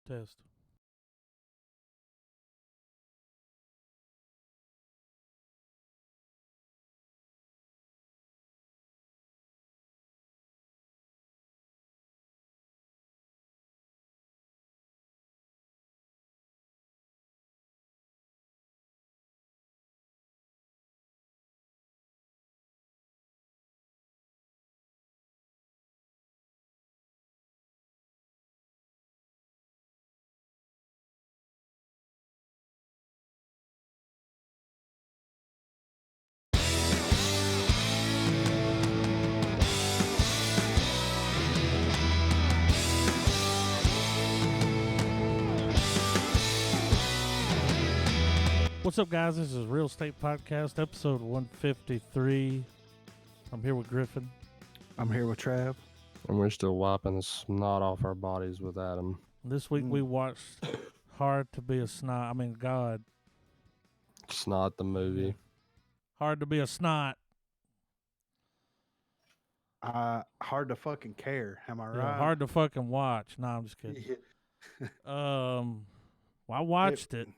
Test. What's up, guys? This is Real Estate Podcast, episode 153. I'm here with Griffin. I'm here with Trav. And we're still wiping the snot off our bodies with Adam. This week we watched Hard to Be a Snot. I mean, God. Snot the movie. Hard to Be a Snot. Hard to fucking care. Am I right? Yeah, hard to fucking watch. No, I'm just kidding. Well, I watched it.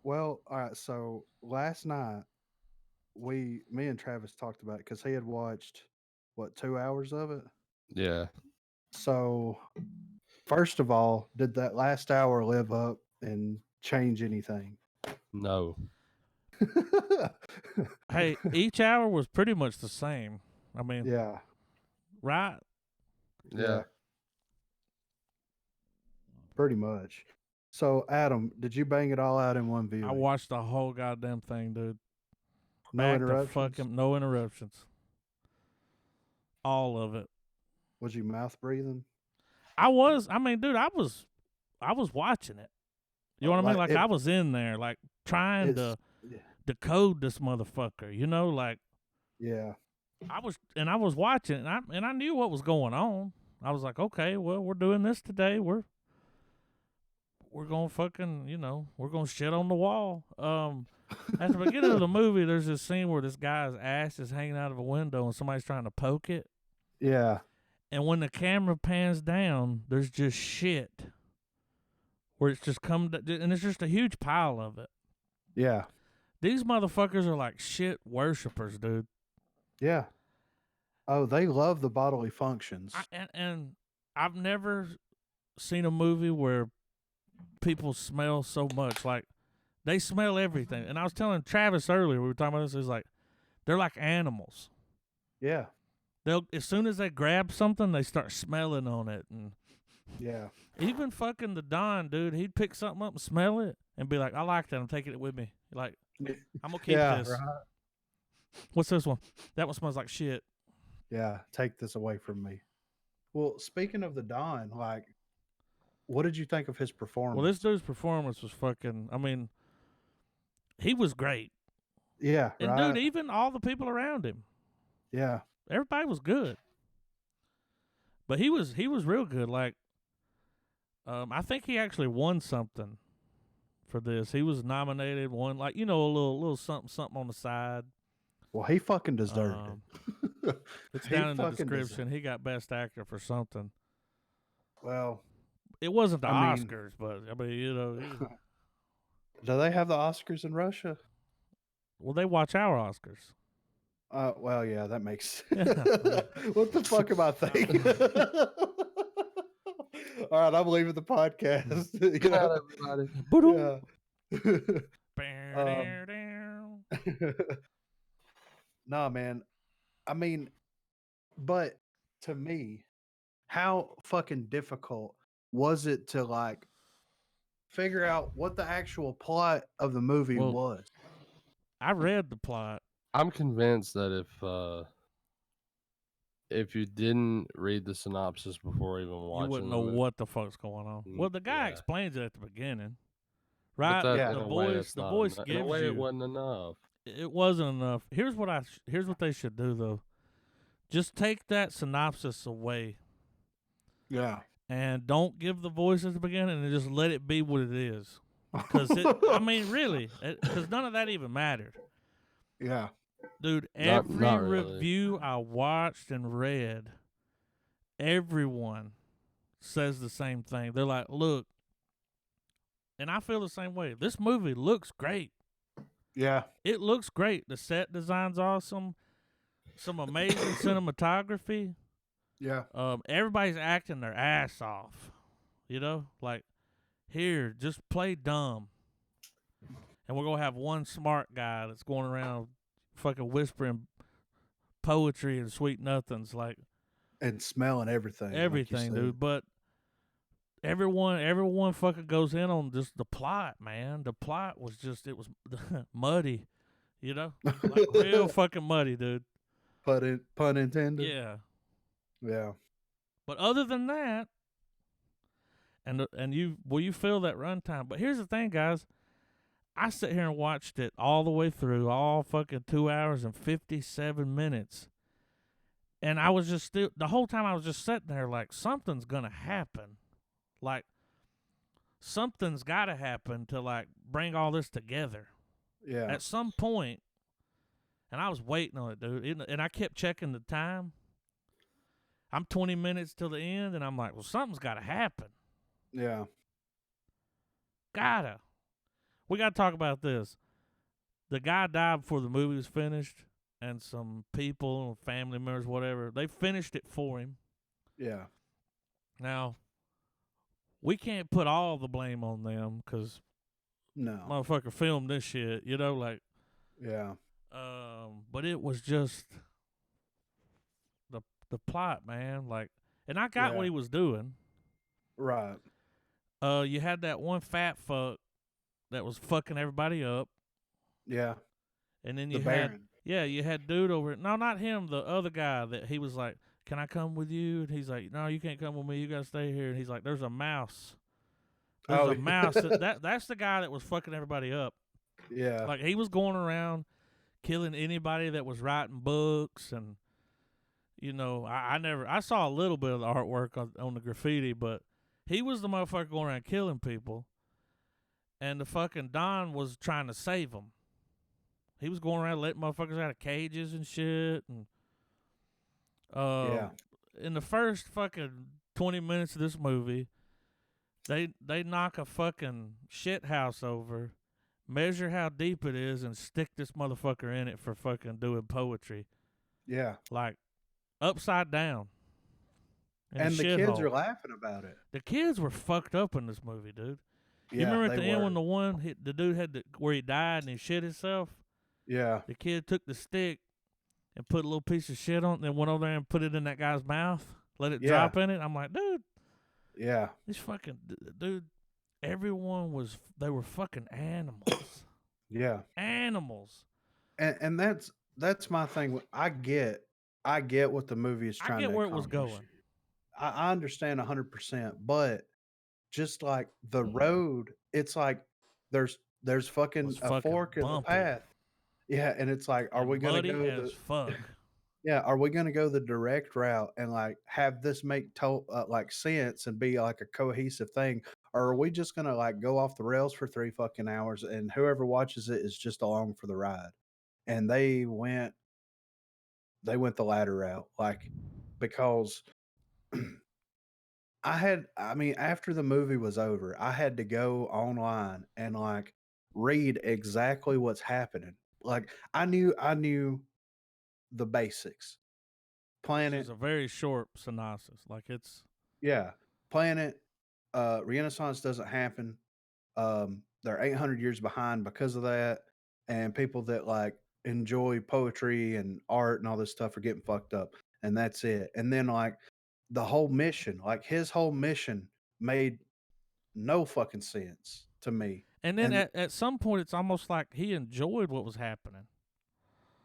Well, all right. So last night, me and Travis talked about it because he had watched, 2 hours of it? Yeah. So, first of all, did that last hour live up and change anything? No. Hey, each hour was pretty much the same. I mean, Yeah. right? Yeah. Pretty much. So, Adam, did you bang it all out in one view? I watched the whole goddamn thing, dude. No Back to interruptions? fucking no interruptions. All of it. Was you mouth breathing? I was watching it. You know what I mean? Like I was in there, like trying to decode this motherfucker. You know, like Yeah. I was watching, and I knew what was going on. I was like, okay, well, we're doing this today. We're gonna fucking, we're gonna shit on the wall. At the beginning of the movie, there's this scene where this guy's ass is hanging out of a window and somebody's trying to poke it. Yeah. And when the camera pans down, there's just shit. Where it's just and it's just a huge pile of it. Yeah. These motherfuckers are like shit worshipers, dude. Yeah. Oh, they love the bodily functions. And I've never seen a movie where people smell so much. Like, they smell everything. And I was telling Travis earlier, we were talking about this, is like, they're like animals. Yeah. As soon as they grab something, they start smelling on it. And Yeah. even fucking the Don, dude, he'd pick something up and smell it and be like, I like that. I'm taking it with me. Like, I'm going to keep this. Right. What's this one? That one smells like shit. Yeah. Take this away from me. Well, speaking of the Don, like, what did you think of his performance? Well, this dude's performance was fucking, I mean, he was great. Yeah. And, right? dude, even all the people around him. Yeah. Everybody was good. But he was real good. Like, I think he actually won something for this. He was nominated, won, like, a little something on the side. Well, he fucking deserved it. It's down in the description. He got Best Actor for something. Well, it wasn't the Oscars, but I mean, do they have the Oscars in Russia? Well, they watch our Oscars. Well, yeah, that makes what the fuck am I thinking? All right, I'm leaving the podcast. Good night, everybody. No, man. I mean, but to me, how fucking difficult was it to like figure out what the actual plot of the movie was? I read the plot. I'm convinced that if you didn't read the synopsis before even watching, you wouldn't know what the fuck's going on. Well, the guy explains it at the beginning, right? The voice gives you. It wasn't enough. It wasn't enough. Here's what they should do though. Just take that synopsis away. Yeah. And don't give the voice at the beginning, and just let it be what it is. Because I mean, really, because none of that even mattered. Yeah. Dude, every not really. review I watched and read, everyone says the same thing. They're like, look, and I feel the same way. This movie looks great. Yeah. It looks great. The set design's awesome. Some amazing cinematography. Yeah. Everybody's acting their ass off. You know, like, here, just play dumb. And we're going to have one smart guy that's going around fucking whispering poetry and sweet nothings, like, And smelling everything. everything, like dude. But everyone fucking goes in on just the plot, man. The plot was just, it was muddy, you know? Like, real fucking muddy, dude. Pun intended. Yeah. Yeah. But other than that, and you feel that runtime. But here's the thing, guys. I sit here and watched it all the way through, all fucking 2 hours and 57 minutes. And I was just still, the whole time I was just sitting there like, something's going to happen. Like, something's got to happen to, like, bring all this together. Yeah. At some point, and I was waiting on it, dude. And I kept checking the time. I'm 20 minutes till the end, and I'm like, well, something's got to happen. Yeah. Gotta. We got to talk about this. The guy died before the movie was finished, and some people, family members, whatever, they finished it for him. Yeah. Now, we can't put all the blame on them because No. motherfucker filmed this shit, you know, like. Yeah. But it was just the plot, man. Like, and I got what he was doing. Right. You had that one fat fuck that was fucking everybody up. Yeah. And then The you Baron. you had dude over it. No, not him, the other guy that he was like, can I come with you? And he's like, no, you can't come with me. You got to stay here. And he's like, there's a mouse. There's a mouse. That's the guy that was fucking everybody up. Yeah. Like, he was going around killing anybody that was writing books. And, you know, I saw a little bit of the artwork on the graffiti, but he was the motherfucker going around killing people. And the fucking Don was trying to save him. He was going around letting motherfuckers out of cages and shit. And in the first fucking 20 minutes of this movie, they knock a fucking shit house over, measure how deep it is, and stick this motherfucker in it for fucking doing poetry. Yeah. Like, upside down. And the kids are laughing about it. The kids were fucked up in this movie, dude. Yeah, you remember at the end when the dude had where he died and he shit himself? Yeah. The kid took the stick and put a little piece of shit on it and then went over there and put it in that guy's mouth, let it drop in it. I'm like, dude. Yeah. These fucking, dude, they were fucking animals. Yeah. Animals. And that's my thing. I get what the movie is trying to accomplish. I get where it was going. I understand 100%, but just like the road, it's like there's fucking a fork in the path. Yeah, and it's like, are we gonna go as fuck? Yeah, are we gonna go the direct route and like have this make like sense and be like a cohesive thing, or are we just gonna like go off the rails for 3 fucking hours and whoever watches it is just along for the ride? And they went the latter route, like, because after the movie was over, I had to go online and like read exactly what's happening. Like, I knew the basics. Planet. It's a very short synopsis. Like, it's planet. Renaissance doesn't happen. They're 800 years behind because of that, and people that like enjoy poetry and art and all this stuff are getting fucked up, and that's it. And then like the whole mission, like his whole mission made no fucking sense to me. And then at some point, it's almost like he enjoyed what was happening.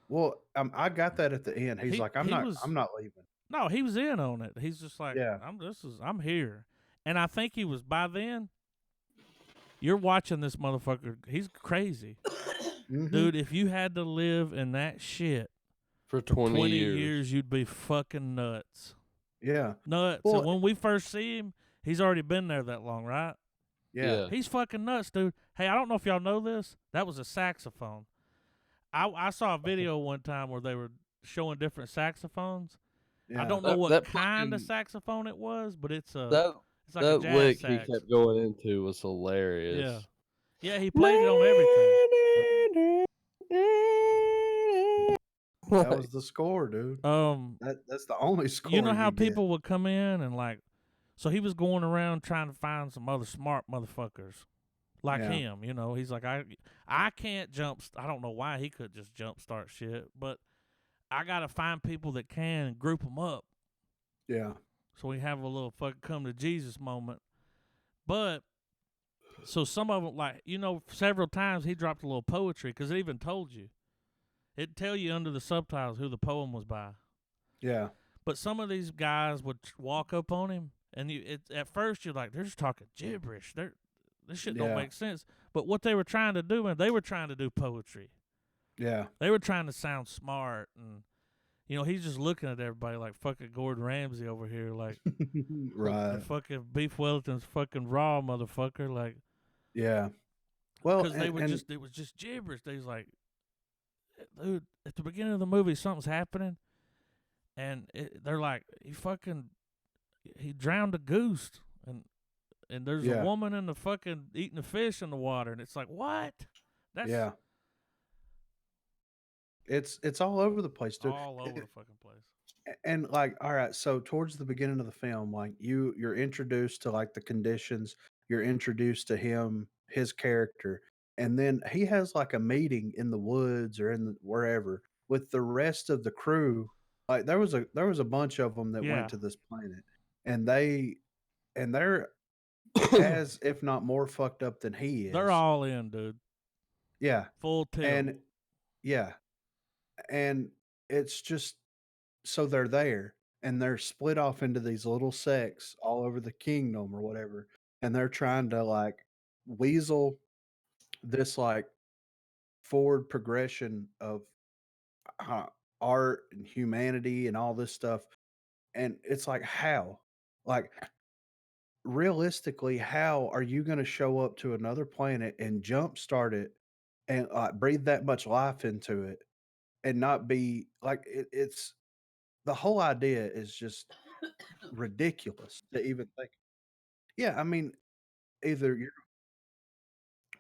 Well, I got that at the end. He's like, I'm not leaving. No, he was in on it. He's just like, I'm here. And I think he was, by then, you're watching this motherfucker. He's crazy. Mm-hmm. Dude, if you had to live in that shit for 20 years, you'd be fucking nuts. Yeah. Nuts. Well, and when we first see him, he's already been there that long, right? Yeah. He's fucking nuts, dude. Hey, I don't know if y'all know this. That was a saxophone. I saw a video one time where they were showing different saxophones. Yeah. I don't know what kind of saxophone it was, but it's It's like a That jazz lick he sax. kept going into was hilarious. Yeah, he played it on everything. That was the score, dude. That's the only score You know how get. people would come in and like, so he was going around trying to find some other smart motherfuckers like Yeah. him. You know, he's like, I can't jump. I don't know why he could just jump start shit, but I gotta find people that can and group them up. Yeah. So we have a little fucking come to Jesus moment. But so some of them, like, you know, several times he dropped a little poetry because it even told you. It'd tell you under the subtitles who the poem was by. Yeah. But some of these guys would walk up on him, and at first you're like, they're just talking gibberish. This shit don't make sense. But what they were trying to do, man, they were trying to do poetry. Yeah. They were trying to sound smart, and you know, he's just looking at everybody like fucking Gordon Ramsay over here, like Right. the fucking beef Wellington's fucking raw, motherfucker, like. Yeah. Well, Because it was just gibberish. They was like, dude, at the beginning of the movie, something's happening, and they're like, he drowned a goose, and there's a woman in the fucking eating the fish in the water, and it's like, what? Yeah. It's all over the place, dude. All over the fucking place. And like, all right, so towards the beginning of the film, like you're introduced to like the conditions, you're introduced to him, his character, and then he has like a meeting in the woods or wherever with the rest of the crew. Like there was a bunch of them that went Yeah. to this planet, and they're as if not more fucked up than he is. They're all in, dude. Yeah. Full tilt. And yeah. And it's just so they're there and they're split off into these little sects all over the kingdom or whatever. And they're trying to like weasel this like forward progression of uh, art and humanity and all this stuff. And it's like, how? Like, realistically, how are you going to show up to another planet and jumpstart it and breathe that much life into it and not be like it's the whole idea is just ridiculous to even think. Yeah, I mean, either you're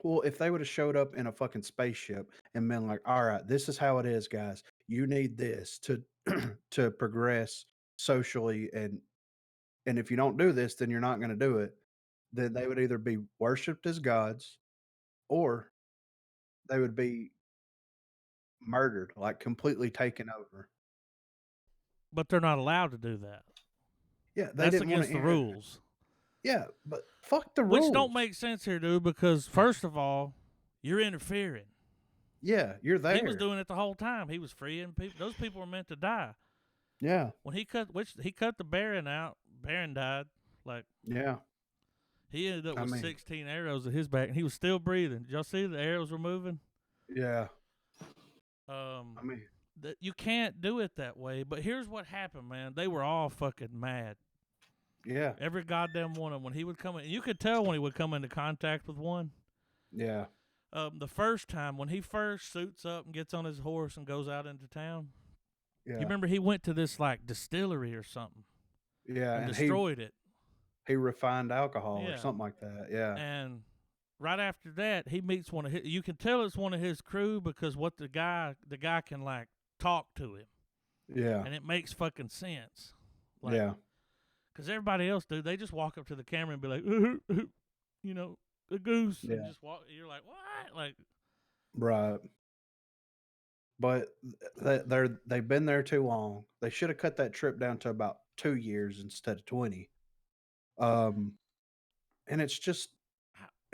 well, if they would have showed up in a fucking spaceship and been like, "All right, this is how it is, guys. You need this to to progress socially, and if you don't do this, then you're not going to do it." Then they would either be worshipped as gods, or they would be murdered, like completely taken over. But they're not allowed to do that. Yeah, they That's didn't want against to. the rules. Yeah, but fuck the rules. Which don't make sense here, dude, because first of all, you're interfering. Yeah, you're there. He was doing it the whole time. He was freeing people. Those people were meant to die. Yeah. When he cut the Baron out, Baron died. Like, yeah. He ended up with 16 arrows at his back, and he was still breathing. Did y'all see the arrows were moving? Yeah. You can't do it that way. But here's what happened, man. They were all fucking mad. Yeah. Every goddamn one of them. When he would come in, you could tell when he would come into contact with one. Yeah. The first time, when he first suits up and gets on his horse and goes out into town. Yeah. You remember he went to this like distillery or something. Yeah. And destroyed it. He refined alcohol or something like that. Yeah. And right after that, he meets one of his. You can tell it's one of his crew because what the guy can like talk to him. Yeah. And it makes fucking sense. Like, yeah. Because everybody else, dude, they just walk up to the camera and be like, you know, a goose. Yeah. And just walk. You're like, what? Like, right. But they've been there too long. They should have cut that trip down to about 2 years instead of 20. And it's just,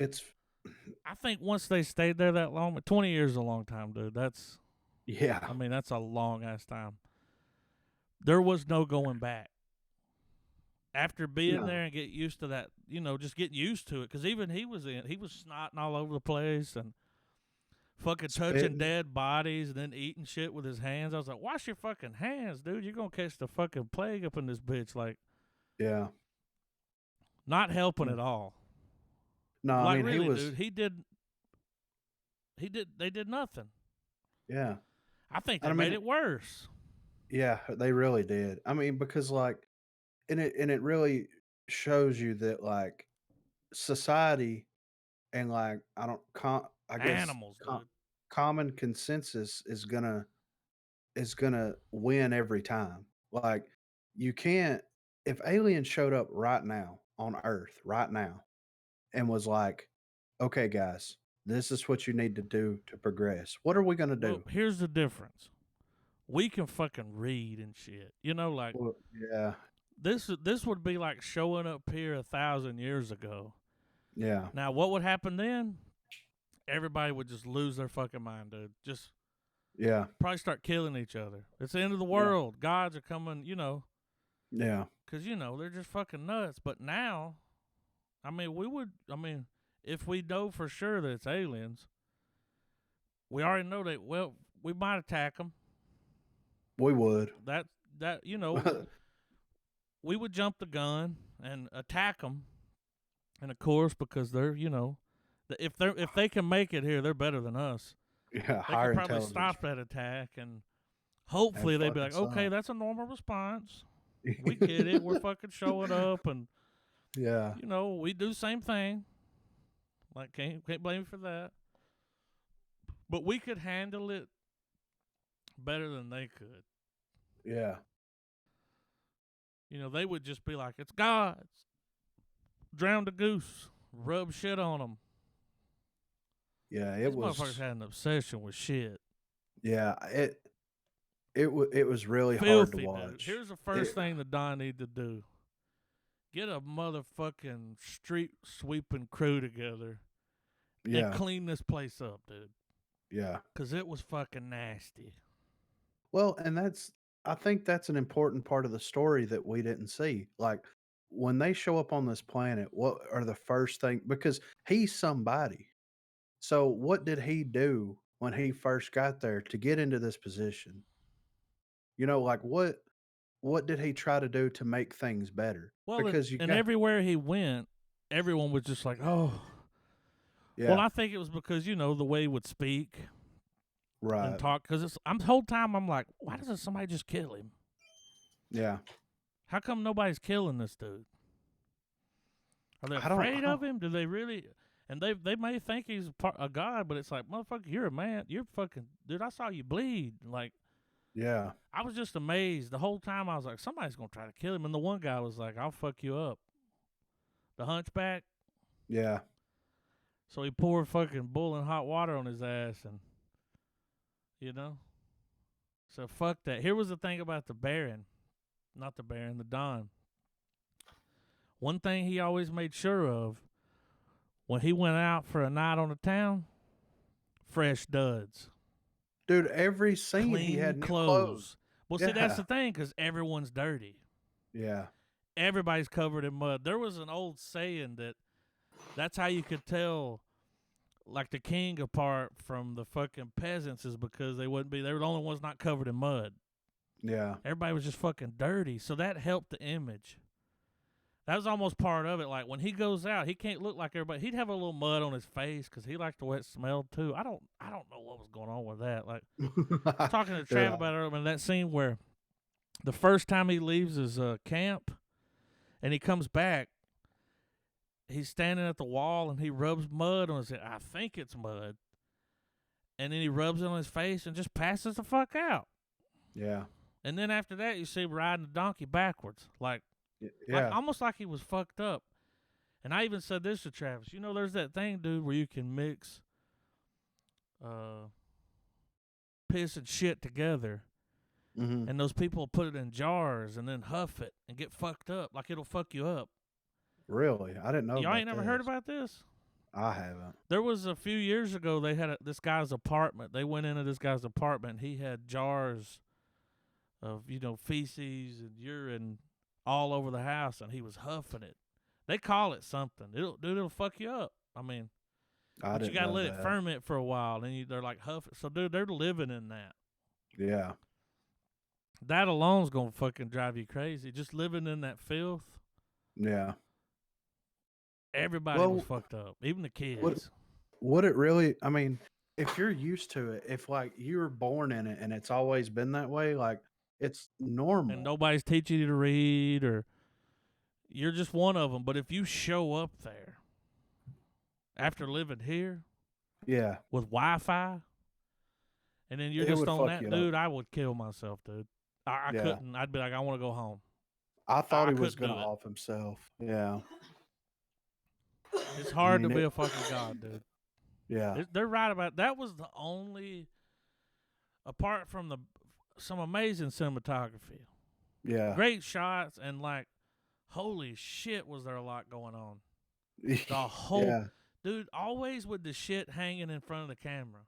I think once they stayed there that long, 20 years is a long time, dude. That's, yeah. I mean, that's a long ass time. There was no going back. After being there and get used to that, you know, just getting used to it. Because even he was snotting all over the place and fucking touching dead bodies and then eating shit with his hands. I was like, wash your fucking hands, dude. You're going to catch the fucking plague up in this bitch. Like, yeah. Not helping at all. No, like, I mean, really, he was. Dude, they did nothing. Yeah. I think they made it worse. Yeah, they really did. I mean, because like, and it really shows you that like society and like I don't I guess Animals, dude. common consensus is gonna win every time. Like you can't if aliens showed up right now on Earth right now and was like, "Okay, guys, this is what you need to do to progress." What are we gonna Well, do? here's the difference. We can fucking read and shit. You know, like Well, yeah, this would be like showing up here 1,000 years ago. yeah, Now, what would happen then? Everybody would just lose their fucking mind, dude. Just yeah, probably start killing each other. It's the end of the yeah, world. Gods are coming, yeah. because, they're just fucking nuts. But now, if we know for sure that it's aliens, we already know that, well, we might attack them. We would. That, we would jump the gun and attack them. And of course, because they're, if they can make it here, they're better than us. Yeah, They higher could probably intelligence. stop that attack, and hopefully And they'd be fucking like, okay, some. that's a normal response. We get it. We're fucking showing up, and Yeah, we do the same thing. Like, can't blame me for that. But we could handle it better than they could. yeah, They would just be like, it's gods. Drown the goose. Rub shit on them. yeah. These motherfuckers had an obsession with shit. Yeah, it was really hard to Filthy, dude. watch. Here's the first thing that Don need to do. Get a motherfucking street sweeping crew together and Yeah, clean this place up, dude. yeah. Because it was fucking nasty. Well, and I think that's an important part of the story that we didn't see. Like when they show up on this planet, what are the first thing? Because he's somebody. So what did he do when he first got there to get into this position? Like what did he try to do to make things better? Well, Because you and got everywhere he went, everyone was just like, oh. yeah, Well, I think it was because, the way he would speak right. and talk. Because the whole time I'm like, why doesn't somebody just kill him? Yeah. How come nobody's killing this dude? Are they I don't afraid know. of him? Do they really? And they may think he's a god, but it's like, motherfucker, you're a man. You're fucking dude. I saw you bleed. Like, Yeah. I was just amazed the whole time. I was like, somebody's gonna try to kill him. And the one guy was like, I'll fuck you up. The hunchback. Yeah. So he poured fucking boiling hot water on his ass, and So fuck that. Here was the thing about the Baron, not the Baron, the Don. One thing he always made sure of when he went out for a night on the town, fresh duds, Dude, every scene clean he had new clothes. Well, see, that's Yeah. the thing, because everyone's dirty. Yeah. Everybody's covered in mud. There was an old saying that's how you could tell, like, the king apart from the fucking peasants is because they were the only ones not covered in mud. Yeah. Everybody was just fucking dirty, so that helped the image. That was almost part of it. Like, when he goes out, he can't look like everybody. He'd have a little mud on his face because he liked the wet smell too. I don't know what was going on with that. Like, I was talking to Trav Yeah. about it earlier in that scene where the first time he leaves his camp and he comes back, he's standing at the wall and he rubs mud on his head. I think it's mud. And then he rubs it on his face and just passes the fuck out. Yeah. And then after that, you see him riding the donkey backwards. Like Yeah. almost like he was fucked up. And I even said this to Travis. There's that thing, dude, where you can mix piss and shit together. Mm-hmm. And those people put it in jars and then huff it and get fucked up. Like, it'll fuck you up. Really? I didn't know. Y'all about ain't never this. heard about this? I haven't. There was a few years ago, they had this guy's apartment. They went into this guy's apartment. He had jars of, feces and urine all over the house, and he was huffing it. They call it something. It'll fuck you up. I mean, but you gotta let it ferment for a while, and they're like huffing. So, dude, they're living in that. Yeah. That alone's gonna fucking drive you crazy. Just living in that filth. Yeah. Everybody was fucked up, even the kids. Would it really? I mean, if you're used to it, if like you were born in it and it's always been that way, like it's normal. And nobody's teaching you to read, or you're just one of them. But if you show up there after living here Yeah. with Wi-Fi, and then you're It just would on fuck that, you dude, up. I would kill myself, dude. I Yeah. couldn't. I'd be like, I want to go home. I thought I he was couldn't gonna do it. off himself. Yeah. It's hard to mean, be a fucking god, dude. Yeah. They're right about that. Was the only, apart from some amazing cinematography, Yeah. great shots, and like, holy shit, was there a lot going on? The whole Yeah. dude, always with the shit hanging in front of the camera.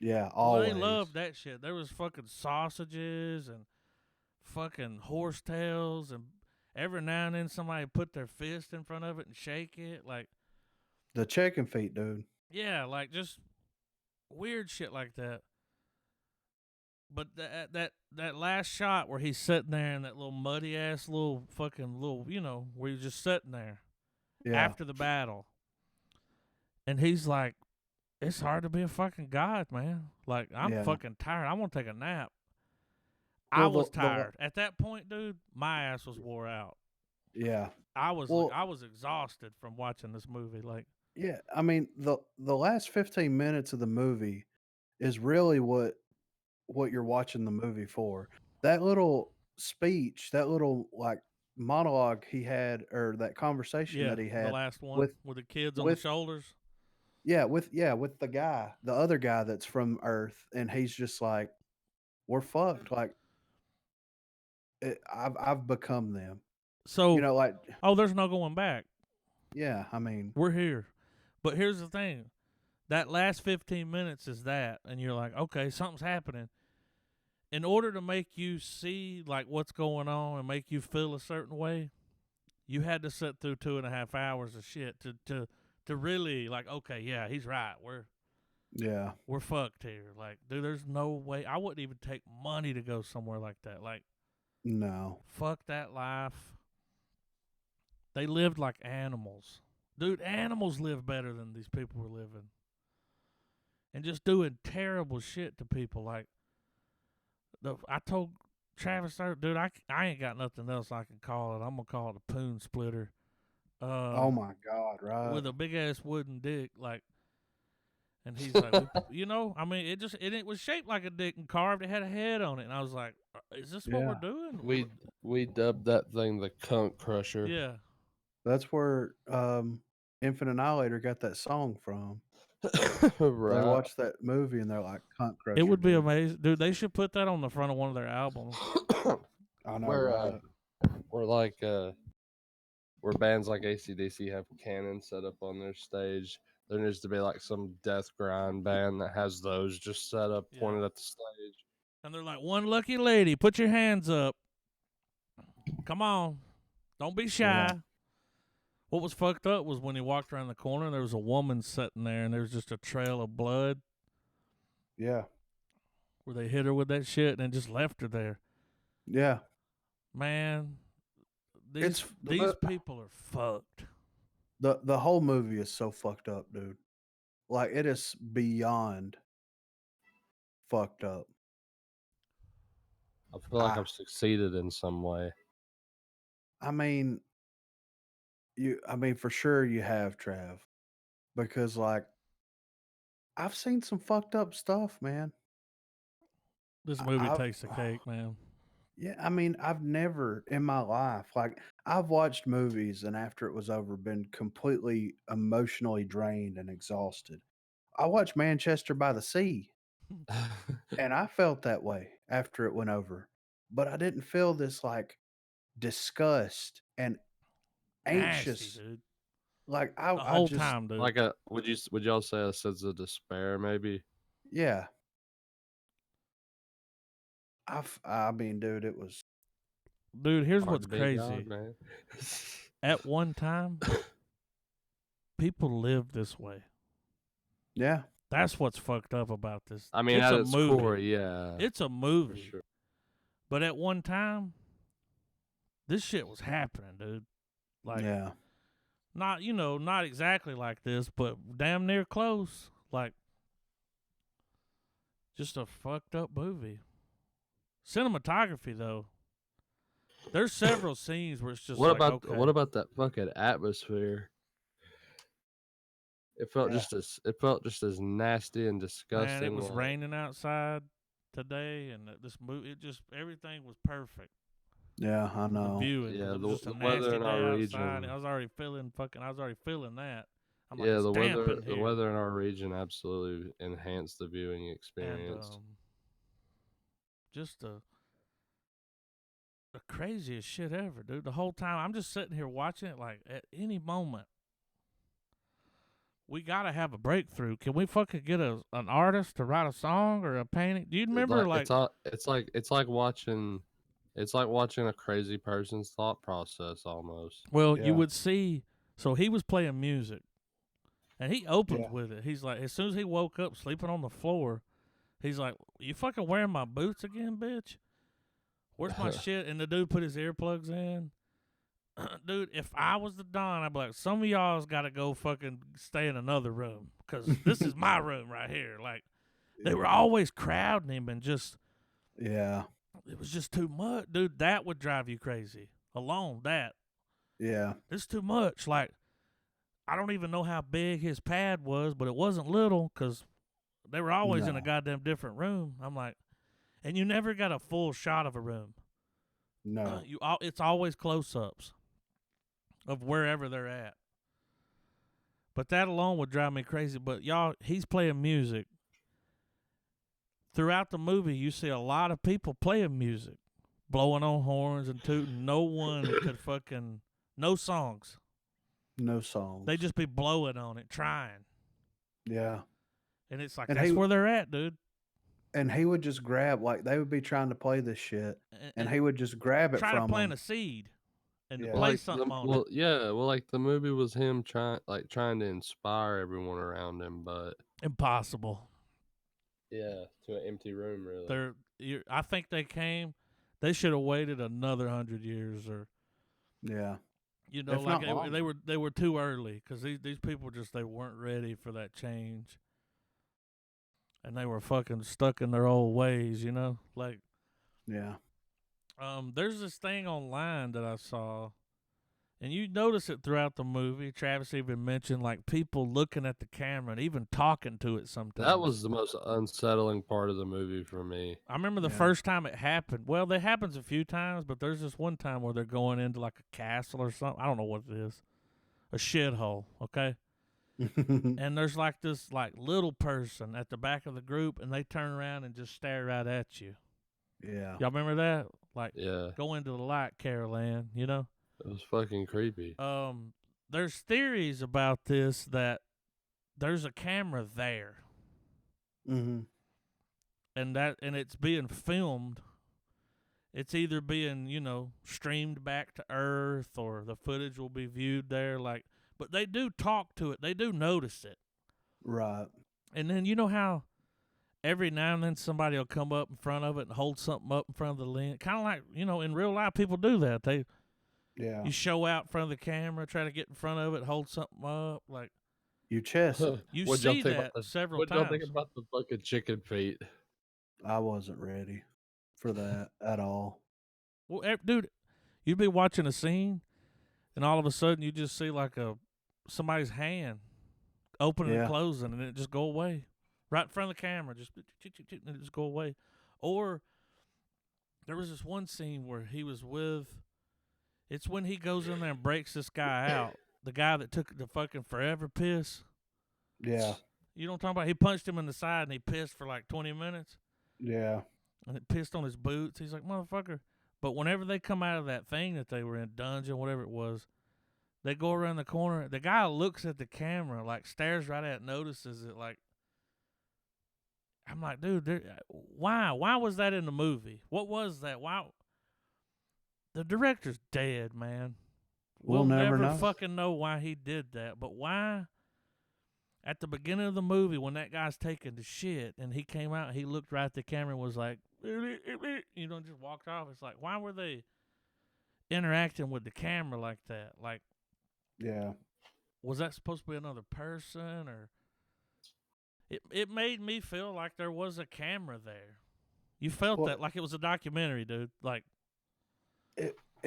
Yeah. Well, Always. they loved that shit. There was fucking sausages and fucking horsetails, and every now and then somebody put their fist in front of it and shake it. Like, The chicken feet, dude. yeah, like just weird shit like that. But that last shot where he's sitting there in that little muddy ass little fucking little, where he's just sitting there Yeah. after the battle, and he's like, "It's hard to be a fucking god, man. Like, I'm Yeah. fucking tired. I want to take a nap." I Well, was tired at that point, dude. My ass was wore out. Yeah. I was Well, I was exhausted from watching this movie. Like, yeah. I mean, the last 15 minutes of the movie is really what you're watching the movie for. That little speech, that little like monologue he had, or that conversation yeah, that he the had last one with with the kids on the with shoulders. with the guy, the other guy that's from Earth, and he's just like, we're fucked. Like I've become them. So, Like there's no going back. yeah. I mean, We're here. But here's the thing. That last 15 minutes is that, and you're like, okay, something's happening. In order to make you see like what's going on and make you feel a certain way, you had to sit through 2.5 hours of shit to really like, okay, yeah, he's right. yeah, We're fucked here. Like, dude, there's no way. I wouldn't even take money to go somewhere like that. Like, no, fuck that life. They lived like animals. Dude, animals live better than these people were living. And just doing terrible shit to people. Like, I told Travis, dude, I ain't got nothing else I can call it. I'm going to call it a poon splitter. oh my god, right? With a big ass wooden dick. Like, and he's like, I mean, it was shaped like a dick and carved. It had a head on it. And I was like, is this what we're Yeah. doing? We dubbed that thing the cunt crusher. Yeah. That's where Infinite Annihilator got that song from. Right. They watched that movie and they're like, "Cunt crusher." It would be dude." amazing. Dude, they should put that on the front of one of their albums. I know, Where right? where bands like AC/DC have cannons set up on their stage, there needs to be like some death grind band that has those just set up pointed at the stage. And they're like, one lucky lady, put your hands up. Come on. Don't be shy. Yeah. What was fucked up was when he walked around the corner and there was a woman sitting there and there was just a trail of blood Yeah. where they hit her with that shit and just left her there. Yeah. Man, these It's people are fucked. the whole movie is so fucked up, dude. Like it is beyond fucked up. I feel like I've succeeded in some way. I mean, for sure you have, Trav, because like I've seen some fucked up stuff, man. This movie I've- takes the cake, man. Yeah, I mean, I've never in my life, like, I've watched movies and after it was over, been completely emotionally drained and exhausted. I watched Manchester by the Sea and I felt that way after it went over, but I didn't feel this like disgust and Nasty, anxious. dude. Like, The I whole just, time, dude. Like would y'all say a sense of despair maybe? yeah. I mean, dude, it was, Dude, here's Hard what's to be a crazy. god, man. At one time, people lived this way. yeah. That's what's fucked up about this. I mean, it's at a its movie. core, yeah. It's a For movie. sure. But at one time, this shit was happening, dude. Like, Yeah. not exactly like this, but damn near close. Like, just a fucked up movie. Cinematography, though, There's several scenes where it's just What like, about okay. what about that fucking atmosphere? It felt Yeah. just as nasty and disgusting. Man, it was like- raining outside today, and this movie, everything was perfect. Yeah, I The know. viewing, Yeah, it was just a the weather nasty in day our outside. region. I was already feeling that. I'm like, Yeah, it's the damp weather in here. the weather in our region absolutely enhanced the viewing And experience. just the craziest shit ever, dude. The whole time I'm just sitting here watching it, like at any moment we gotta have a breakthrough. Can we fucking get an artist to write a song or a painting? Do you remember like it's like watching a crazy person's thought process almost. well, you Yeah. would see. So he was playing music, and he opens Yeah. with it. He's like, as soon as he woke up sleeping on the floor, he's like, "You fucking wearing my boots again, bitch? Where's my shit?" And the dude put his earplugs in. Dude, if I was the Don, I'd be like, some of y'all's got to go fucking stay in another room because this is my room right here. Like, they were always crowding him and just, Yeah. it was just too much. Dude, that would drive you crazy. Alone, that. Yeah. It's too much. Like, I don't even know how big his pad was, but it wasn't little because they were always in a No. goddamn different room. I'm like, and you never got a full shot of a room. No. It's always close-ups of wherever they're at. But that alone would drive me crazy. But y'all, he's playing music. Throughout the movie, you see a lot of people playing music, blowing on horns and tooting. No one could fucking, no songs. No songs. They just be blowing on it, trying. Yeah. And it's like, And that's he- where they're at, dude. And he would just grab, like, they would be trying to play this shit, and he would just grab it try from to plant them. a seed and Yeah. play Like something on well, it. yeah, well, like the movie was him trying to inspire everyone around him, but Impossible. yeah, to an empty room, really. I think they should have waited another 100 years, or Yeah. you know, If like not they were too early because these people they weren't ready for that change, and they were fucking stuck in their old ways, you know. Like, Yeah. there's this thing online that I saw, and you notice it throughout the movie. Travis even mentioned like people looking at the camera and even talking to it sometimes. That was the most unsettling part of the movie for me. I remember the Yeah. first time it happened. Well, that happens a few times, but there's this one time where they're going into like a castle or something. I don't know what it is. A shithole, okay? And there's like this like little person at the back of the group, and they turn around and just stare right at you. Yeah. Y'all remember that? Like, Yeah, go into the light, Carol Ann, you know? it was fucking creepy. There's theories about this that there's a camera there, Mm-hmm. and it's being filmed. It's either being, you know, streamed back to Earth, or the footage will be viewed there. Like, but they do talk to it. They do notice it. Right. And then you know how every now and then somebody will come up in front of it and hold something up in front of the lens, kind of like, you know, in real life people do that. Yeah. You show out in front of the camera, try to get in front of it, hold something up, like You chest it. you What'd y'all see think that about several What y'all times. think about the fucking chicken feet? I wasn't ready for that at all. Well, dude, you'd be watching a scene, and all of a sudden you just see like somebody's hand opening and Yeah. closing, and it just go away right in front of the camera, just and it just go away. Or there was this one scene where he was with. It's when he goes in there and breaks this guy out, the guy that took the fucking forever piss. Yeah. You know what I'm talking about? He punched him in the side and he pissed for like 20 minutes. Yeah. And it pissed on his boots. He's like, motherfucker. But whenever they come out of that thing that they were in, dungeon, whatever it was, they go around the corner. The guy looks at the camera, like stares right at it, notices it. Like, I'm like, dude, why? Why was that in the movie? What was that? Why? The director's dead, man. We'll never know. fucking know why he did that. But why? At the beginning of the movie, when that guy's taking the shit and he came out, he looked right at the camera and was like, you know, just walked off. It's like, why were they interacting with the camera like that? Like, Yeah. was that supposed to be another person? Or it made me feel like there was a camera there. You felt Well, that like it was a documentary, dude. Like,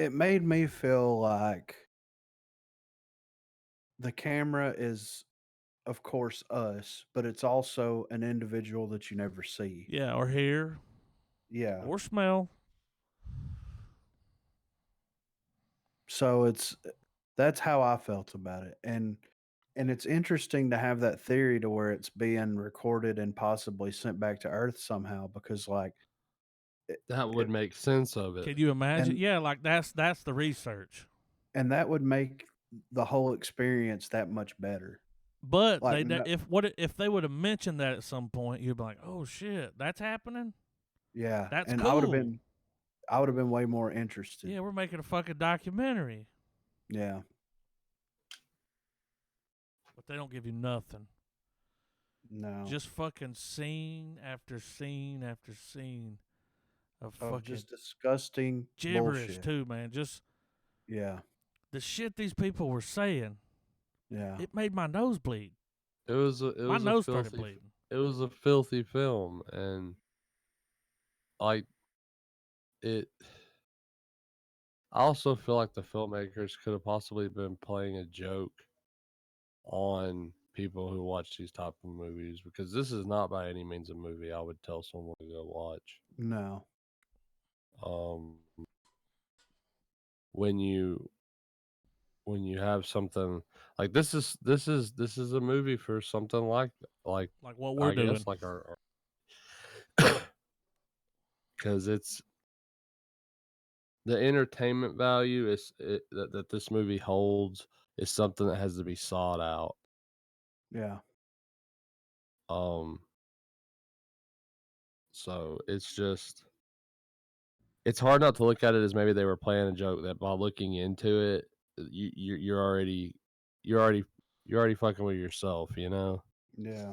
it made me feel like the camera is, of course, us, but it's also an individual that you never see. Yeah, or hear, Yeah. or smell. So that's how I felt about it. And it's interesting to have that theory to where it's being recorded and possibly sent back to Earth somehow because like it, That would it make sense of it. Can you imagine? and Yeah, like that's the research. and that would make the whole experience that much better. But Like no, if they would have mentioned that at some point, you'd be like, oh shit, that's happening. yeah, That's and cool. I would have been way more interested. Yeah, we're making a fucking documentary, Yeah. but they don't give you nothing. No. Just fucking scene after scene after scene of Of fucking just disgusting gibberish bullshit. too, man. Just Yeah. the shit these people were saying. Yeah. It made my nose bleed. It My was a nose started filthy bleeding. it was a filthy film, and like it. I also feel like the filmmakers could have possibly been playing a joke on people who watch these type of movies, because this is not by any means a movie I would tell someone to go watch. No. Um, when you have something like this is a movie for something like Like what we're I guess doing. like our because it's the entertainment value that this movie holds is something that has to be sought out. Yeah. Um, so it's hard not to look at it as maybe they were playing a joke, that by looking into it, you're already you're already you're already fucking with yourself, you know? Yeah.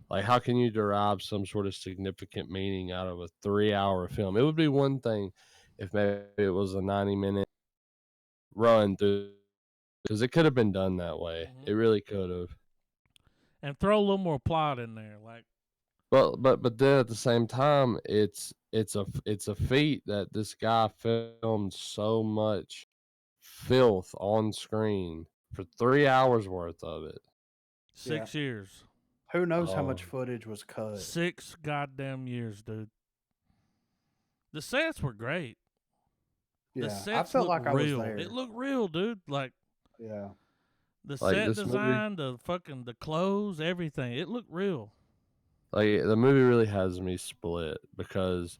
Like, how can you derive some sort of significant meaning out of a 3-hour film? It would be one thing if maybe it was a 90-minute run through, because it could have been done that way. It really could have. And throw a little more plot in there. Like, Well, but then at the same time, it's a feat that this guy filmed so much filth on screen for 3 hours worth of it. 6 years. Who knows how much Um, footage was cut? 6 goddamn years, dude. The sets were great. The Yeah. I sets felt looked like I was real. there. It looked real, dude. Like Yeah. the like set this movie, design, the clothes, everything. It looked real. like the movie really has me split, because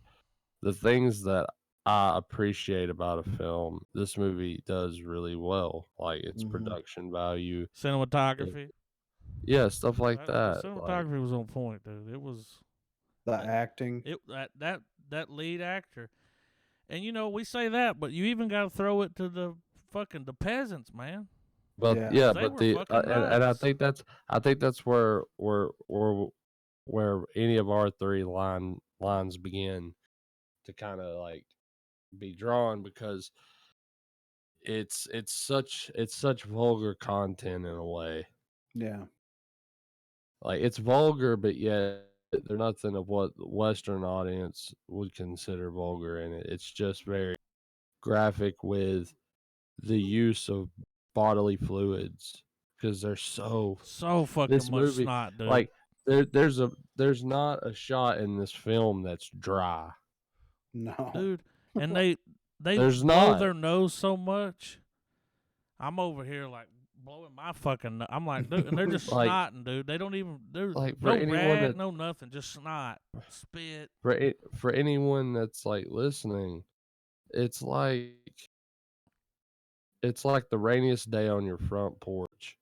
the things that I appreciate about a film, this movie does really well. Like its Mhm. production value, it, Cinematography. yeah, stuff like The that. Like, cinematography was on point, dude. It was The that acting. that lead actor. And you know, we say that, but you even got to throw it to the fucking the peasants, man. but Yeah. yeah, 'Cause they but were fucking and nuts. I think that's where any of our three lines begin to kind of like be drawn, because it's such vulgar content in a way. Yeah. Like, it's vulgar, but yet they're nothing of what the Western audience would consider vulgar in it. It's just very graphic with the use of bodily fluids, because they're so So fucking this much movie, snot, dude. like there's not a shot in this film that's dry. No. Dude, and they There's blow not. their nose so much. I'm over here like blowing my fucking. I'm like, dude, and they're just like snotting, dude. They don't even. There's like for no anyone rag, that no nothing, just snot, spit. for anyone that's like listening, it's like it's like the rainiest day on your front porch.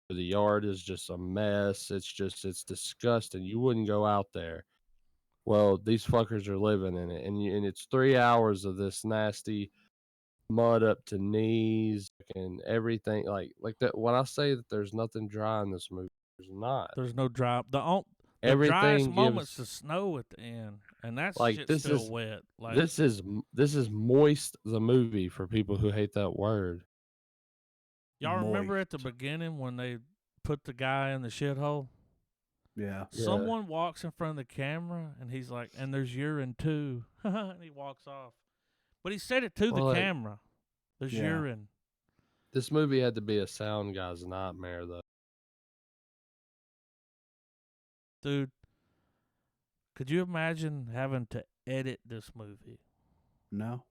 The yard is just a mess. It's disgusting. You wouldn't go out there. Well, these fuckers are living in it, and it's 3 hours of this nasty mud up to knees and everything. Like that. When I say that there's nothing dry in this movie, there's not. There's no drop. The driest Everything moments gives the snow at the end, and that like shit's still wet. Like this is moist, the movie, for people who hate that word. y'all remember at the Moist. beginning when they put the guy in the shithole? Yeah. Yeah. Someone walks in front of the camera and he's like, "And there's urine too," and he walks off. But he said it to the Well, like, camera. There's Yeah. urine. This movie had to be a sound guy's nightmare, though. Dude, could you imagine having to edit this movie? No.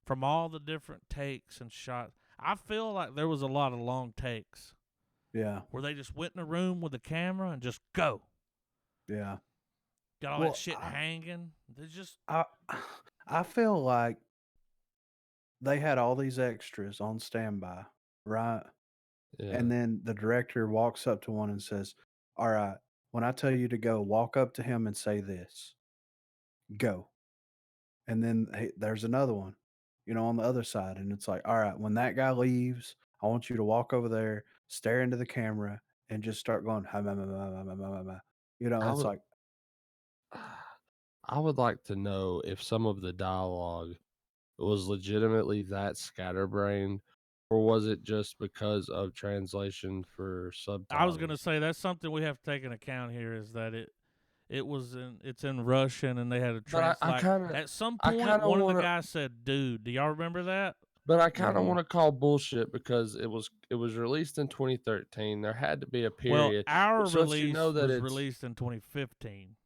From all the different takes and shots. I feel like there was a lot of long takes Yeah. where they just went in a room with a camera and just go. Yeah. Got all Well, that shit hanging. They just I feel like they had all these extras on standby, right? Yeah. And then the director walks up to one and says, "All right, when I tell you to go, walk up to him and say this. Go." And then there's another one, on the other side, and it's like, "All right, when that guy leaves, I want you to walk over there, stare into the camera, and just start going, ha, ma, ma, ma, ma, ma, ma, ma, ma." I It's would, like, I would like to know if some of the dialogue was legitimately that scatterbrained, or was it just because of translation for subtitles? I was gonna say that's something we have to take into account here is that it's in Russian and they had to But I translate. kind of, At some I point, kind of one of the want to, guys said, "Dude, do y'all remember that?" but I kind of Mhm. want to call bullshit because it was released in 2013. There had to be a Well, period. our So you release know that was it's released in 2015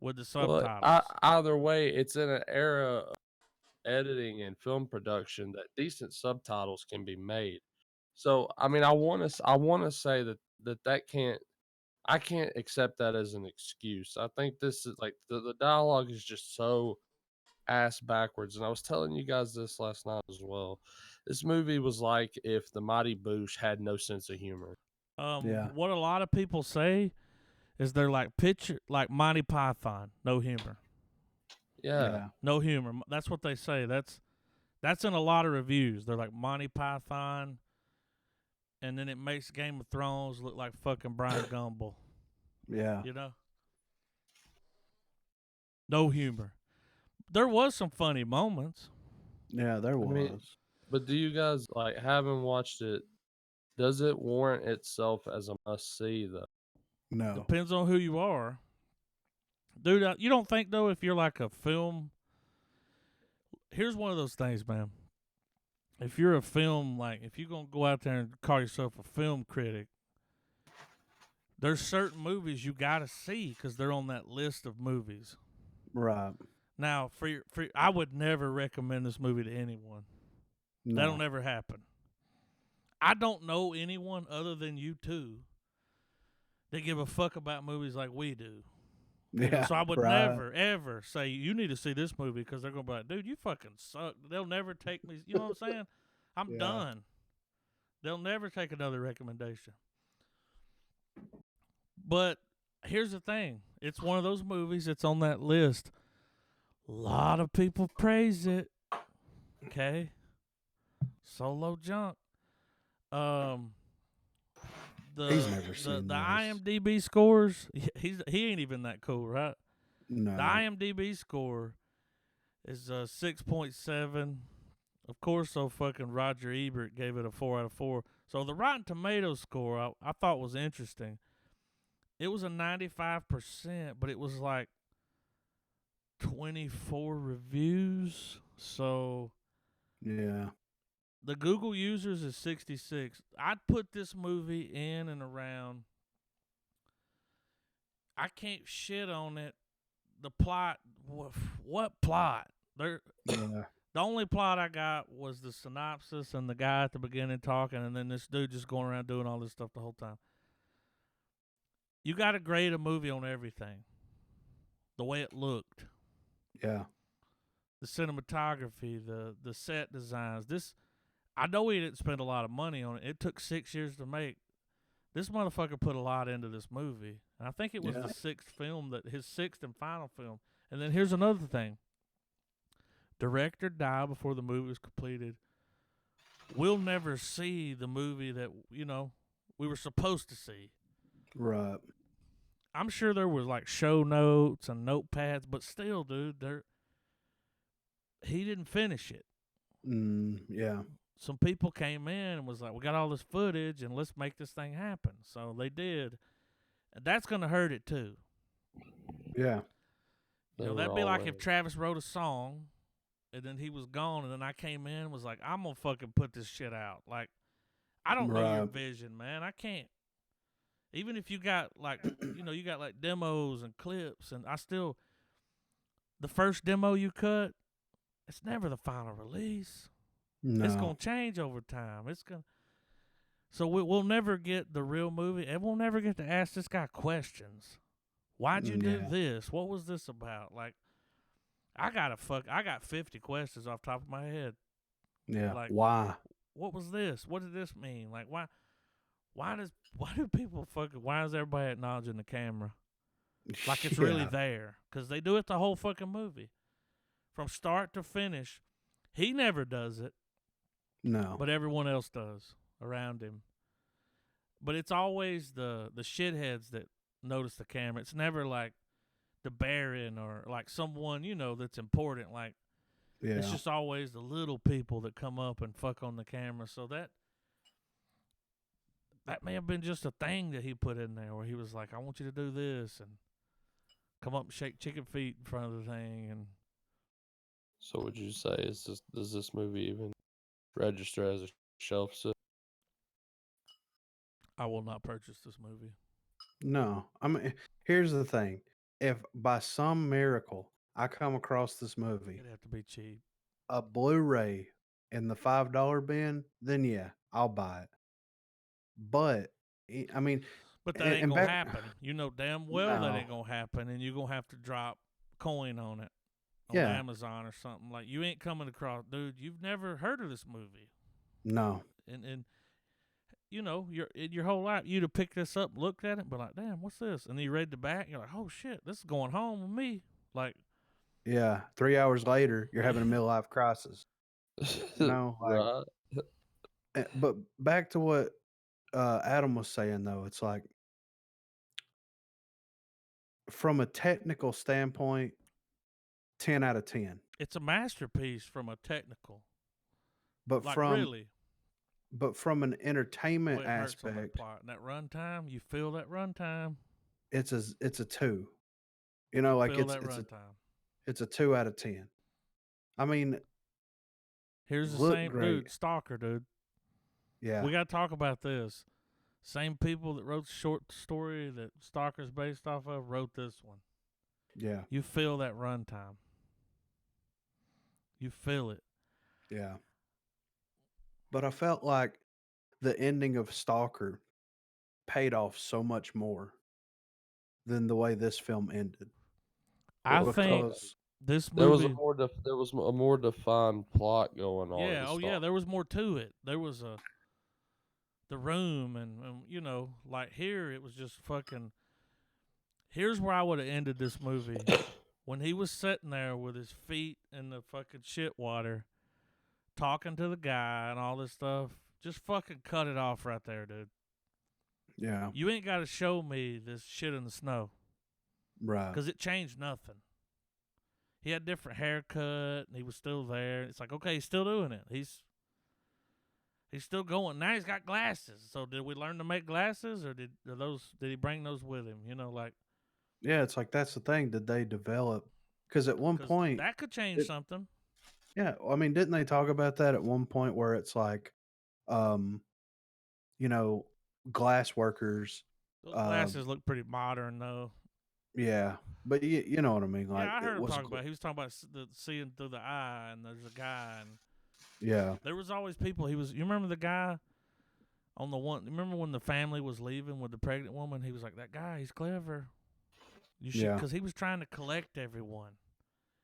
with the well, subtitles. either way, it's in an era of editing and film production that decent subtitles can be made. So I mean, I want to say that can't. I can't accept that as an excuse. I think this is like the dialogue is just so ass backwards. And I was telling you guys this last night as well. This movie was like if the Mighty Boosh had no sense of humor. Yeah. What a lot of people say is they're like Monty Python, no humor, Yeah. Yeah. no humor. That's what they say. That's in a lot of reviews. They're like Monty Python, and then it makes Game of Thrones look like fucking Brian Gumble. Yeah. You know, no humor. There was some funny moments. Yeah, there I mean, was. but do you guys like having watched it? Does it warrant itself as a must see though? No. Depends on who you are, dude. You don't think though if you're like a film. Here's one of those things, man. If you're a film, like if you're gonna go out there and call yourself a film critic, there's certain movies you gotta see because they're on that list of movies. Right. Now, I would never recommend this movie to anyone. No. That'll never happen. I don't know anyone other than you two that give a fuck about movies like we do. Yeah. So I would right. never, ever say, you need to see this movie because they're going to be like, dude, you fucking suck. They'll never take me. You know what I'm saying? I'm Yeah. done. They'll never take another recommendation. But here's the thing. It's one of those movies that's on that list. A lot of people praise it. Okay? Solo junk. He's never seen the this. IMDb scores, he ain't even that cool, right? No. The IMDb score is 6.7. Of course, so fucking Roger Ebert gave it a 4 out of 4. So the Rotten Tomatoes score I thought was interesting. It was a 95%, but it was like 24 reviews. So Yeah. the Google users is 66. I'd put this movie in and around. I can't shit on it. The plot, what plot? Yeah. The only plot I got was the synopsis and the guy at the beginning talking, and then this dude just going around doing all this stuff the whole time. You got to grade a movie on everything. The way it looked, Yeah. the cinematography, the set designs. I know he didn't spend a lot of money on it. It took 6 years to make. This motherfucker put a lot into this movie. And I think it was Yeah. his sixth and final film. And then here's another thing. Director died before the movie was completed. We'll never see the movie that, we were supposed to see. Right. I'm sure there was like show notes and notepads, but still, dude, he didn't finish it. Yeah. Some people came in and was like, we got all this footage and let's make this thing happen. So they did. And that's going to hurt it too. Yeah. That'd be like if Travis wrote a song and then he was gone, and then I came in and was like, I'm gonna fucking put this shit out. Like, I don't know your Right. vision, man. I can't. Even if you got like, you got like demos and clips, and I still, the first demo you cut, it's never the final release. It's No. gonna change over time. It's gonna. So we'll never get the real movie, and we'll never get to ask this guy questions. Why'd you do Yeah. this? What was this about? Like, I got 50 questions off the top of my head. Yeah. Like, Why? what was this? What did this mean? Like, why do people why is everybody acknowledging the camera? Like it's really Yeah. there. Because they do it the whole fucking movie. From start to finish. He never does it, No. but everyone else does around him. But it's always the shitheads that notice the camera. It's never like the Baron or like someone, that's important. Like, Yeah. it's just always the little people that come up and fuck on the camera. So that may have been just a thing that he put in there where he was like, I want you to do this and come up and shake chicken feet in front of the thing. And So would you say does this movie even register as a shelf sit? I will not purchase this movie. No. I mean, here's the thing. If by some miracle I come across this movie, It'd have to be cheap. a Blu-ray in the $5 bin, then yeah, I'll buy it. But I mean, But that ain't and going to back happen. You know damn well that no, ain't going to happen. And you're going to have to drop coin on it on yeah, Amazon or something. Like, you ain't coming across, dude, you've never heard of this movie. no, And your whole life, you'd have picked this up, looked at it, and be like, damn, what's this? And then you read the back, and you're like, oh, shit, this is going home with me. Like, yeah. 3 hours later, you're having a midlife crisis. Like, Right. but back to what Adam was saying, though, it's like from a technical standpoint, 10 out of 10. it's a masterpiece from a technical. But Like, from really. but from an Boy, entertainment it hurts on that aspect, plot. And that runtime, you feel that runtime. it's a 2. You Like feel that runtime. it's a 2 out of 10. I mean, Here's the look same great. dude, Stalker, dude. Yeah. We got to talk about this. Same people that wrote the short story that Stalker's based off of wrote this one. Yeah. You feel that runtime. You feel it. Yeah. But I felt like the ending of Stalker paid off so much more than the way this film ended. I Well, think Because this there was a movie. more defined plot going on. Yeah. in Oh, yeah. Stalker. There was more to it. There was the room, and like here, it was just fucking. Here's where I would have ended this movie. When he was sitting there with his feet in the fucking shit water, talking to the guy and all this stuff, just fucking cut it off right there, dude. yeah, You ain't got to show me this shit in the snow right. because it changed nothing. He had a different haircut, and he was still there. It's like, okay, he's still doing it. He's still going. Now he's got glasses. So did we learn to make glasses, or did he bring those with him? Like, Yeah, it's like that's the thing. Did they develop? Because at one because point, that could change something. yeah, I mean, didn't they talk about that at one point where it's like, um, you know, glass workers, Those um, glasses look pretty modern, though. yeah, but you know what I mean. Like Yeah, I heard it him was, talk about it. He was talking about seeing through the eye, and there's a guy, and yeah, there was always people. You remember the guy on the one? Remember when the family was leaving with the pregnant woman? He was like, that guy, he's clever. You should, yeah, because he was trying to collect everyone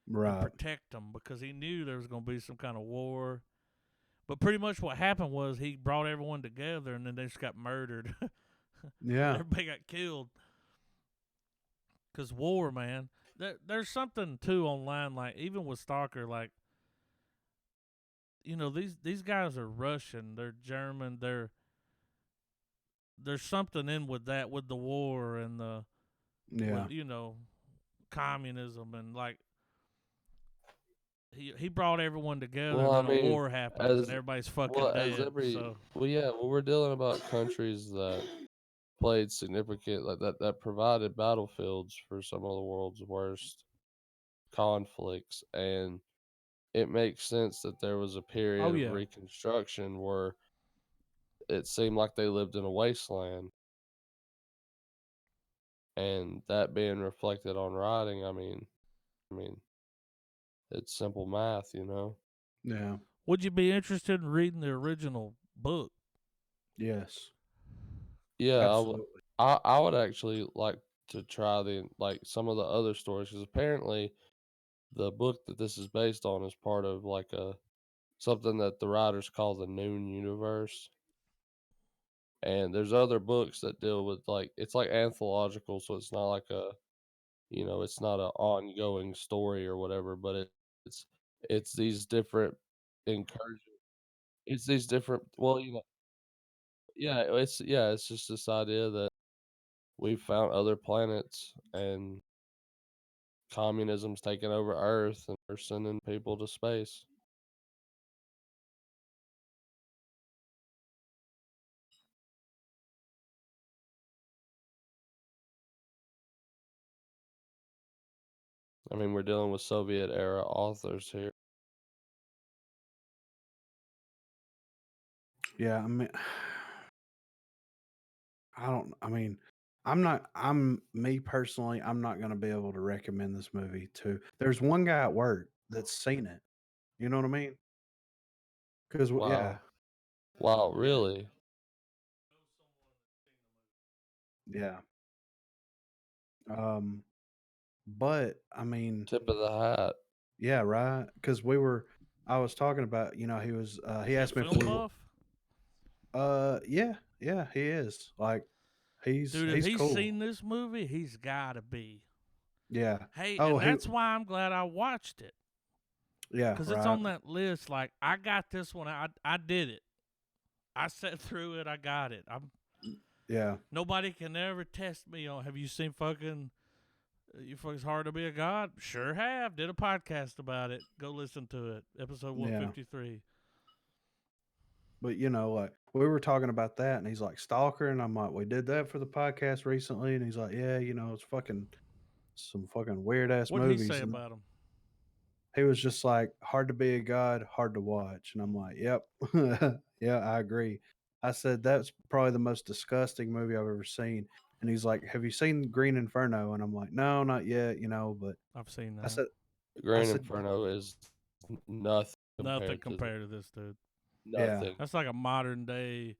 and right, protect them because he knew there was going to be some kind of war. But pretty much what happened was he brought everyone together, and then they just got murdered. yeah, Everybody got killed. Because war, man. There's something, too, online, like, even with Stalker, like, these guys are Russian, they're German, there's something in with that, with the war and yeah, with, communism, and, like, he brought everyone together, Well, I and then a mean, war happens, and everybody's fucking dead, so... we're dealing about countries that played significant, like that provided battlefields for some of the world's worst conflicts, and it makes sense that there was a period Oh of yeah. Reconstruction where it seemed like they lived in a wasteland, and that being reflected on writing, I mean, it's simple math, you know. Yeah. Would you be interested in reading the original book? Yes. Yeah, Absolutely. I would actually like to try some of the other stories, because apparently the book that this is based on is part of like a something that the writers call the Noon Universe. And there's other books that deal with it's like anthological, so it's not like it's not an ongoing story or whatever, but it's it's these different incursions. It's these different, well, it's just this idea that we've found other planets and communism's taking over Earth and we're sending people to space. I mean, we're dealing with Soviet era authors here. Yeah. I mean, I mean, I'm not, I'm, me personally, I'm not going to be able to recommend this movie to, there's one guy at work that's seen it. You know what I mean? Because, yeah. Wow. Wow, really? Yeah. Um, but I mean, Tip of the hat. yeah, right. Because I was talking about, he Is he a asked me if film we were, buff? yeah, yeah, he is. Like, Dude, if he's he's cool. seen this movie, he's gotta be. Yeah. Hey, Oh, and that's why I'm glad I watched it. yeah, Because it's right. on that list. Like, I got this one. I did it. I sat through it. I got it. Yeah. Nobody can ever test me on, have you seen fucking, you fucking Hard to Be a God? Sure have. Did a podcast about it. Go listen to it. Episode Yeah. 153. But like we were talking about that, and he's like Stalker, and I'm like, we did that for the podcast recently, and he's like, yeah, it's fucking some fucking weird ass What did he movies, say and about him? he was just like, hard to be a god, hard to watch, and I'm like, yep, yeah, I agree. I said that's probably the most disgusting movie I've ever seen, and he's like, have you seen Green Inferno? And I'm like, no, not yet, but I've seen I that. said, I Green said, Inferno is nothing Nothing compared to compared to this, dude. yeah, nothing. That's like a modern day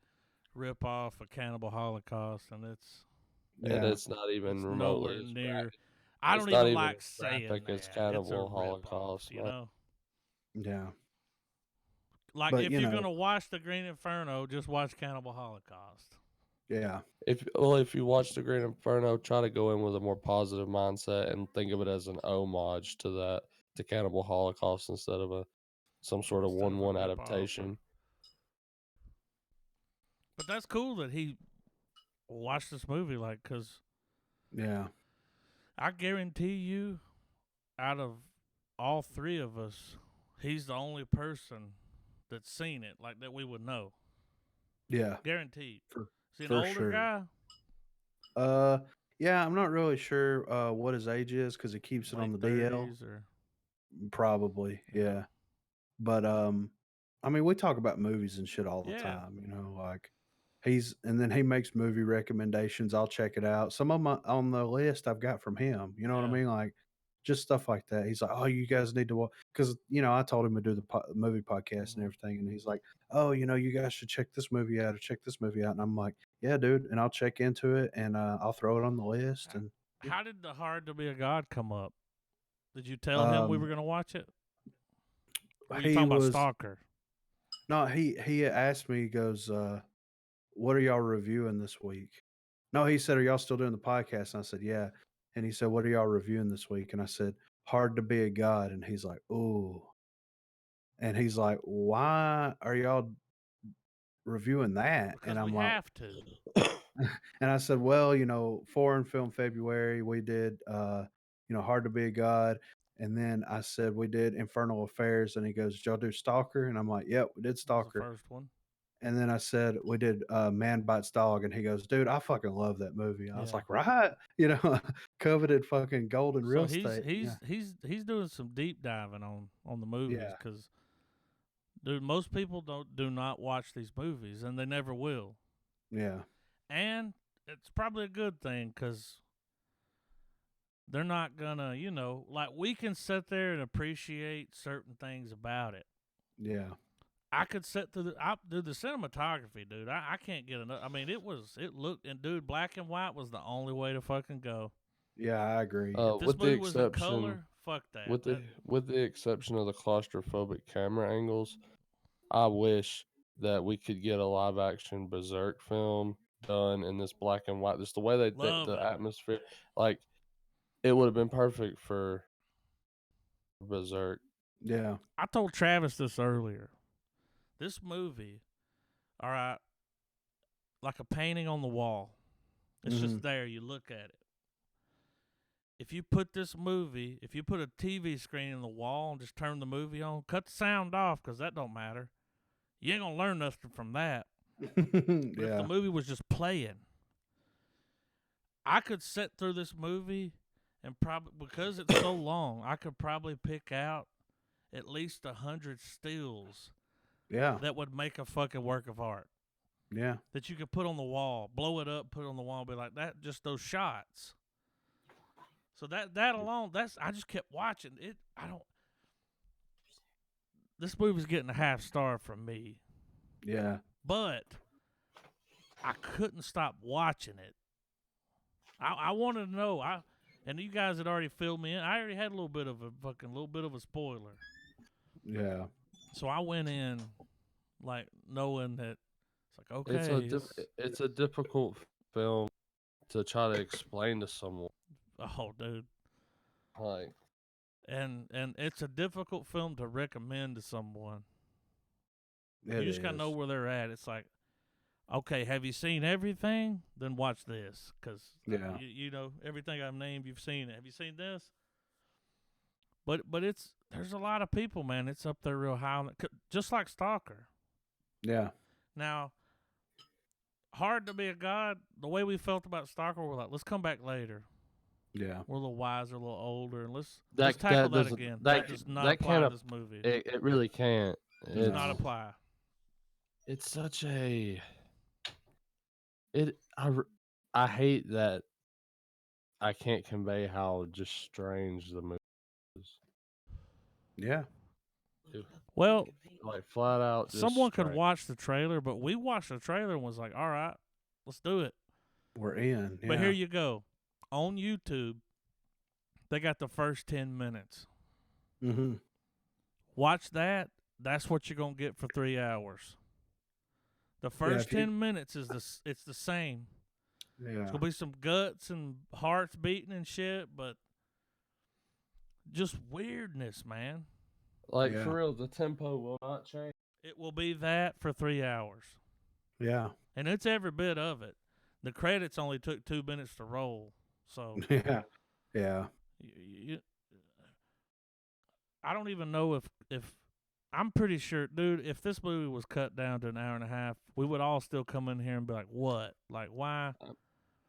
rip off of Cannibal Holocaust, and And yeah, it's not even it's remotely nowhere as near. graphic. I It's don't not even even like as saying graphic as that. It's a Cannibal rip off, Holocaust, man. yeah, Like, but if you're gonna watch the Green Inferno, just watch Cannibal Holocaust. yeah, If you watch the Green Inferno, try to go in with a more positive mindset and think of it as an homage to Cannibal Holocaust instead of some sort of Instead of a 1-1 rip off. adaptation. But that's cool that he watched this movie, like, because yeah, I guarantee you, out of all three of us, he's the only person that's seen it, like, that we would know. yeah, Guaranteed. for Is he an for older sure. guy? Yeah, I'm not really sure what his age is because he keeps it on Late the DL. 30s or. Probably, Yeah. yeah. But I mean, we talk about movies and shit all the Yeah. time. Like and then he makes movie recommendations. I'll check it out. Some of my on the list I've got from him. You know what I Yeah. mean? Like just stuff like that. He's like, oh, you guys need to watch because I told him to do the movie podcast and Mhm. everything, and he's like, oh, you guys should check this movie out or check this movie out, and I'm like, yeah, dude, and I'll check into it and I'll throw it on the list and. Yeah. How did the Hard to Be a God come up? Did you tell him we were Um, going to watch it? Or were you he talking about was Stalker? no, he asked me, he goes, what are y'all reviewing this week? No, he said, are y'all still doing the podcast? And I said, yeah. And he said, what are y'all reviewing this week? And I said, Hard to Be a God. And he's like, ooh. And he's like, why are y'all reviewing that? And Because we I'm like, have to. and I said, well, foreign film February, we did, Hard to Be a God. And then I said, we did Infernal Affairs. And he goes, did y'all do Stalker? And I'm like, yep, we did That was the Stalker. first one. And then I said we did Man Bites Dog, and he goes, "Dude, I fucking love that movie." I was Yeah. like, "Right, you know, coveted fucking golden So real he's estate." he's Yeah, he's doing some deep diving on the movies yeah, because dude, most people do not watch these movies and they never will, yeah, and it's probably a good thing because they're not gonna, like we can sit there and appreciate certain things about it. yeah, I could sit through the cinematography, dude. I can't get enough. I mean, it looked, and dude, black and white was the only way to fucking go. yeah. I agree. If this With the movie was in exception, color, fuck that. with the with the exception of the claustrophobic camera angles, I wish that we could get a live action Berserk film done in this black and white. Just the way Love the it. atmosphere, like it would have been perfect for Berserk. Yeah, I told Travis this earlier. This movie, all right, like a painting on the wall. It's hmm just there. You look at it. If you put this movie, if you put a TV screen in the wall and just turn the movie on, cut the sound off because that don't matter. You ain't gonna learn nothing from that. But if the yeah, movie was just playing, I could sit through this movie and probably because it's so long, I could probably pick out at least 100 stills yeah, that would make a fucking work of art yeah, that you could put on the wall, blow it up, put it on the wall, and be like that. Just those shots. So that alone, I just kept watching it. I don't. This movie's getting a half star from me, yeah, but I couldn't stop watching it. I wanted to know. And you guys had already filled me in. I already had a little bit of a spoiler. yeah, So I went in like knowing that it's like okay, It's a difficult film to try to explain to someone. oh dude, Like and it's a difficult film to recommend to someone. it You just gotta know is. where they're at. It's like okay, have you seen everything? Then watch this because Yeah, you know everything I've named. You've seen it. Have you seen this? But there's a lot of people, man. It's up there real high on it, just like Stalker. yeah, Now, hard to be a god. The way we felt about Stalker, we're like, let's come back later. yeah, We're a little wiser, a little older, and let's that tackle that doesn't again. That does not that apply can't to this movie. it really can't. Does not No. apply. It's such a it I hate that I can't convey how just strange the movie is. yeah, Well, Like flat out just someone could strange. watch the trailer, but we watched the trailer and was like, all right, let's do it. we're in. But here Yeah, you go. On YouTube, they got the first 10 minutes. mm-hmm. Watch that. That's what you're going to get for 3 hours. The Yeah, first if you, 10 minutes it's the same. yeah, It's going to be some guts and hearts beating and shit, but just weirdness, man. Like yeah, for real, the tempo will not change. It will be that for 3 hours. yeah, And it's every bit of it. The credits only took 2 minutes to roll. So, yeah, yeah, you, I don't even know if I'm pretty sure, dude, if this movie was cut down to an hour and a half, we would all still come in here and be like, what? Like, why?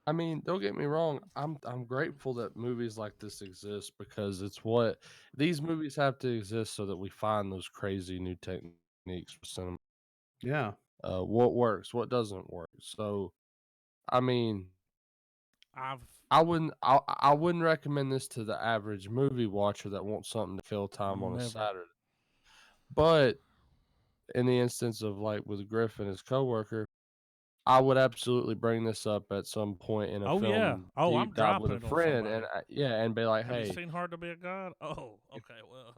I mean, don't get me wrong. I'm grateful that movies like this exist because it's what these movies have to exist so that we find those crazy new techniques for cinema. yeah, What works, what doesn't work. So, I mean, I've I wouldn't recommend this to the average movie watcher that wants something to kill time on a never. Saturday. But in the instance of like with Griff and his coworker, I would absolutely bring this up at some point in a Oh, yeah. film Oh, I'm deep dive with dropping a it on friend, somebody. and yeah, and be like, Have you hey, seen Hard to Be a God? Oh, if, okay. Well,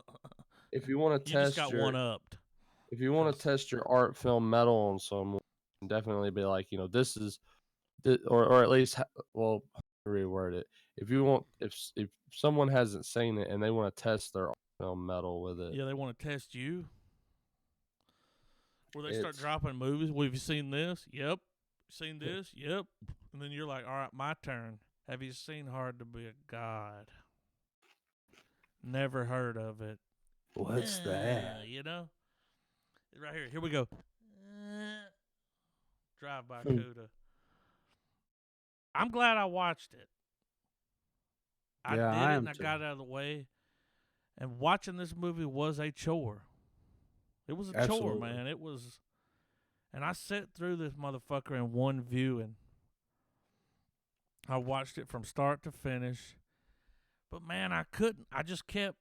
if you want to you just test got one your upped. if you want to test your art film metal on someone, definitely be like, this is or at least well reword it. If you want if someone hasn't seen it and they want to test their art film metal with it, Yeah, they want to test you. Where they start it's dropping movies. Well, have you seen this? Yep. Seen this? Yep. And then you're like, all right, my turn. Have you seen Hard to Be a God? Never heard of it. what's that? You know? Right here. Here we go. Drive-by Cuda. I'm glad I watched it. I Yeah, did I it am and I too. got it out of the way. And watching this movie was a chore. It was a chore, Absolutely. man. It was, and I sat through this motherfucker in one viewing. I watched it from start to finish. But man, I couldn't. I just kept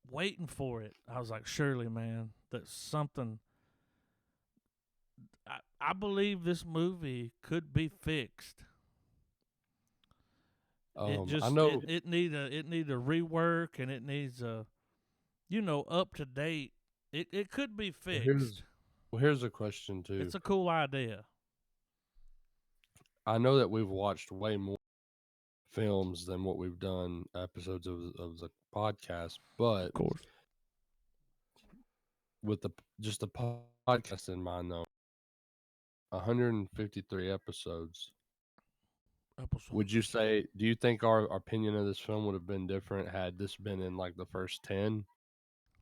waiting for it. I was like, surely, man, that's something. I believe this movie could be fixed. It I just know. it need a rework, and it needs a up to date. It could be Well, fixed. here's a question too. It's a cool idea. I know that we've watched way more films than what we've done episodes of the podcast, but Of course. with just the podcast in mind, though, 153 episodes. Would you say? Do you think our opinion of this film would have been different had this been in like the first 10?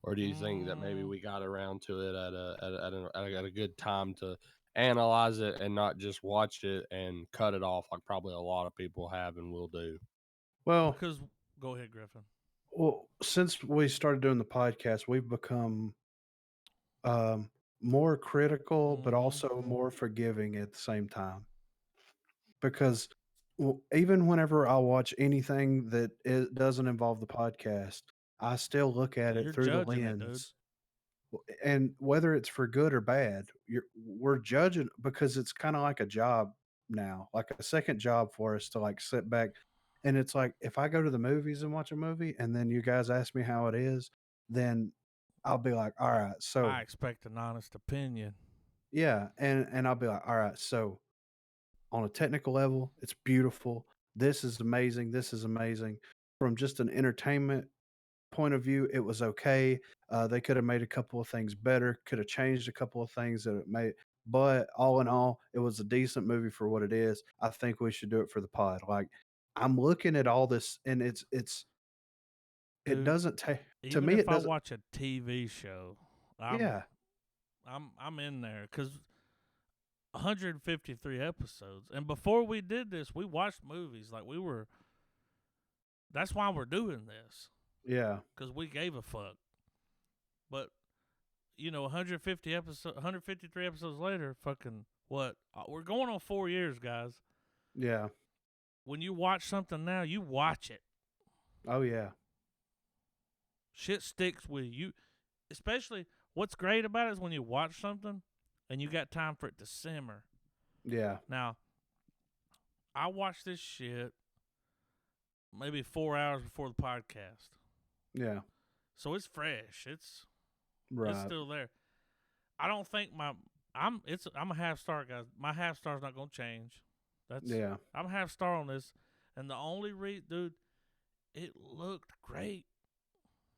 Or do you think that maybe we got around to it at a good time to analyze it and not just watch it and cut it off like probably a lot of people have and will do? Well, Because go ahead, Griffin. since we started doing the podcast, we've become more critical, but also more forgiving at the same time. Because even whenever I watch anything that it doesn't involve the podcast, I still look at it You're through the judging it, dude. lens. And whether it's for good or bad, we're judging because it's kind of like a job now, like a second job for us to like sit back. And it's like if I go to the movies and watch a movie, and then you guys ask me how it is, then I'll be like, all right, so I expect an honest opinion. yeah, and I'll be like, all right, so on a technical level, it's beautiful. This is amazing. This is amazing. From just an entertainment point of view, it was okay. They could have made a couple of things better, could have changed a couple of things that it made. But all in all, it was a decent movie for what it is. I think we should do it for the pod. Like I'm looking at all this, and it Dude, doesn't take to even me. if It I doesn't. watch a TV show, Yeah, I'm in there because 153 episodes. And before we did this, we watched movies like we were. That's why we're doing this, yeah, because we gave a fuck. But 153 episodes later, fucking what? We're going on 4 years, guys. yeah. When you watch something now, you watch it. Oh yeah, Shit sticks with you. Especially, what's great about it is when you watch something and you got time for it to simmer. yeah, Now, I watched this shit maybe 4 hours before the podcast, yeah. so it's fresh. It's Right. still there. I don't think I'm a half star, guys. My half star's not gonna change. Yeah. I'm a half star on this, and the only dude, it looked great.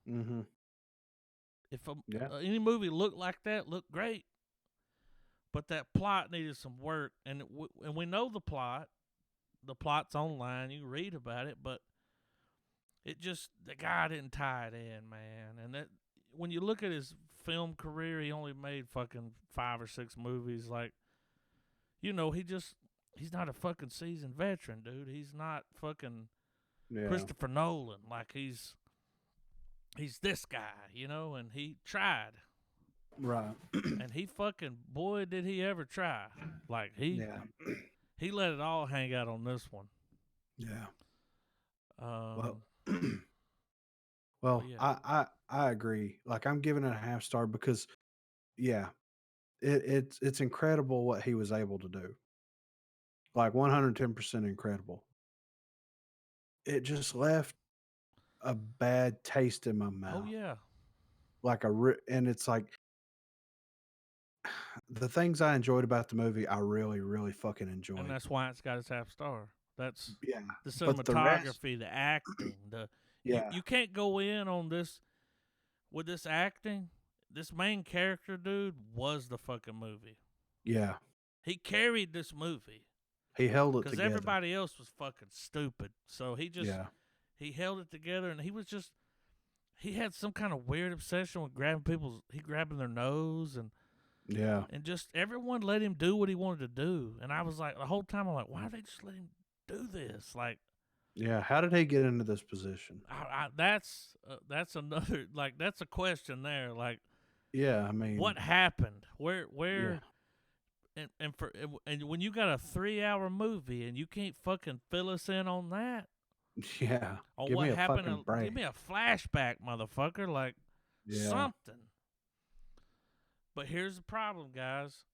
Mm-hmm. If Yeah. any movie looked like that, looked great. But that plot needed some work, and we know the plot. The plot's online. You can read about it, but the guy didn't tie it in, man. And that when you look at his film career, he only made fucking 5 or 6 movies. Like, he's not a fucking seasoned veteran, dude. He's not fucking Christopher Nolan. Like, he's this guy, and he tried. Right. And he fucking, boy, did he ever try. Like, he let it all hang out on this one. Yeah. Um, well, yeah. I agree. Like I'm giving it a half star because it's incredible what he was able to do. Like 110% incredible. It just left a bad taste in my mouth. Oh, yeah. Like and it's like the things I enjoyed about the movie, I really, really fucking enjoyed. And that's why it's got its half star. That's yeah. the But the rest, cinematography, the acting, yeah, you can't go in on this with this acting. This main character, dude, was the fucking movie. yeah. He carried this movie He held it because together. everybody else was fucking stupid. So he he held it together, and he had some kind of weird obsession with grabbing their nose, and Yeah. And just everyone let him do what he wanted to do. And I was like, the whole time, I'm like, why did they just let him do this? Like, Yeah. How did he get into this position? that's another, like, that's a question there. Like, Yeah. I mean, what happened? yeah. Where, and when you got a 3-hour movie and you can't fucking fill us in on that, Yeah. on Give what me a happened, fucking break. give me a flashback, motherfucker, like Yeah. something. But here's the problem, guys.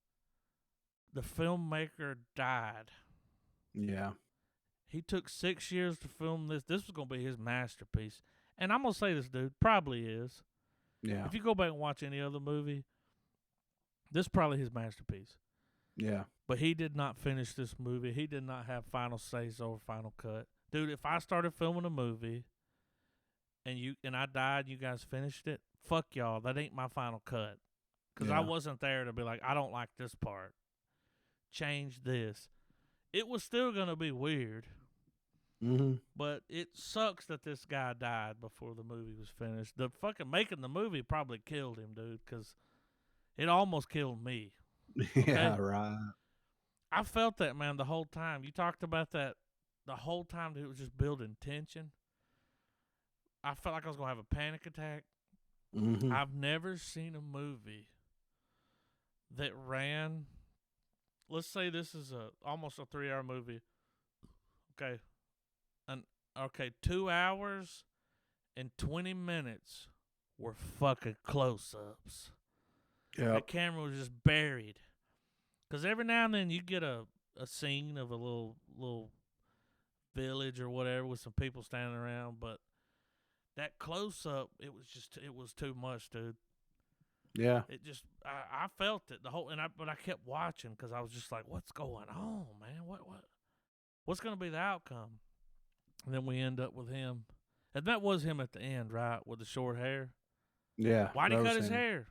The filmmaker died. Yeah. He took 6 years to film this. This was going to be his masterpiece. And I'm going to say this, dude, probably is. Yeah. If you go back and watch any other movie, this is probably his masterpiece. Yeah. But he did not finish this movie. He did not have final say or final cut. Dude, if I started filming a movie and I died and you guys finished it, fuck y'all. That ain't my final cut. Because I Yeah. wasn't there to be like, I don't like this part. Change this. It was still going to be weird. Mm-hmm. But it sucks that this guy died before the movie was finished. The fucking making the movie probably killed him, dude, because it almost killed me. Yeah. Right. I felt that, man, the whole time. You talked about that the whole time that it was just building tension. I felt like I was going to have a panic attack. Mm-hmm. I've never seen a movie that ran. Let's say this is almost a 3-hour movie. Okay. 2 hours and 20 minutes were fucking close-ups. Yeah. The camera was just buried. Because every now and then you get a scene of a little village or whatever with some people standing around, but that close-up, it was too much, dude. Yeah. It just, I felt it the whole, but I kept watching because I was just like, what's going on, man? What's going to be the outcome? And then we end up with him. And that was him at the end, right? With the short hair. Yeah. Why'd he that cut was his him. hair?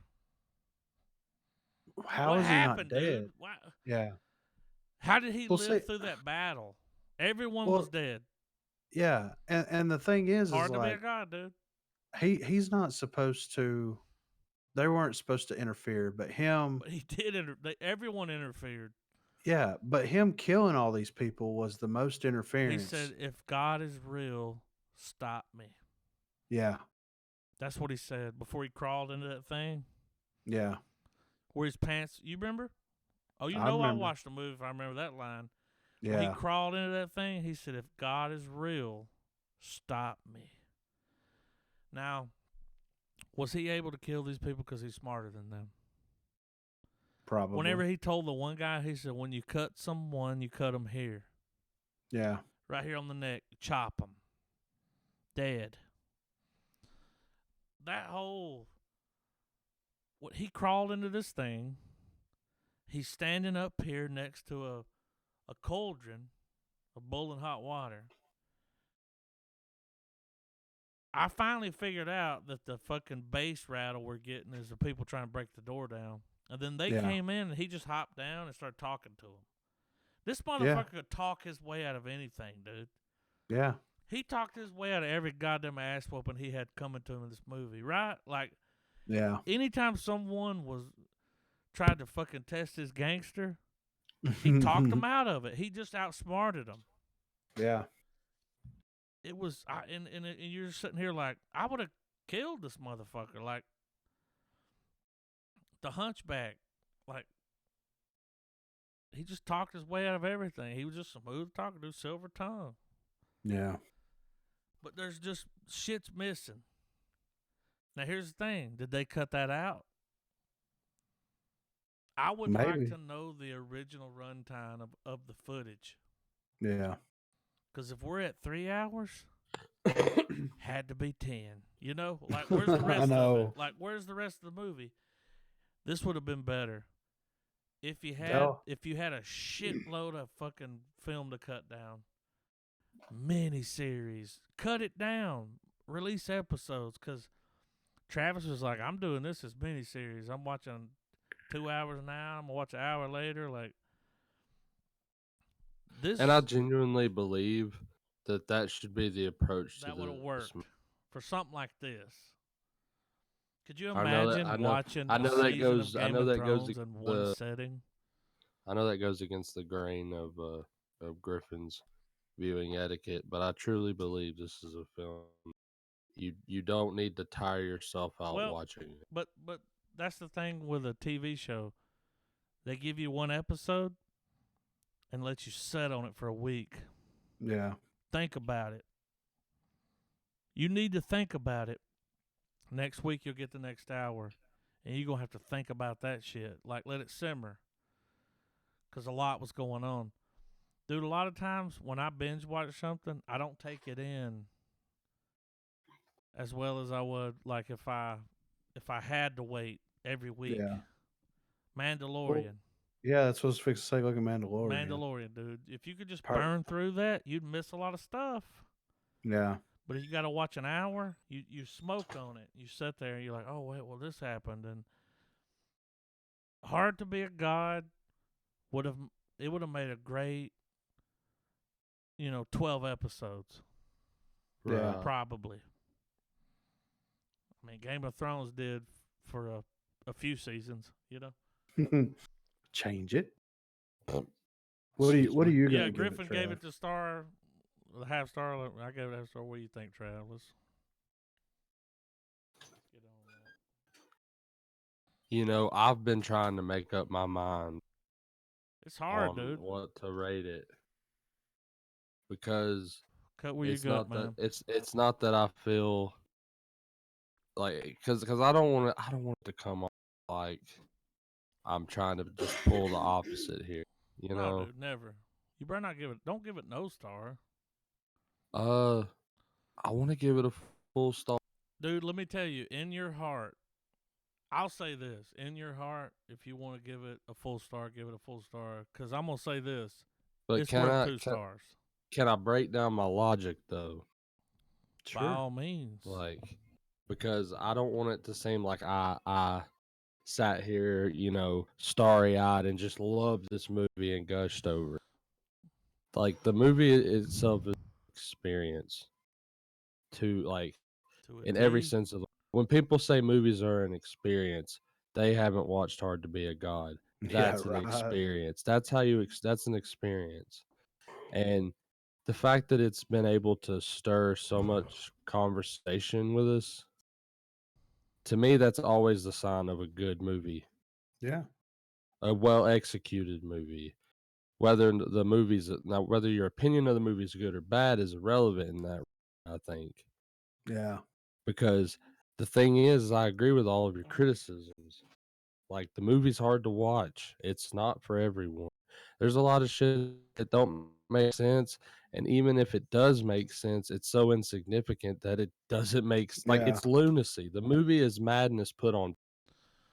How What is he happened, not dead? dude? Why? Yeah. How did he Well, live see, through that battle? Everyone was well, dead. yeah, and the thing is Hard to be a like god, dude. he's not supposed to. They weren't supposed to interfere, but him, But he did. Everyone interfered. yeah, but him killing all these people was the most He interference. said, "If God is real, stop me." Yeah, That's what he said before he crawled into that thing yeah, where his pants. You remember? Oh, you I know I remember. watched the movie. If I remember that line. When he Yeah, crawled into that thing, he said, "If God is real, stop me." Now, was he able to kill these people because he's smarter than them? probably. Whenever he told the one guy, he said, "When you cut someone, you cut them here, Yeah, right here on the neck, chop them, dead." That whole, what he crawled into this thing, he's standing up here next to a cauldron of boiling hot water. I finally figured out that the fucking bass rattle we're getting is the people trying to break the door down. And then they Yeah. came in and he just hopped down and started talking to them. This Yeah. motherfucker could talk his way out of anything, dude. yeah, He talked his way out of every goddamn ass whooping he had coming to him in this movie, right? Like, yeah. anytime someone was tried to fucking test his gangster, he talked them out of it. He just outsmarted them. Yeah, It was, and you're sitting here like, I would have killed this motherfucker. Like, the hunchback, like, he just talked his way out of everything. He was just a smooth talker, dude, silver tongue. yeah. But there's just shit's missing. Now, here's the thing. Did they cut that out? I would like Maybe. to know the original runtime of the footage. Yeah. Because if we're at 3 hours, had to be 10. You know? Like, where's the rest of it? Like, where's the rest of the movie? This would have been better. If you had a shitload of fucking film to cut down. Miniseries. Cut it down. Release episodes. Because Travis was like, I'm doing this as miniseries. I'm watching 2 hours now. I'm going to watch an hour later. Like, this. And I genuinely believe that should be the approach to that would have worked for something like this. Could you I know that. imagine watching I a know that season of goes. I Game know of that goes Thrones against in one the. setting? I know that goes against the grain of Griffin's viewing etiquette, but I truly believe this is a film. You don't need to tire yourself out Well, watching it. but that's the thing with a TV show. They give you one episode and let you sit on it for a week. Yeah. Think about it. You need to think about it. Next week you'll get the next hour, and you're gonna have to think about that shit. Like let it simmer, cause a lot was going on. Dude, a lot of times when I binge watch something, I don't take it in as well as I would like if I had to wait every week. Yeah. Well, Mandalorian. yeah, that's what I was fixing to say. Look at Mandalorian. Mandalorian, dude. If you could just Part. burn through that, you'd miss a lot of stuff. Yeah. But if you got to watch an hour, you smoke on it. You sit there and you're like, oh wait, well this happened, and Hard to Be a God would have it would have made a great 12 episodes Yeah. Right. probably. I mean, Game of Thrones did for a few seasons, Change it. Um, What are you? excuse What are me. you Yeah, gonna give it, Griffin gave Trav? it the half star. I gave it a half star. What do you think, Trav? Let's get on that. I've been trying to make up my mind It's hard, on dude. what to rate it because Cut where you it's gut, not that man. it's not that I feel like because I don't want it to come off like I'm trying to just pull the opposite here. You No, know, dude, never. You better not give it. Don't give it no star, uh, I want to give it a full star, dude. Let me tell you, in your heart, I'll say this: in your heart, if you want to give it a full star, give it a full star. Because I'm gonna say this: but it's worth 2 stars can I break down my logic though? by Sure. all means. Like, because I don't want it to seem like I sat here, starry eyed and just loved this movie and gushed over it. Like the movie itself is an experience to like To a in every T. sense of when people say movies are an experience, they haven't watched Hard to Be a God. Yeah. That's an Right. experience. That's how that's an experience. And the fact that it's been able to stir so much conversation with us, to me, that's always the sign of a good movie, Yeah. a well executed movie. Whether your opinion of the movie is good or bad is irrelevant in that, I think, Yeah. because the thing is, I agree with all of your criticisms. Like the movie's hard to watch. It's not for everyone. There's a lot of shit that don't make sense, and even if it does make sense, it's so insignificant that it doesn't like Yeah. it's lunacy. The movie is madness put on.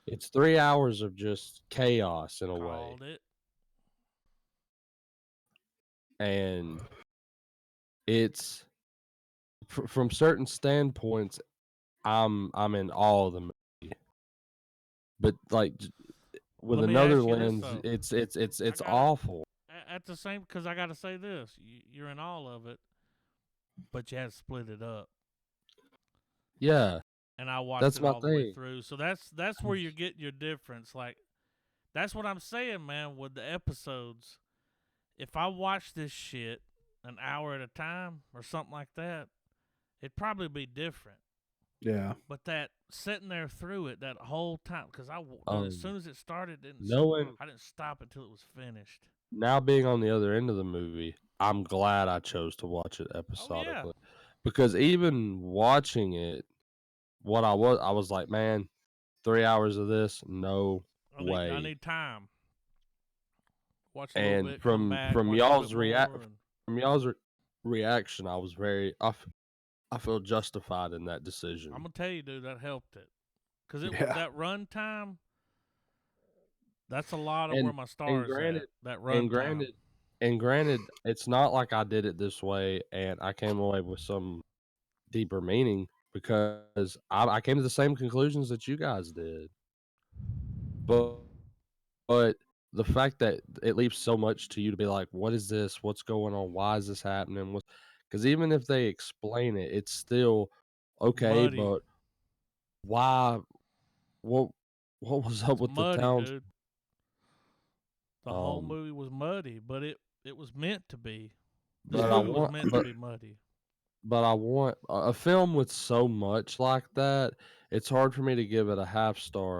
It's 3 hours of just chaos in a way, Called it. and it's from certain standpoints. I'm in awe of the movie, but like Well, with let me another ask you this lens, though. I it's gotta awful. at the same because I gotta say this. You're in all of it, but you had to split it up. Yeah, And I watched that's it my all the way thing. through. So that's where you're getting your difference. Like that's what I'm saying, man. With the episodes, if I watch this shit an hour at a time or something like that, it'd probably be different. Yeah. But that sitting there through it that whole time, because dude, as soon as it started, Knowing I didn't stop until it was finished. now being on the other end of the movie, I'm glad I chose to watch it Oh yeah, episodically because even watching it, I was like, man, 3 hours of this, no I way. need time. Watch a little And bit, come back, from watch a little bit y'all's more, and reaction, I was I feel justified in that I'm decision. gonna tell you, dude, that helped it. Cause Yeah. that run time, that's a lot of where And my and stars at. granted, That and run time. granted, and granted, it's not like I did it this way and I came away with some deeper meaning because I came to the same conclusions that you guys did. But the fact that it leaves so much to you to be like, what is this? What's going on? Why is this happening? Because even if they explain it, it's still okay. Muddy. But why? what was up It's with the muddy, towns? dude. The whole Um, movie was muddy, but it was meant to be. This but I movie was want, meant to be muddy. but I want a film with so much like that. It's hard for me to give it a half star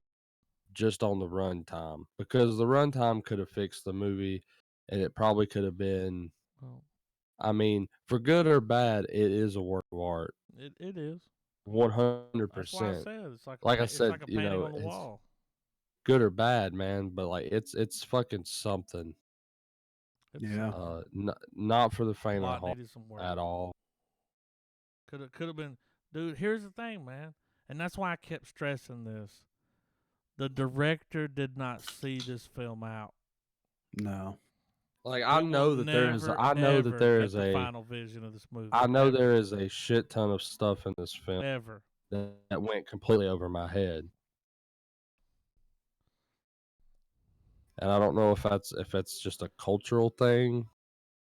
just on the runtime, because the runtime could have fixed the movie, and it probably could have been. Well, I mean, for good or bad, it is a work of art, it is. one hundred That's why I percent. said it's like Like I it's said, like a painting on the it's wall. good or bad, man. But like, it's fucking something. It's Yeah. something. Not for the faint of Plot heart needed some work. at all. Could have been, dude. Here's the thing, man, and that's why I kept stressing this. The director did not see this film out. No. Like We will I know that never there get is the a final vision of this movie. I know Ever, there is a shit ton of stuff in this film ever. that went completely over my head. And I don't know if that's just a cultural thing.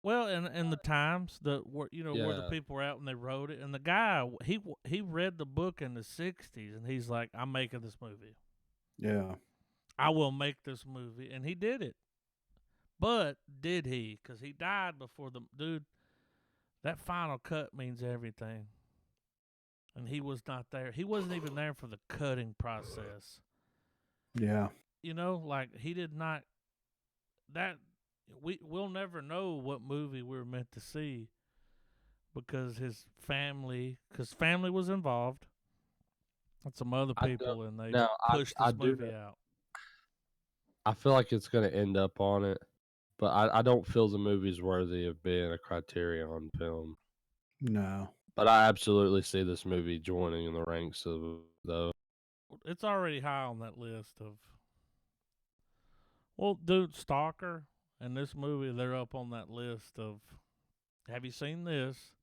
Well, and the times where the Yeah. people were out when they wrote it, and the guy he read the book in the '60s, and he's like, "I'm making this movie. Yeah. I will make this movie," and he did it. But did he? Because he died before the dude. That final cut means everything, and he was not there. He wasn't even there for the cutting process. Yeah. Like he did not. That we'll never know what movie we were meant to see because because family was involved and some other I do, people, and they now pushed I this do movie out. I feel like it's gonna end up on it, but I don't feel the movie's worthy of being a Criterion film. No. But I absolutely see this movie joining in the ranks of though. It's already high on that list of. Well, dude, Stalker and this movie, they're up on that list of. Have you seen this?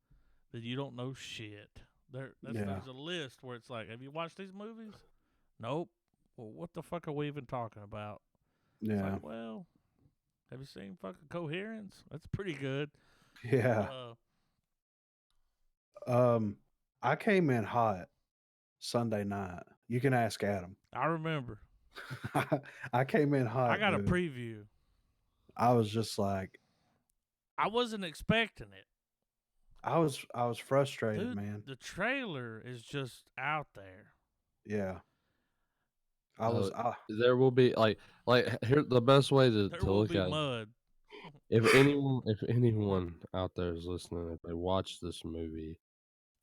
That you don't know shit. Yeah. There's a list where it's like, have you watched these movies? Nope. Well, what the fuck are we even talking about? It's Yeah. like, well, have you seen fucking Coherence? That's pretty good. Yeah. I came in hot Sunday night. You can ask Adam. I remember. I came in hot. I got a dude. preview. I was just like, I wasn't expecting it. I was frustrated, Dude, man. the trailer is just out there. Yeah. I was. There will be like here the best way There to will look be at it. mud. If anyone out there is listening, if they watch this movie,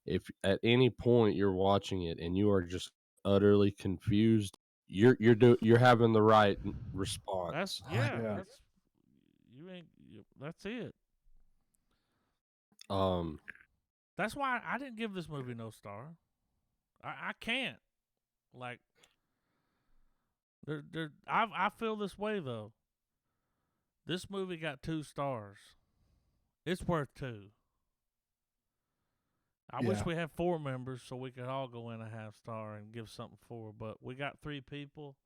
if at any point you're watching it and you are just utterly confused, you're having the right response. Yeah. Yeah. That's you ain't. That's it. Um, That's why I didn't give this movie no star. I can't. Like, I feel this way though. This movie got 2 stars. It's worth 2. I wish Yeah. we had 4 members so we could all go in a half star and give something 4, but we got 3 people.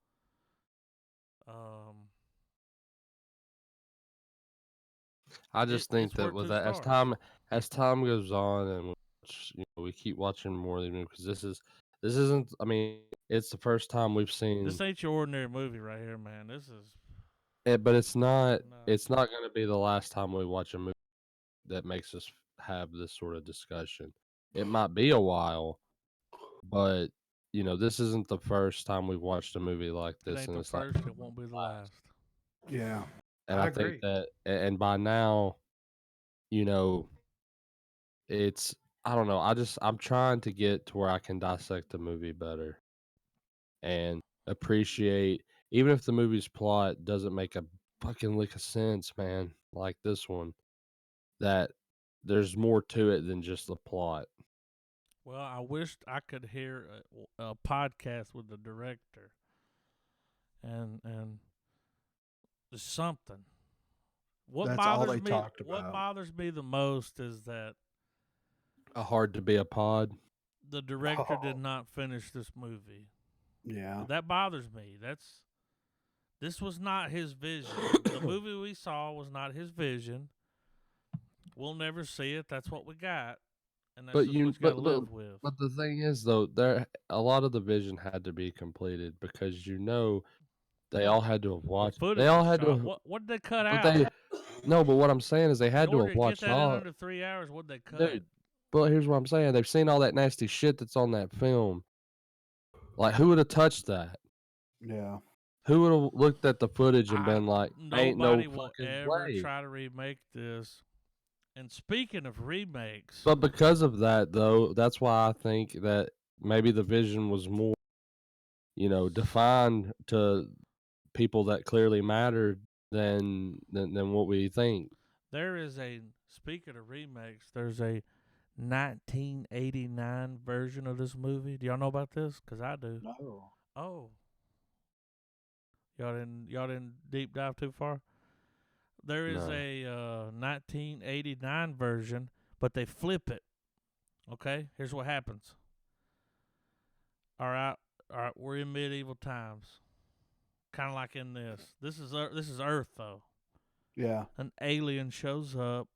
I just think it's that worth with 2 that stars. as time goes on and we keep watching more of these movies, because this isn't. I mean, it's the first time we've seen This ain't your ordinary movie right here, man. This is it, but it's not. no. It's not going to be the last time we watch a movie that makes us have this sort of discussion. It might be a while, but this isn't the first time we've watched a movie like If it this, ain't and the it's not first, it won't be the last. Yeah. and I I think agree. that, and by now, you know, it's I don't know. I'm trying to get to where I can dissect the movie better and appreciate, even if the movie's plot doesn't make a fucking lick of sense, man, like this one, that there's more to it than just the plot. Well, I wished I could hear a podcast with the director and something. That's all they talked What about. bothers me the most is that A hard to be a pod. the director did Oh, not finish this movie. yeah. That bothers me. This was not his vision. The movie we saw was not his vision. We'll never see it. That's what we got. and that's But just what you got to but live with. but the thing is though, there a lot of the vision had to be completed because they all had to have The watched. footage They all was had shot. to. What did they cut But out? no. But what I'm saying is they In had to order have to get watched that in all. under 3 hours, what they cut? Dude, but here's what I'm saying: they've seen all that nasty shit that's on that film. Like, who would have touched that? Yeah. Who would have looked at the footage and been like, "Ain't no Nobody will fucking ever way"? try to remake this. And speaking of remakes, But because of that, though, that's why I think that maybe the vision was more, defined to people that clearly mattered than what we think. speaking of remakes, there's a 1989 version of this movie. Do y'all know about this? Because I do. No. Oh, y'all didn't deep dive too far. There is No. a 1989 version, but they flip it. Okay, here's what happens. All right, we're in medieval times, kind of like in this. This is Earth though. Yeah. An alien shows up,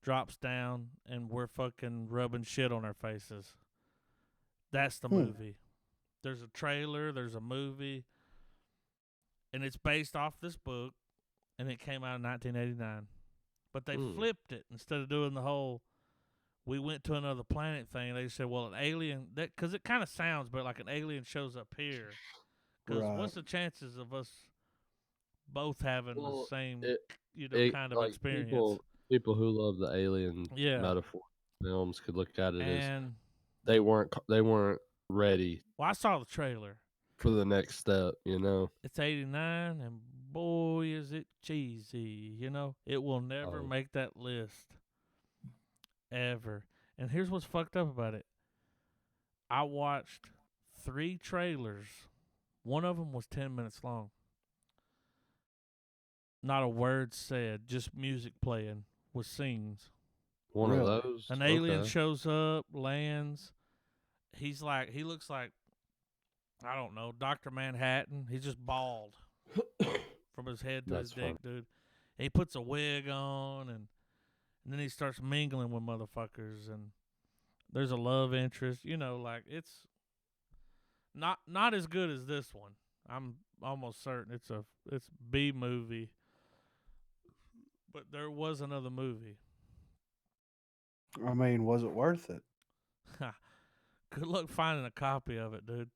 drops down, and we're fucking rubbing shit on our faces. That's the movie. There's a trailer, there's a movie, and it's based off this book, and it came out in 1989. But they flipped it instead of doing the whole "we went to another planet" thing. They said, "Well, an alien," because it kind of sounds, but like an alien shows up here. Because Right. what's the chances of us both having the same, kind of Like experience? people who love the alien Yeah. metaphor films could look at it as And they weren't ready well, I saw the trailer. for the next step. It's 89, and boy, is it cheesy. It will never Oh. make that list ever. And here's what's fucked up about it. I watched 3 trailers. One of them was 10 minutes long. Not a word said, just music playing with scenes. One Really? of those. An alien Okay. shows up, lands. He looks like, I don't know, Dr. Manhattan. He's just bald from his head to his That's dick, fun. dude. He puts a wig on, and then he starts mingling with motherfuckers, and there's a love interest. It's not as good as this one. I'm almost certain it's B movie, but there was another movie. I mean, was it worth it? Good luck finding a copy of it, dude.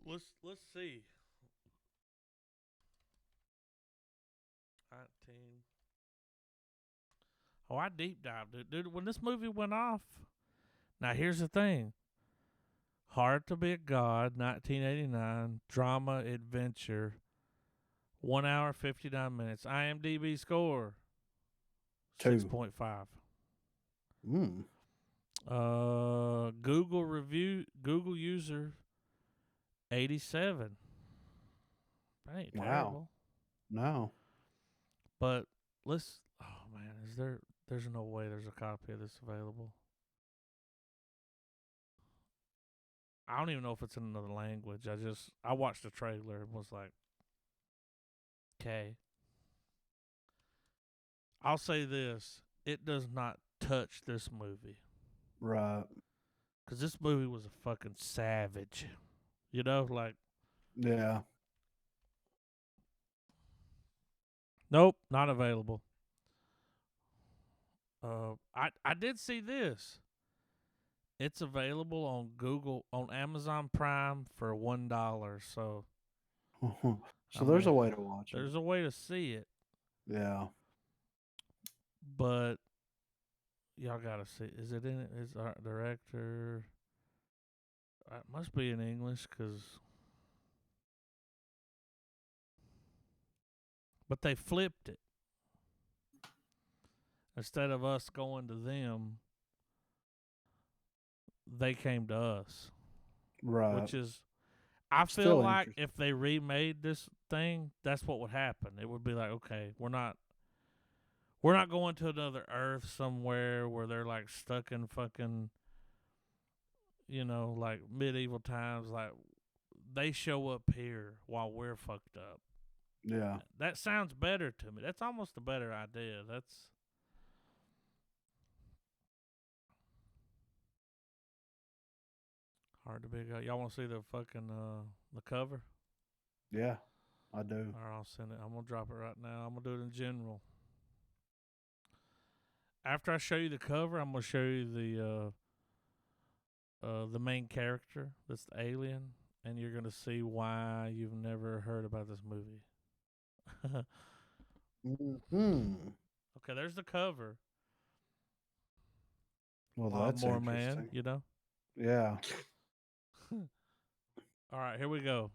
Let's see. 19. Oh, I deep dived it, dude. When this movie went off. Now here's the thing. Hard to Be a God, 1989, drama adventure, 1 hour 59 minutes. IMDb score 2. 6.5. Google user 87. That ain't Wow. terrible. No. But oh man, there's no way there's a copy of this available. I don't even know if it's in another language. I watched the trailer and was like, okay. I'll say this. It does not touch this movie. Right. Because this movie was a fucking savage. Like, Yeah. nope, not available. I did see this. It's available on Amazon Prime for $1. So There's a way to watch it. There's a way to see it, Yeah. but y'all gotta see. Is it in it? Is our director? It must be in English, but they flipped it. Instead of us going to them, they came to us. Right. Which is, I feel Still like interesting. if they remade this thing, that's what would happen. It would be like, okay, we're not going to another Earth somewhere where they're like stuck in fucking, like medieval times. Like, they show up here while we're fucked up. Yeah. That sounds better to me. That's almost a better idea. Hard to pick out. Y'all want to see the fucking the cover? Yeah, I do. All right, I'll send it. I'm gonna drop it right now. I'm gonna do it in general. After I show you the cover, I'm gonna show you the main character. That's the alien, and you're gonna see why you've never heard about this movie. Hmm. Okay, there's the cover. Well, that's More man, interesting. you know. Yeah. All right, here we go.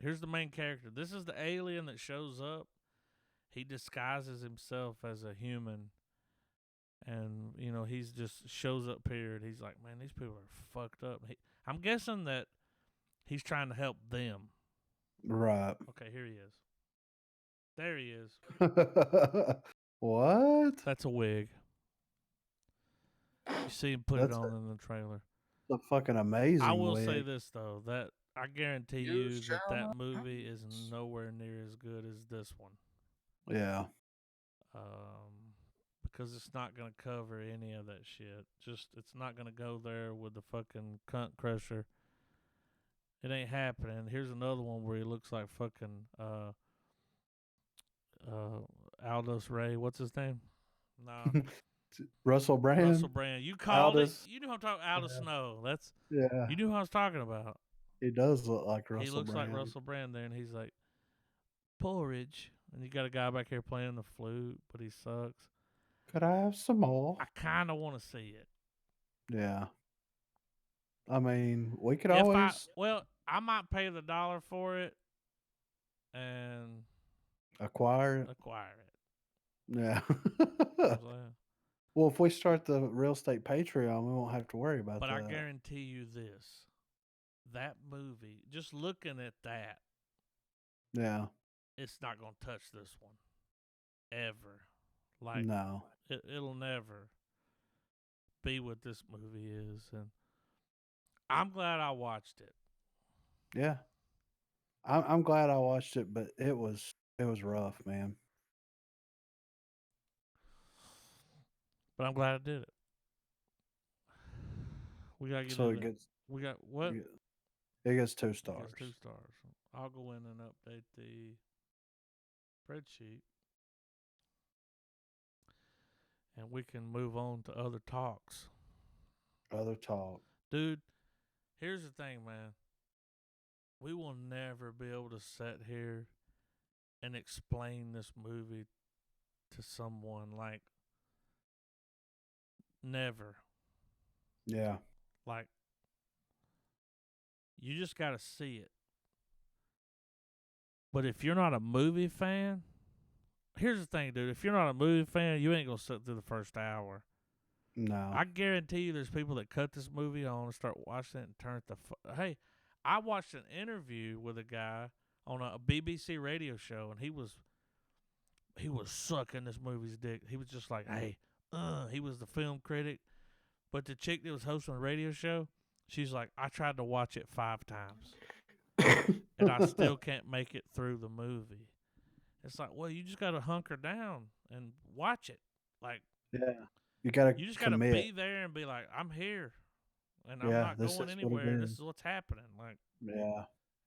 Here's the main character. This is the alien that shows up. He disguises himself as a human, and he's just shows up here. And he's like, man, these people are fucked up. I'm guessing that he's trying to help them. Right. Okay, here he is. There he is. What? That's a wig. You see him put it on in the trailer. A fucking amazing I will wig. say this though, that I guarantee you that movie is nowhere near as good as this one. Yeah. Because it's not gonna cover any of that shit. It's not gonna go there with the fucking cunt crusher. It ain't happening. Here's another one where he looks like fucking Aldous Ray. What's his name? Nah. Russell Brand. Russell Brand. You called Aldous. it. You knew I'm talking Aldous Snow. That's Yeah. You knew who I was talking about. He does look like Russell He looks Brand. like Russell Brand there, and he's like, porridge. And you got a guy back here playing the flute, but he sucks. Could I have some more? I kind of want to see it. Yeah. I mean, we could always. I might pay the $1 for it and acquire it. Yeah. Well, if we start the real estate Patreon, we won't have to worry about that. But I guarantee you this. That movie, just looking at that, yeah, it's not going to touch this one. Ever. Like, no. It'll never be what this movie is. And I'm glad I watched it. Yeah. I'm glad I watched it, but it was rough, man. But I'm glad I did it. We gotta get we got what? It gets 2 stars. It gets 2 stars. I'll go in and update the spreadsheet, and we can move on to other talks. Dude, here's the thing, man. We will never be able to sit here and explain this movie to someone. Like, never. Yeah. Like, you just got to see it. But if you're not a movie fan, here's the thing, dude. If you're not a movie fan, you ain't going to sit through the first hour. No. I guarantee you there's people that cut this movie on and start watching it and turn it to... Hey, I watched an interview with a guy on a BBC radio show, and he was sucking this movie's dick. He was just like, hey, he was the film critic. But the chick that was hosting the radio show, she's like, I tried to watch it 5 times, and I still can't make it through the movie. It's like, well, you just got to hunker down and watch it. Like, yeah, you just got to be there and be like, I'm here, and I'm not going anywhere. This is what's happening. Like, yeah,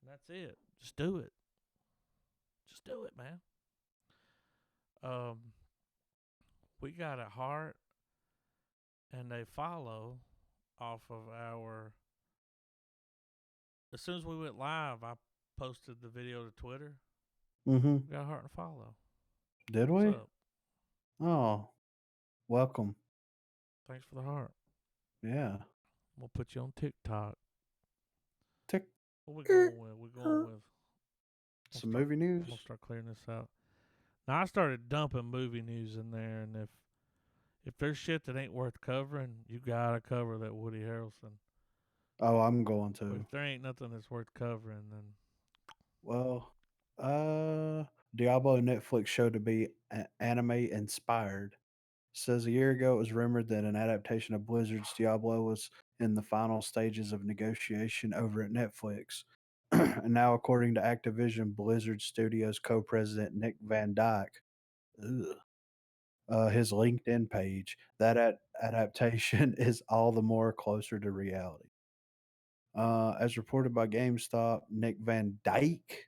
that's it. Just do it. Just do it, man. We got a heart and a follow off of our. As soon as we went live, I posted the video to Twitter. Mm-hmm. We got a heart and follow. Did we? Oh, welcome. Thanks for the heart. Yeah. We'll put you on TikTok. What we going with? We're going with some movie news. We'll start clearing this out. Now I started dumping movie news in there, and if there's shit that ain't worth covering, you gotta cover that Woody Harrelson. Oh, I'm going to. But if there ain't nothing that's worth covering, then well, Diablo Netflix show to be anime inspired. Says a year ago it was rumored that an adaptation of Blizzard's Diablo was in the final stages of negotiation over at Netflix. And now, according to Activision Blizzard Studios co-president Nick Van Dyke, his LinkedIn page, that adaptation is all the more closer to reality. As reported by GameStop, Nick Van Dyke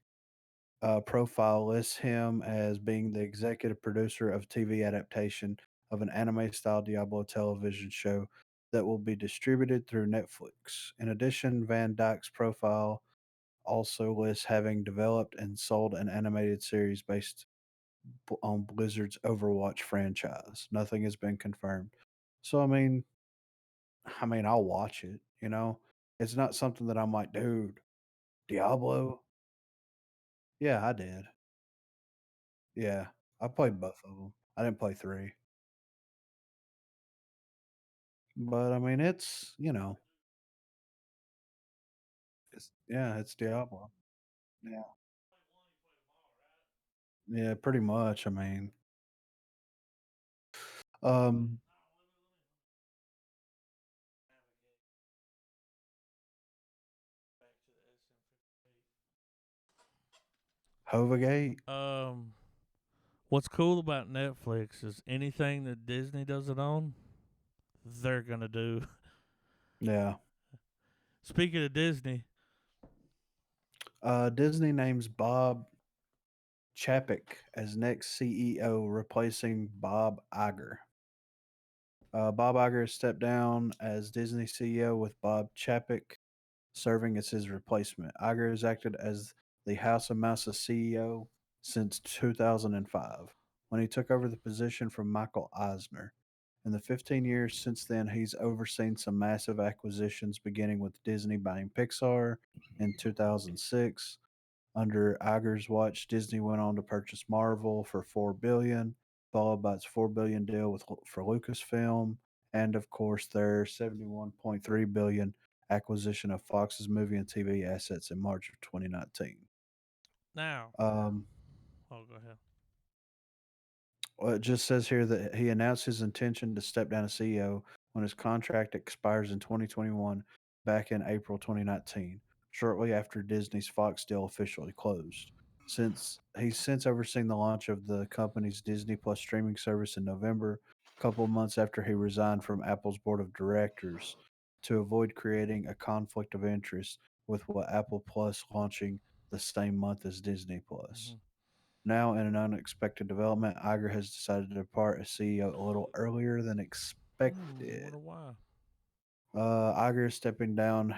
profile lists him as being the executive producer of TV adaptation of an anime-style Diablo television show that will be distributed through Netflix. In addition, Van Dyke's profile also lists having developed and sold an animated series based on Blizzard's Overwatch franchise. Nothing has been confirmed. So I mean, I'll watch it. It's not something that I'm like, dude, Diablo. Yeah, I did. Yeah, I played both of them. I didn't play three, but I mean, it's Diablo. Yeah, yeah, pretty much. I mean, um, Hovagate. What's cool about Netflix is anything that Disney doesn't own, they're gonna do. Yeah. Speaking of Disney, Disney names Bob Chapek as next CEO, replacing Bob Iger. Bob Iger has stepped down as Disney CEO, with Bob Chapek serving as his replacement. Iger has acted as the House of Mouse's CEO since 2005, when he took over the position from Michael Eisner. In the 15 years since then, he's overseen some massive acquisitions, beginning with Disney buying Pixar in 2006. Under Iger's watch, Disney went on to purchase Marvel for $4 billion, followed by its $4 billion deal for Lucasfilm, and of course their $71.3 billion acquisition of Fox's movie and TV assets in March of 2019. now, Um, go ahead. Well, it just says here that he announced his intention to step down as CEO when his contract expires in 2021, back in April 2019, shortly after Disney's Fox deal officially closed. He's since overseen the launch of the company's Disney Plus streaming service in November, a couple of months after he resigned from Apple's board of directors to avoid creating a conflict of interest with what Apple Plus launching the same month as Disney Plus. Mm-hmm. Now, in an unexpected development, Iger has decided to depart as CEO a little earlier than expected. Wonder why. Iger is stepping down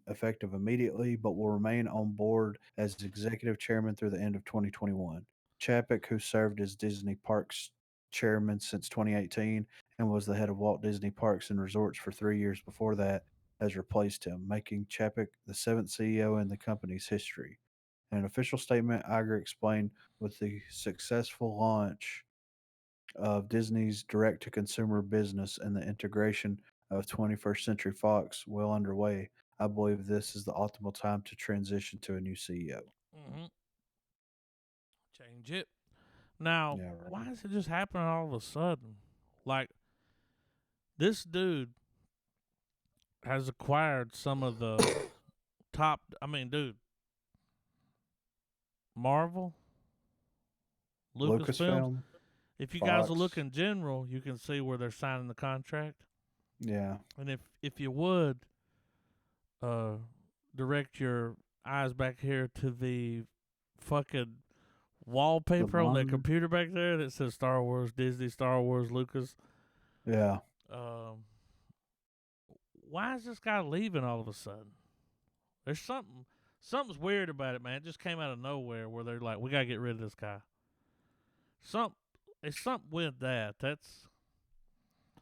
effective immediately, but will remain on board as executive chairman through the end of 2021. Chapek, who served as Disney Parks chairman since 2018 and was the head of Walt Disney Parks and Resorts for 3 years before that, has replaced him, making Chapek the seventh CEO in the company's history. In an official statement, Iger explained, with the successful launch of Disney's direct to consumer business and the integration of 21st Century Fox well underway, I believe this is the optimal time to transition to a new CEO. Mm-hmm. Change it. Now, Yeah, why right. is it just happening all of a sudden? Like, this dude has acquired some of the top. I mean, dude, Marvel, Lucasfilms. Lucasfilm, If you guys will look Fox. in general, you can see where they're signing the contract. Yeah. And if you would, uh, direct your eyes back here to the fucking The wallpaper on that monitor. computer back there that says Star Wars, Disney, Star Wars, Lucas. Yeah. Um, why is this guy leaving all of a sudden? There's something's weird about it, man. It just came out of nowhere where they're like, we gotta get rid of this guy. It's something with that.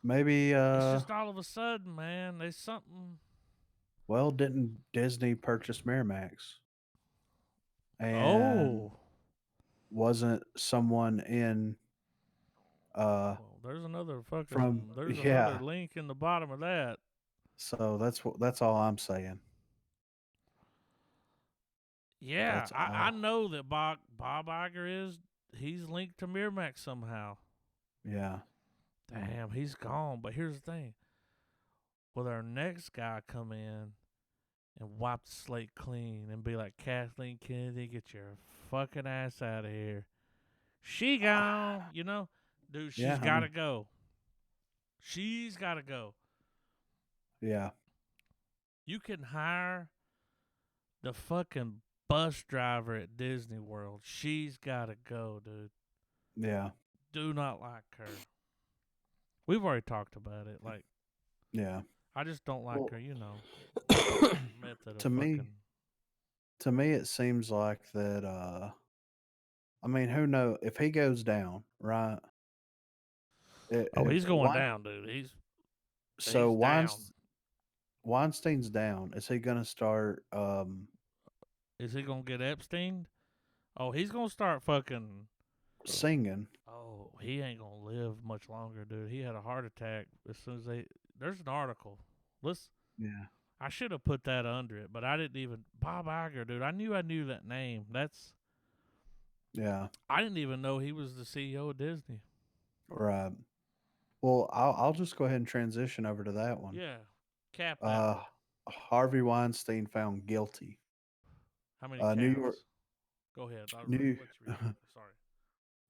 Maybe, It's just all of a sudden, man. There's something. well, didn't Disney purchase Miramax? And Oh, wasn't someone in, uh, well, there's another from, fucking. There's another yeah. link in the bottom of that. So that's all I'm saying. Yeah, That's I all. know that Bob Iger is. He's linked to Miramax somehow. Yeah. Damn, he's gone. But here's the thing: will our next guy come in and wipe the slate clean and be like, Kathleen Kennedy, get your fucking ass out of here? She gone, dude. She's Yeah, I got to mean, go. She's got to go. yeah. You can hire the fucking bus driver at Disney World. She's got to go, dude. Yeah. Do not like her. We've already talked about it. Like, Yeah. I just don't like Well, her, you know. Method of to me, it seems like that. I mean, who knows if he goes down, right? Oh, If he's going down, dude. so He's down. Weinstein's down. Is he gonna start? Is he gonna get Epstein? Oh, he's gonna start fucking. Singing. Oh, he ain't gonna live much longer, dude. He had a heart attack as soon as they. There's an article. Let's. Yeah. I should have put that under it, but I didn't even. Bob Iger, dude. I knew that name. That's. Yeah. I didn't even know he was the CEO of Disney. Right. Well, I'll just go ahead and transition over to that one. Yeah, cap that one. Harvey Weinstein found guilty. How many New York. counts? Go ahead. I'll let New you read it. Sorry.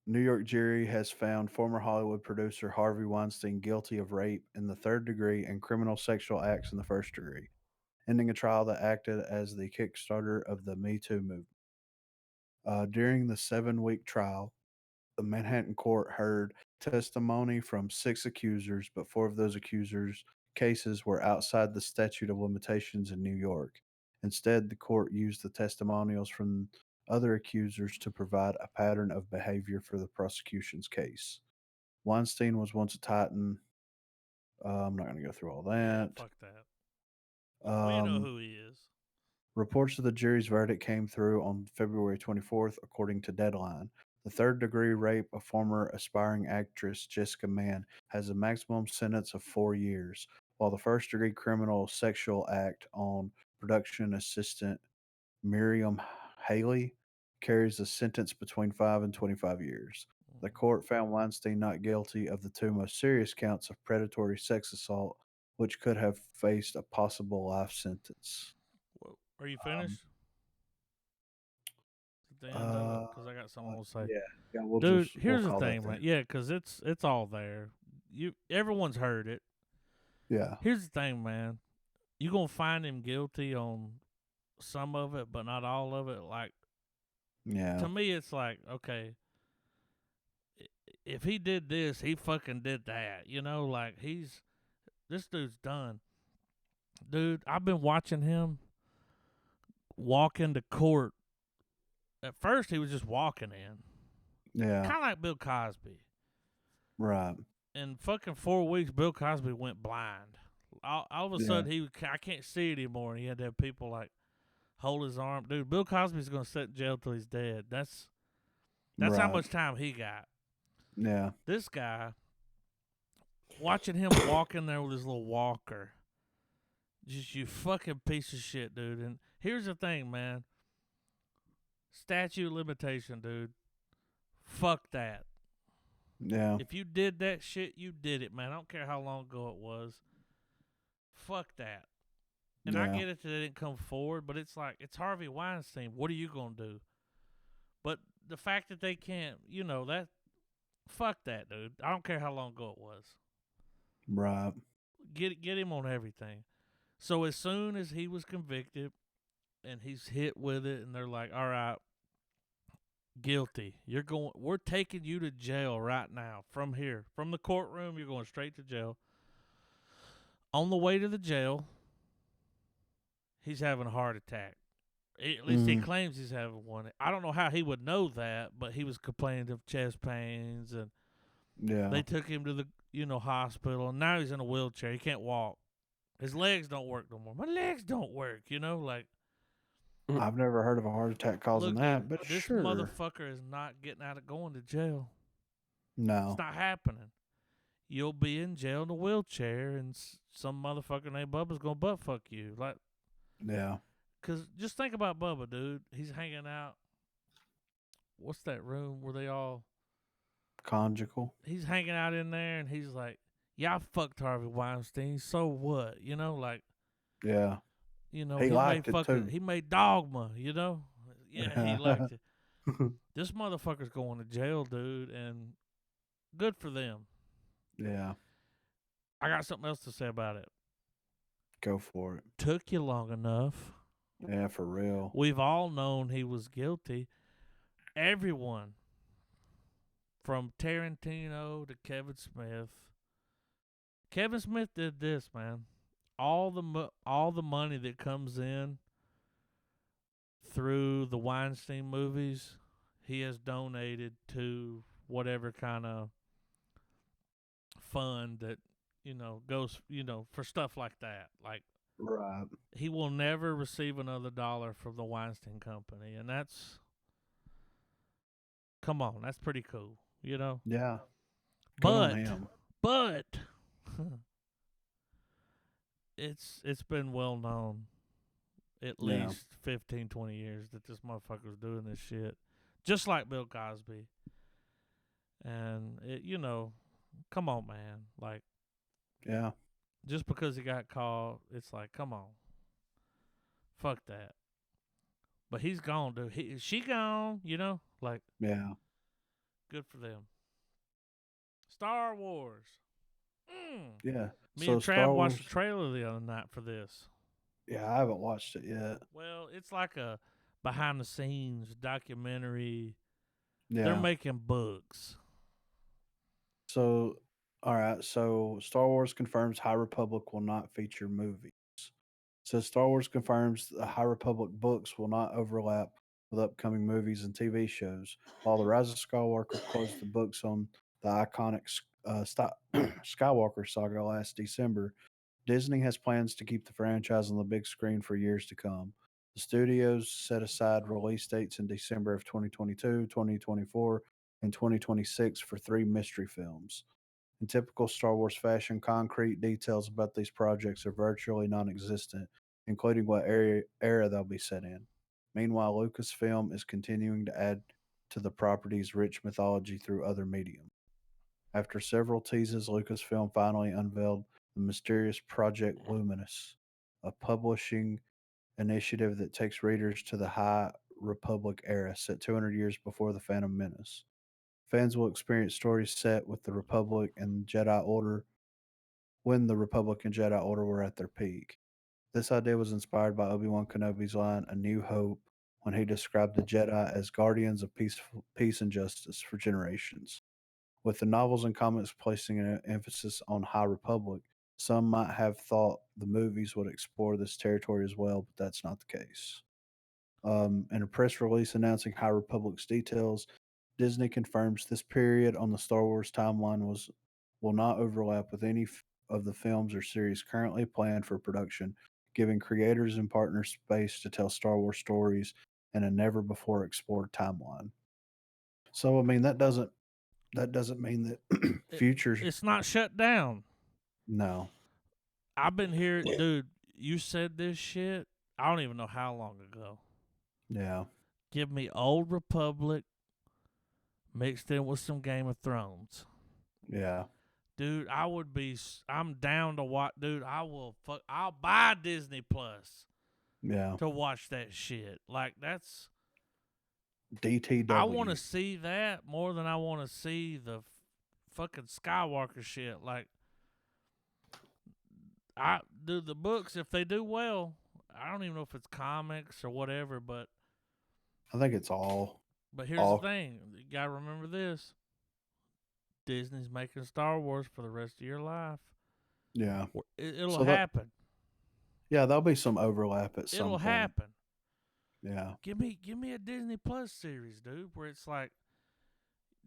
New York jury has found former Hollywood producer Harvey Weinstein guilty of rape in the third degree and criminal sexual acts in the first degree, ending a trial that acted as the Kickstarter of the Me Too movement. During the 7-week trial, the Manhattan court heard testimony from 6 accusers, but 4 of those accusers' cases were outside the statute of limitations in New York. Instead, the court used the testimonials from other accusers to provide a pattern of behavior for the prosecution's case. Weinstein was once a Titan. I'm not going to go through all Yeah, that. fuck that. We know who he is. Reports of the jury's verdict came through on February 24th, according to Deadline. The third degree rape of former aspiring actress Jessica Mann has a maximum sentence of 4 years, while the first degree criminal sexual act on production assistant Miriam Haley carries a sentence between 5 and 25 years. The court found Weinstein not guilty of the 2 most serious counts of predatory sex assault, which could have faced a possible life sentence. Well, are you Um, finished? At the end of it, because I got something I want to say. Yeah, we'll Dude, we'll here's the call that thing, man. there. Yeah, because it's all there. Everyone's heard it. Yeah, Here's the thing, man. You gonna find him guilty on some of it, but not all of it. Like yeah, to me, it's like okay, if he did this, he fucking did that. You know, like this dude's done. Dude, I've been watching him walk into court. At first, he was just walking in, yeah, kind of like Bill Cosby. right. In fucking 4 weeks, Bill Cosby went blind. All of a Yeah, sudden, I can't see it anymore. And he had to have people like hold his arm. Dude, Bill Cosby's gonna sit in jail till he's dead. That's how right. much time he got. Yeah, This guy, watching him walk in there with his little walker, just you fucking piece of shit, dude. And here's the thing, man. Statute of limitation, dude. Fuck that. yeah, If you did that shit, you did it, man. I don't care how long ago it was. Fuck that. And I yeah, get it that they didn't come forward, but it's like, it's Harvey Weinstein. What are you going to do? But the fact that they can't, that, fuck that, dude. I don't care how long ago it was. right. Get him on everything. So as soon as he was convicted and he's hit with it, and they're like, all right, guilty. We're taking you to jail right now from here. From the courtroom, you're going straight to jail. On the way to the jail, he's having a heart attack. At least he claims he's having one. I don't know how he would know that, but he was complaining of chest pains, and Yeah, they took him to the hospital, and now he's in a wheelchair. He can't walk. His legs don't work no more. My legs don't work, like. I've never heard of a heart attack causing Look, that, dude, but this sure. motherfucker is not getting out of going to jail. It's No, not happening. You'll be in jail in a wheelchair, and some motherfucker named Bubba's gonna butt fuck you. Like, yeah, cause just think about Bubba, dude. He's hanging out. What's that room where they all? conjugal. He's hanging out in there, and he's like, "Yeah, I fucked Harvey Weinstein. So what? Like, Yeah, he he liked made it too. he made Dogma. Yeah, he liked it. Yeah, This motherfucker's going to jail, dude, and good for them. yeah. I got something else to say about it. Go for it. Took you long enough. Yeah, for real. We've all known he was guilty. Everyone, from Tarantino to Kevin Smith. Kevin Smith did this, man. All the money that comes in through the Weinstein movies, he has donated to whatever kind of fund that, goes, for stuff like that. Like, Right. he will never receive another dollar from the Weinstein Company, and that's, come on, that's pretty cool, Yeah. Good on But, him. but, it's been well known at Yeah. least 15, 20 years that this motherfucker's doing this shit, just like Bill Cosby. And come on, man. Like, Yeah. just because he got caught, it's like, come on, fuck that. But he's gone, dude. She gone, like, Yeah. good for them. Star Wars. Yeah. Me So and Trav Star watched Wars. the trailer the other night for this. Yeah, I haven't watched it yet. Well, it's like a behind the scenes documentary. Yeah. They're making books. So, all right. So, Star Wars confirms High Republic will not feature movies. So, Star Wars confirms the High Republic books will not overlap with upcoming movies and TV shows. While The Rise of Skywalker closed the books on the iconic Skywalker saga last December, Disney has plans to keep the franchise on the big screen for years to come. The studios set aside release dates in December of 2022, 2024, and 2026 for three mystery films. In typical Star Wars fashion, concrete details about these projects are virtually non existent, including what era they'll be set in. Meanwhile, Lucasfilm is continuing to add to the property's rich mythology through other mediums. After several teases, Lucasfilm finally unveiled the mysterious Project Luminous, a publishing initiative that takes readers to the High Republic era, set 200 years before the Phantom Menace. Fans will experience stories set with the Republic and Jedi Order when the Republic and Jedi Order were at their peak. This idea was inspired by Obi-Wan Kenobi's line "A New Hope" when he described the Jedi as guardians of peace and justice for generations. With the novels and comics placing an emphasis on High Republic, some might have thought the movies would explore this territory as well, but that's not the case. In a press release announcing High Republic's details, Disney confirms this period on the Star Wars timeline will not overlap with any of the films or series currently planned for production, giving creators and partners space to tell Star Wars stories in a never before explored timeline. So I mean that doesn't mean that future It's not shut down. no. I've been hearing, dude, you said this shit, I don't even know how long ago. Yeah. Give me Old Republic mixed in with some Game of Thrones. Yeah. Dude, I'm down to watch, dude, I'll buy Disney Plus Yeah. to watch that shit. Like, that's, DTW. I want to see that more than I want to see the fucking Skywalker shit. Like, I do the books, if they do well, I don't even know if it's comics or whatever, but I think it's all. here's the thing. You gotta remember this. Disney's making Star Wars for the rest of your life. Yeah. It'll So happen. Yeah, there'll be some overlap at some It'll point. happen. Yeah. Give me a Disney Plus series, dude, where it's like,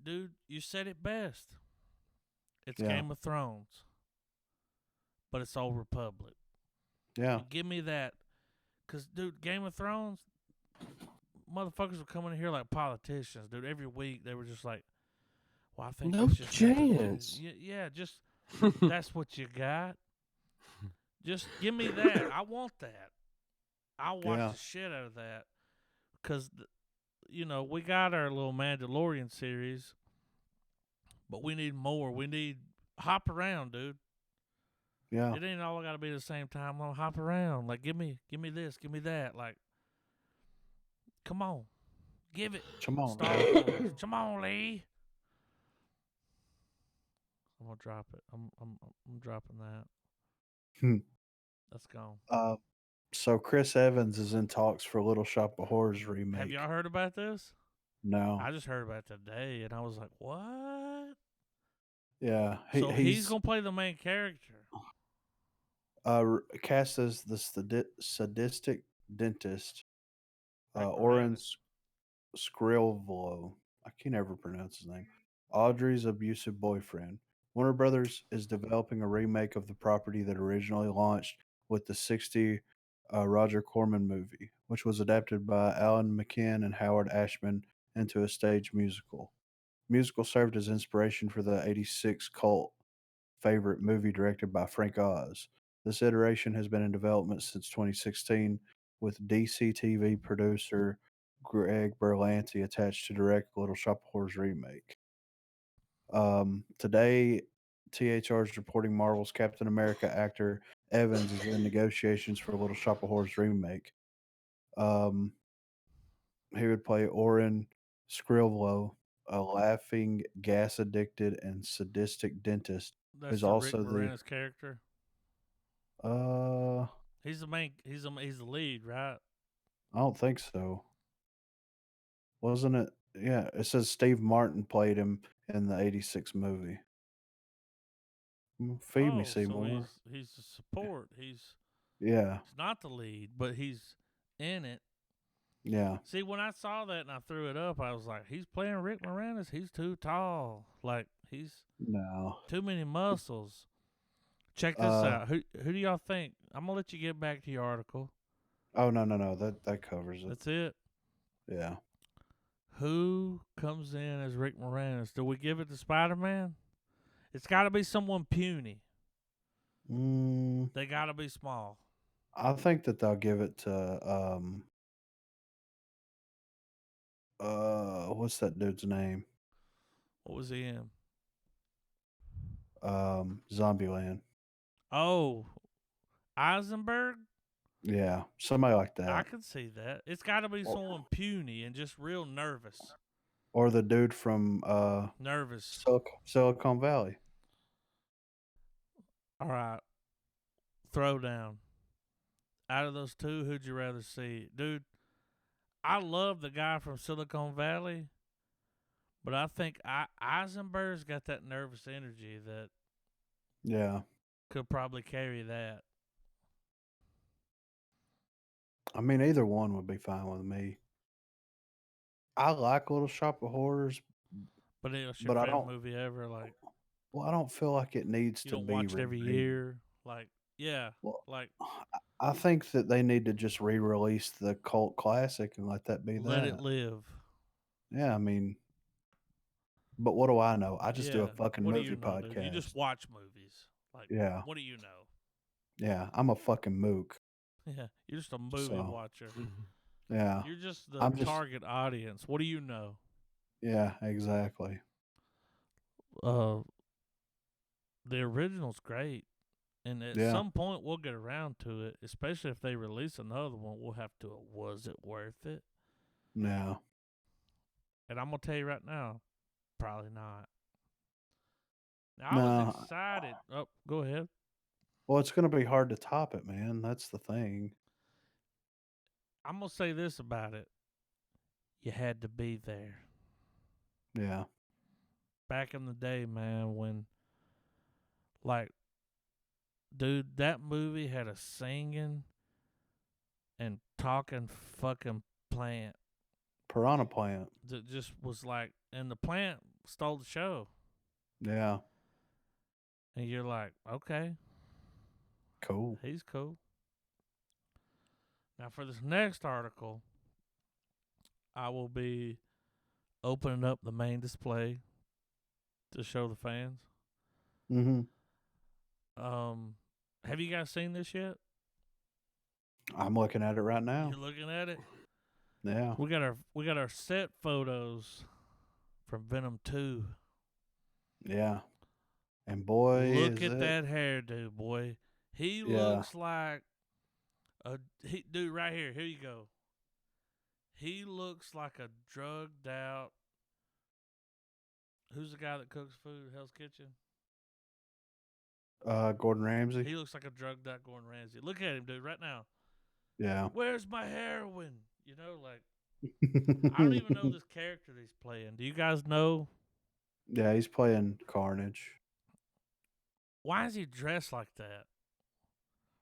dude, you said it best. It's Yeah. Game of Thrones, but it's Old Republic. Yeah. Give me that. Because, dude, Game of Thrones, motherfuckers were coming in here like politicians, dude. Every week they were just like, well, I think No we should have to chance. yeah, just, that's what you got. Just give me that. I want that. I'll watch Yeah. the shit out of that. Because, we got our little Mandalorian series, but we need more. We need, hop around, dude. Yeah. It ain't all got to be the same time. I'll hop around. Like, give me this, give me that. Like, come on. Give it. Come on. Star man. Wars. Come on, Lee. I'm gonna drop it. I'm dropping that. That's gone. So Chris Evans is in talks for Little Shop of Horrors remake. Have y'all heard about this? No. I just heard about it today, and I was like, what? Yeah. So he's He's going to play the main character. cast as the sadistic dentist, Rick Oren Moranis. Skrilvlo. I can never pronounce his name. Audrey's abusive boyfriend. Warner Brothers is developing a remake of the property that originally launched with the 60 Roger Corman movie, which was adapted by Alan McKen and Howard Ashman into a stage musical. Musical served as inspiration for the 86 cult favorite movie directed by Frank Oz. This iteration has been in development since 2016, with DC TV producer Greg Berlanti attached to direct Little Shop of Horrors remake. Today, THR is reporting Marvel's Captain America actor Evans is in negotiations for Little Shop of Horrors remake. Um, he would play Oren Skrilvlo, a laughing, gas addicted, and sadistic dentist That's who's the Rick also the Moranis character. I He's the main. He's the lead, right? don't think so. Wasn't it? Yeah, it says Steve Martin played him in the 86 movie. Feed me, Oh, so Seymour. he's the support. He's Yeah, not the lead, but he's in it. yeah. See, when I saw that and I threw it up, I was like, he's playing Rick Moranis. He's too tall. Like he's No. too many muscles. Check this Uh out. Who do y'all think? I'm gonna let you get back to your article. oh, no. That covers it. That's it. Yeah. Who comes in as Rick Moranis? Do we give it to Spider-Man? It's got to be someone puny. Mm, They got to be small. I think that they'll give it to what's that dude's name? What was he in? Zombieland. Oh, Eisenberg? Yeah, somebody like I that. can see that. It's got to be Or, someone puny and just real nervous. or the dude from Nervous. Silicon Valley. All right. Throwdown. Out of those two, who'd you rather see? Dude, I love the guy from Silicon Valley, but I think Eisenberg's got that nervous energy that Yeah. could probably carry that. I mean, either one would be fine with me. I like Little Shop of Horrors, But it's your but I favorite don't. movie ever. Like, Well, I don't feel like it needs you to don't be watch it every remade. year. Like, yeah. Well, Like, I think that they need to just re-release the cult classic and let that be let it that. live. Yeah, I mean, but what do I know? I just do a Yeah. fucking What do you movie know, dude? You just podcast. watch movies. Like, Yeah, what do you know? yeah, I'm a fucking mook. Yeah. You're just a movie So watcher. yeah, You're just the I'm just target audience. What do you know? yeah, exactly. Uh, the original's great. And at Yeah, some point, we'll get around to it, especially if they release another one. We'll have to, was it worth it? yeah. And I'm going to tell you right now, probably not. Now, I was No, excited. Oh, go ahead. well, it's gonna be hard to top it, man. That's the thing. I'm going to say this about it. You had to be there. Yeah, Back in the day, man, when, like, dude, that movie had a singing and talking fucking plant Piranha Plant. that just was like, and the plant stole the show. Yeah, And you're like, okay, cool. he's cool. Now, for this next article, I will be opening up the main display to show the fans. Mm-hmm. Have you guys seen this yet? I'm looking at it right now. You're looking at it. Yeah, We got our set photos from Venom 2. yeah. And boy, Look is at it. that hairdo, boy. He Yeah, looks like dude right here. Here you go. He looks like a drugged out. Who's the guy that cooks food at Hell's Kitchen? Gordon Ramsay. He looks like a drugged out Gordon Ramsay. Look at him, dude, right now. Yeah. Where's my heroin? You know, like I don't even know this character that he's playing. Do you guys know? Yeah, he's playing Carnage. Why is he dressed like that?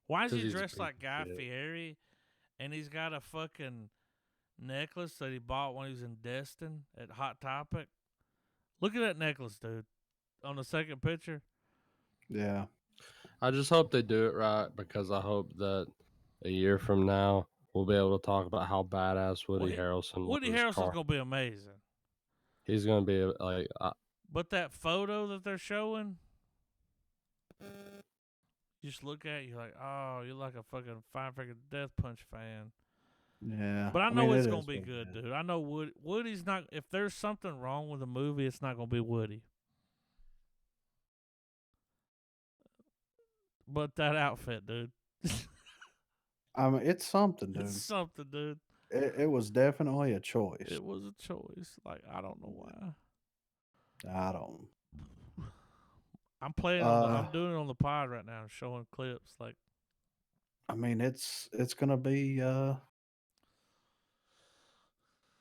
Why is Because he he's a dressed piece like of Guy shit. Fieri and he's got a fucking necklace that he bought when he was in Destin at Hot Topic? Look at that necklace, dude. On the second picture. Yeah. I just hope they do it right because I hope that a year from now we'll be able to talk about how badass Woody Harrelson Woody was. Harrelson's gonna be amazing. He's gonna be like, But that photo that they're showing, you just look at it, you're like, oh, you're like a fucking Five Finger Death Punch fan. Yeah. But I mean, know it's it gonna is be what it good, is. dude. I know Woody's not. If there's something wrong with the movie, it's not gonna be Woody. But that outfit, dude, I mean, it's something, it's dude. something, dude. It was definitely a choice. It was a choice. Like I don't know why. I don't. I'm playing on the. I'm doing it on the pod right now, showing clips. Like I mean, it's gonna be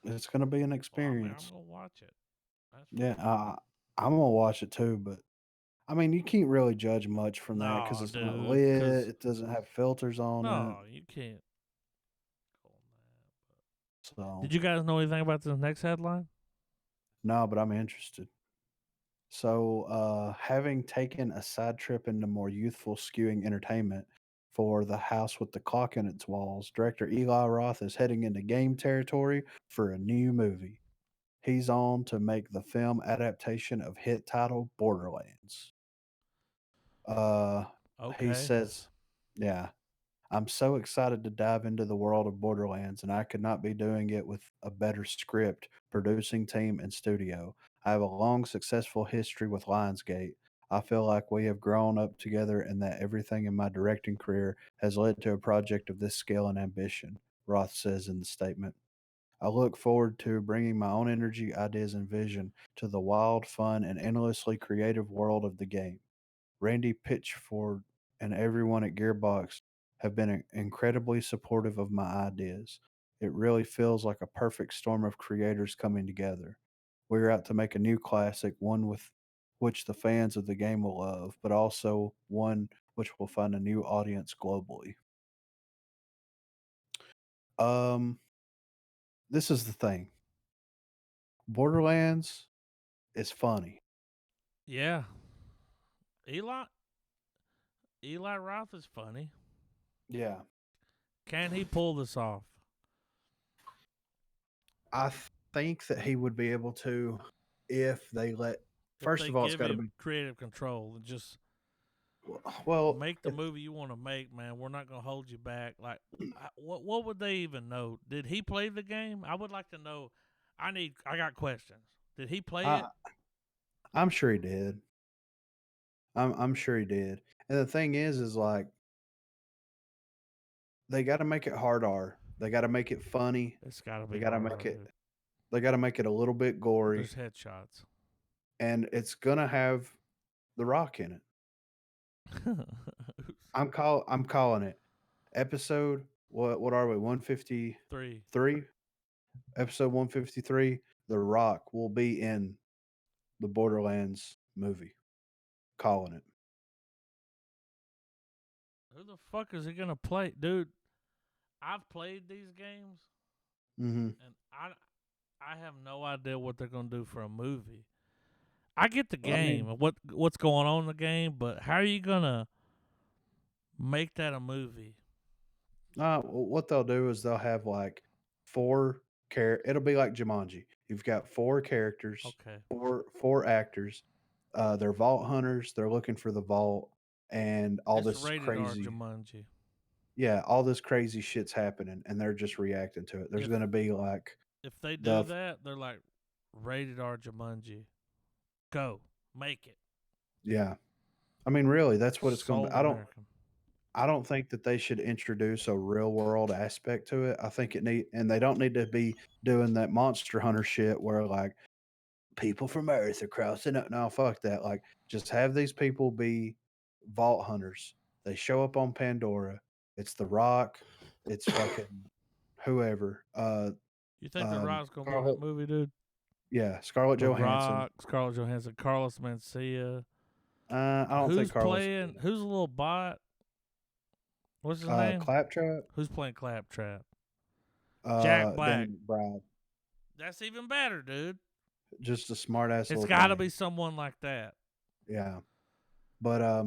it's gonna be an well, I'm experience. gonna watch it. That's Yeah, I'm gonna watch it too, but I mean, you can't really judge much from that because no, it's not dude. lit. Because It doesn't have filters on it. no, you can't. So Did you guys know anything about this next headline? no, but I'm interested. So, having taken a side trip into more youthful skewing entertainment for The House with the Clock in Its Walls, director Eli Roth is heading into game territory for a new movie. He's on to make the film adaptation of hit title Borderlands. Uh, he Okay. says, yeah, I'm so excited to dive into the world of Borderlands, and I could not be doing it with a better script, producing team, and studio. I have a long, successful history with Lionsgate. I feel like we have grown up together and that everything in my directing career has led to a project of this scale and ambition, Roth says in the statement. I look forward to bringing my own energy, ideas, and vision to the wild, fun, and endlessly creative world of the game. Randy Pitchford and everyone at Gearbox have been incredibly supportive of my ideas. It really feels like a perfect storm of creators coming together. We're out to make a new classic, one with which the fans of the game will love, but also one which will find a new audience globally. Um, this is the thing. Borderlands is funny. Yeah. Eli Eli Roth is funny. Yeah. Can he pull this off? I think that he would be able to if they let. If First they of all, it's give got to him be creative control and just well. make the movie you want to make, man, we're not gonna hold you back. Like, what would they even know? Did he play the game? I would like to know. I got questions. Did he play it? I, I'm sure he did. I'm sure he did. And the thing is like they got to make it hard R. They got to make it funny. It's got to They be got to hard, make it. dude. They got to make it a little bit gory, There's headshots. and it's gonna have The Rock in it. I'm calling it. Episode what are we? 153. 3. Episode 153. The Rock will be in the Borderlands movie. Calling it. Who the fuck is he gonna play, dude? I've played these games, Mm-hmm. and I have no idea what they're gonna do for a movie. I get the I game mean, and what's going on in the game, but how are you gonna make that a movie? what they'll do is they'll have like it'll be like Jumanji. You've got four characters, Okay, four actors. They're vault hunters. They're looking for the vault, and all it's this rated R crazy, Jumanji. yeah, all this crazy shit's happening, and they're just reacting to it. There's If going to be like if they do the that, they're like rated R Jumanji. Go make it. yeah. I mean, really, that's what it's going to be. Sold American. I don't think that they should introduce a real world aspect to it. I think and they don't need to be doing that Monster Hunter shit where like people from Earth are crossing up. No, fuck that. Like, just have these people be vault hunters. They show up on Pandora. It's The Rock. It's fucking whoever. You think The Rock's gonna be in Scarlett, that movie, dude? yeah, Scarlett The Johansson. Rock, Scarlett Johansson, Carlos Mencia. I don't think Who's Carlos. playing? Who's a little bot? What's his name? Claptrap. Who's playing Claptrap? Jack Black. Danny Bride. That's even better, dude. Just a smart ass. It's little got to thing. be someone like that. Yeah, but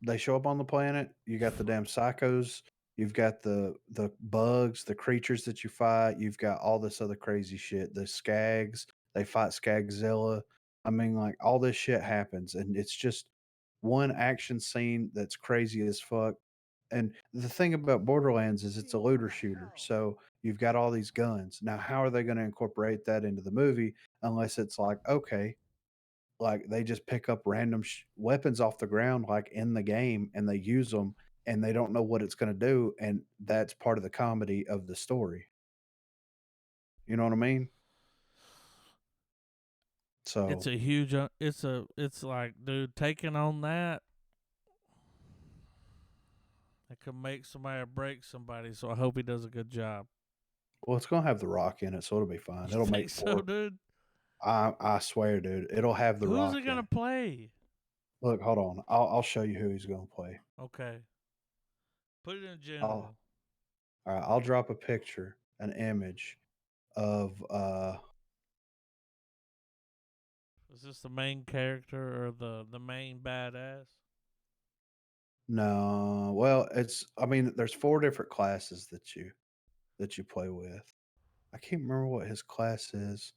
they show up on the planet. You got the damn psychos. You've got the bugs, the creatures that you fight. You've got all this other crazy shit. The skags. They fight Skagzilla. I mean, like all this shit happens, and it's just one action scene that's crazy as fuck. And the thing about Borderlands is it's a looter shooter. So you've got all these guns. Now, how are they going to incorporate that into the movie unless it's like, okay, like they just pick up random weapons off the ground like in the game and they use them and they don't know what it's going to do, and that's part of the comedy of the story. You know what I mean? So It's a huge. It's like, dude, taking on that. It could make somebody or break somebody. So I hope he does a good job. well, it's going to have The Rock in it, so it'll be fine. You It'll think make so, four. dude? I swear, dude, it'll have The Who's Rock it in gonna it. play? Look, hold on, I'll show you who he's going to play. Okay, put it in I'll general. All right, I'll drop a picture, an image of Is this the main character or the main badass? no, well, it's I mean, there's four different classes that you play with. I can't remember what his class is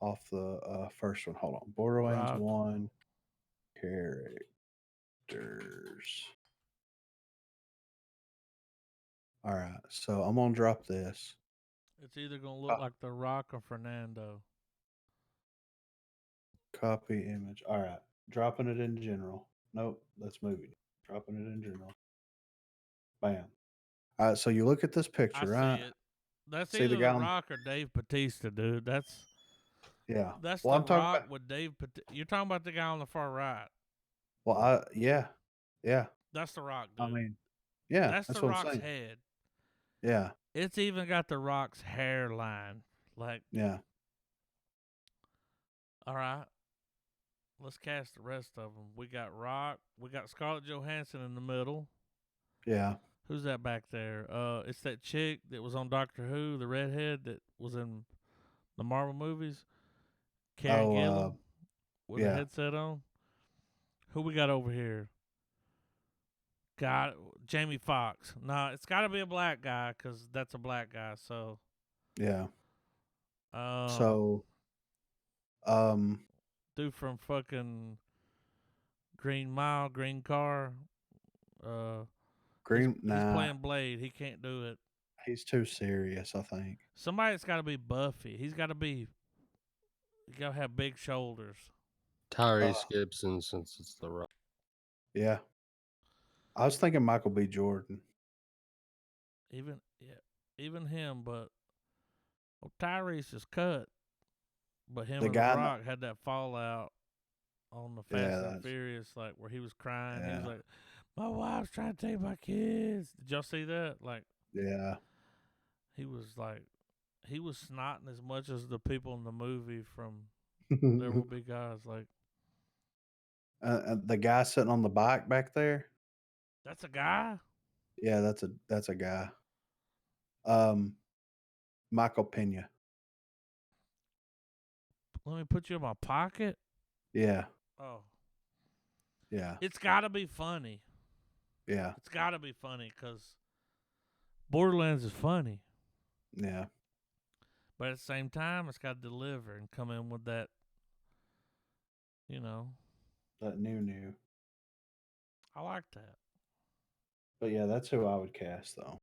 off the first one. Hold on. Borderlands Rock. 1 characters. All right, so I'm gonna drop this. It's either gonna look Co- like The Rock or Fernando. Copy image. All right, dropping it in general. Nope, that's movie. Dropping it in general. Bam. All right, so you look at this I picture, see right? it. That's See the either guy The on, Rock or Dave Batista, dude. yeah. That's Well, The I'm talking about, Rock with Dave. You're talking about the guy on the far right. well, yeah. Yeah. That's The Rock, I dude. mean, yeah, That's The that's what I'm Rock's saying. head. Yeah. It's even got The Rock's hairline. Like, Yeah. all right, let's cast the rest of them. We got Rock. We got Scarlett Johansson in the middle. Yeah. Who's that back there? It's that chick that was on Doctor Who, the redhead that was in the Marvel movies. Karen Oh, Gillan with a yeah. headset on. Who we got over here? Got Jamie Foxx. Nah, it's got to be a black guy because that's a black guy. So, Yeah. um, So, um, dude from fucking Green Mile, Green Car. Uh, he's Nah, playing Blade. He can't do it. he's too serious, I think. Somebody that's got to be Buffy. He's got to be. You got to have big shoulders. Tyrese Gibson, since it's The Rock. Yeah. I was thinking Michael B. Jordan. Even him. But Tyrese is cut. But him The and The guy in Rock had that fallout on the yeah, Fast and that's, Furious, like where he was crying. He was yeah. like, "My wife's trying to take my kids." Did y'all see that? Like Yeah. he was like, he was snotting as much as the people in the movie from There Will Be Guys. Like The guy sitting on the bike back there. that's a guy. Yeah, that's a guy. Um, Michael Pena. Let me put you in my pocket. Yeah. Oh, Yeah. it's got to be funny. Yeah. It's got to be funny because Borderlands is funny, Yeah. but at the same time, it's got to deliver and come in with that. You know, That new. I like that. But yeah, that's who I would cast though.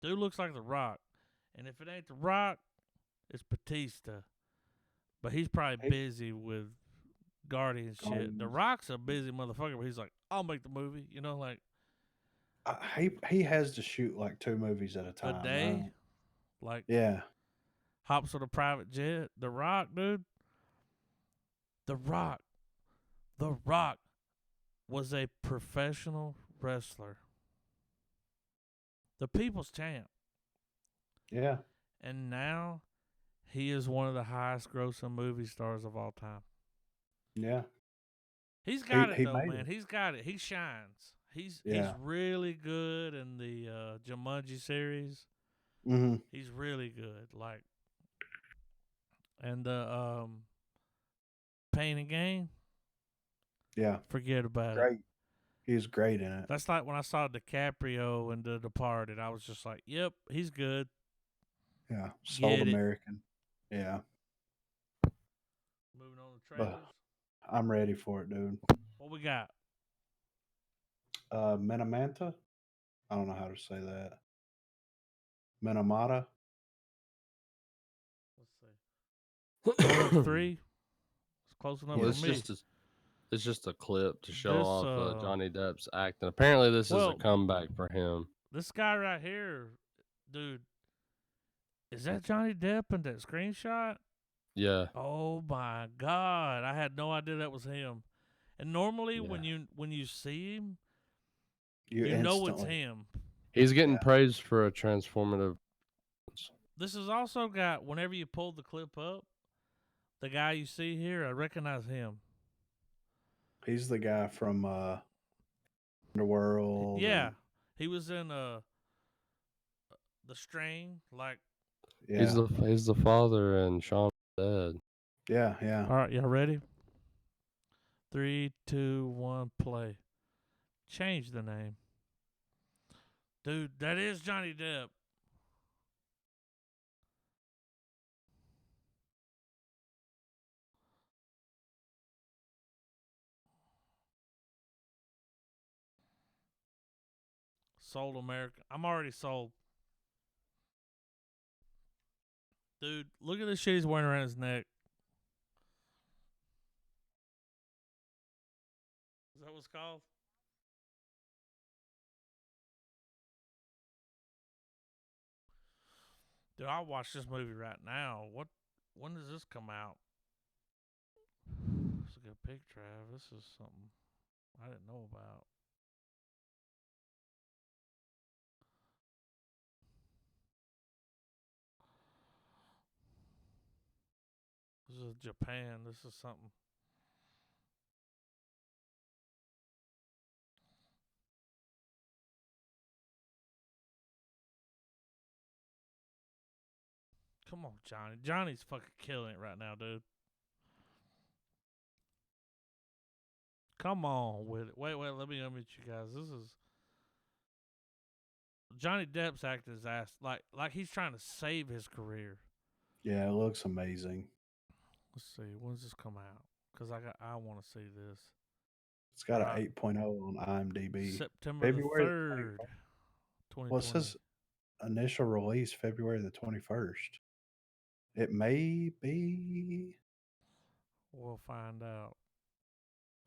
Dude looks like The Rock. And if it ain't The Rock, it's Batista. But he's probably He- busy with Guardian shit. The Guardians. Rock's a busy motherfucker, but he's like, I'll make the movie. You know, like He has to shoot like 2 movies at a a time, day. right? Like Yeah. hops on a private jet. The Rock, dude. The Rock. The Rock. was a professional wrestler, the people's champ. Yeah. And now he is one of the highest grossing movie stars of all time. Yeah. He's got it He though, made man. it. He's got it. He shines. He's Yeah. really good in the Jumanji series. Mm-hmm. He's really good. Like, and the Pain and Gain, Yeah. forget about it. Great. He's great in it. That's like when I saw DiCaprio in The Departed. I was just like, "Yep, he's good." Yeah. Sold Get it. American. Yeah. Moving on to But trailers. I'm ready for it, dude. What we got? Minamanta? I don't know how to say that. Minamata? Let's see. 1 of 3. It's close enough Well, for me. it's just a clip to show This, off Johnny Depp's acting. Apparently, this is well- a comeback for him. This guy right here, dude, is that Johnny Depp in that screenshot? Yeah, Oh my God! I had no idea that was him. And normally, Yeah. when you see him, You you know it's instantly. him. he's getting Yeah. praised for a transformative. This has also got, whenever you pull the clip up, the guy you see here, I recognize him. He's the guy from Underworld. Yeah, and- he was in The Strain. Like, yeah. He's the father in Shaun of the Dead. Yeah. Yeah. all right, y'all ready? 3, 2, 1, play. Change the name, dude. That is Johnny Depp. Sold America. I'm already sold. Dude, look at this shit he's wearing around his neck. Is that what it's called? Dude, I'll watch this movie right now. When does this come out? It's a good pic, Trav. This is something I didn't know about. This is Japan. This is something. Come on, Johnny. Johnny's fucking killing it right now, dude. Come on with it. Wait, let me unmute you guys. This is Johnny Depp's acting his ass like he's trying to save his career. Yeah. It looks amazing. Let's see. When's this come out? Because I want to see this. It's got Right. an 8.0 on IMDb. September February the the 3rd, 2020. Well, it says initial release February the 21st. It may be We'll find out.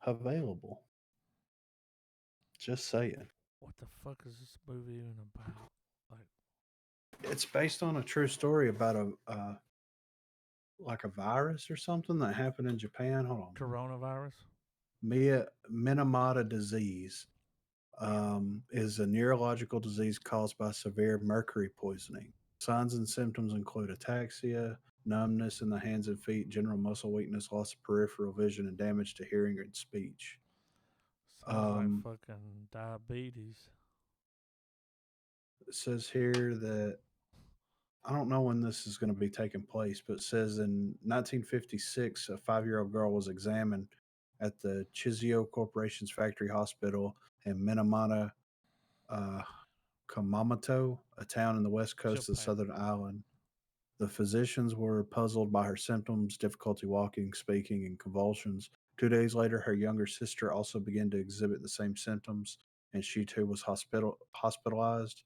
available. Just saying. What the fuck is this movie even about? Like, It's based on a true story about a like a virus or something that happened in Japan. Hold on. coronavirus? Minamata disease is a neurological disease caused by severe mercury poisoning. Signs and symptoms include ataxia, numbness in the hands and feet, general muscle weakness, loss of peripheral vision, and damage to hearing and speech. Sounds like Um, fucking diabetes. It says here that I don't know when this is going to be taking place, but it says in 1956, a 5-year-old girl was examined at the Chizio Corporation's factory hospital in Minamata, uh, Kumamoto, a town in the west coast of the Japan. southern island. The physicians were puzzled by her symptoms, difficulty walking, speaking, and convulsions. 2 days later, her younger sister also began to exhibit the same symptoms, and she too was hospitalized.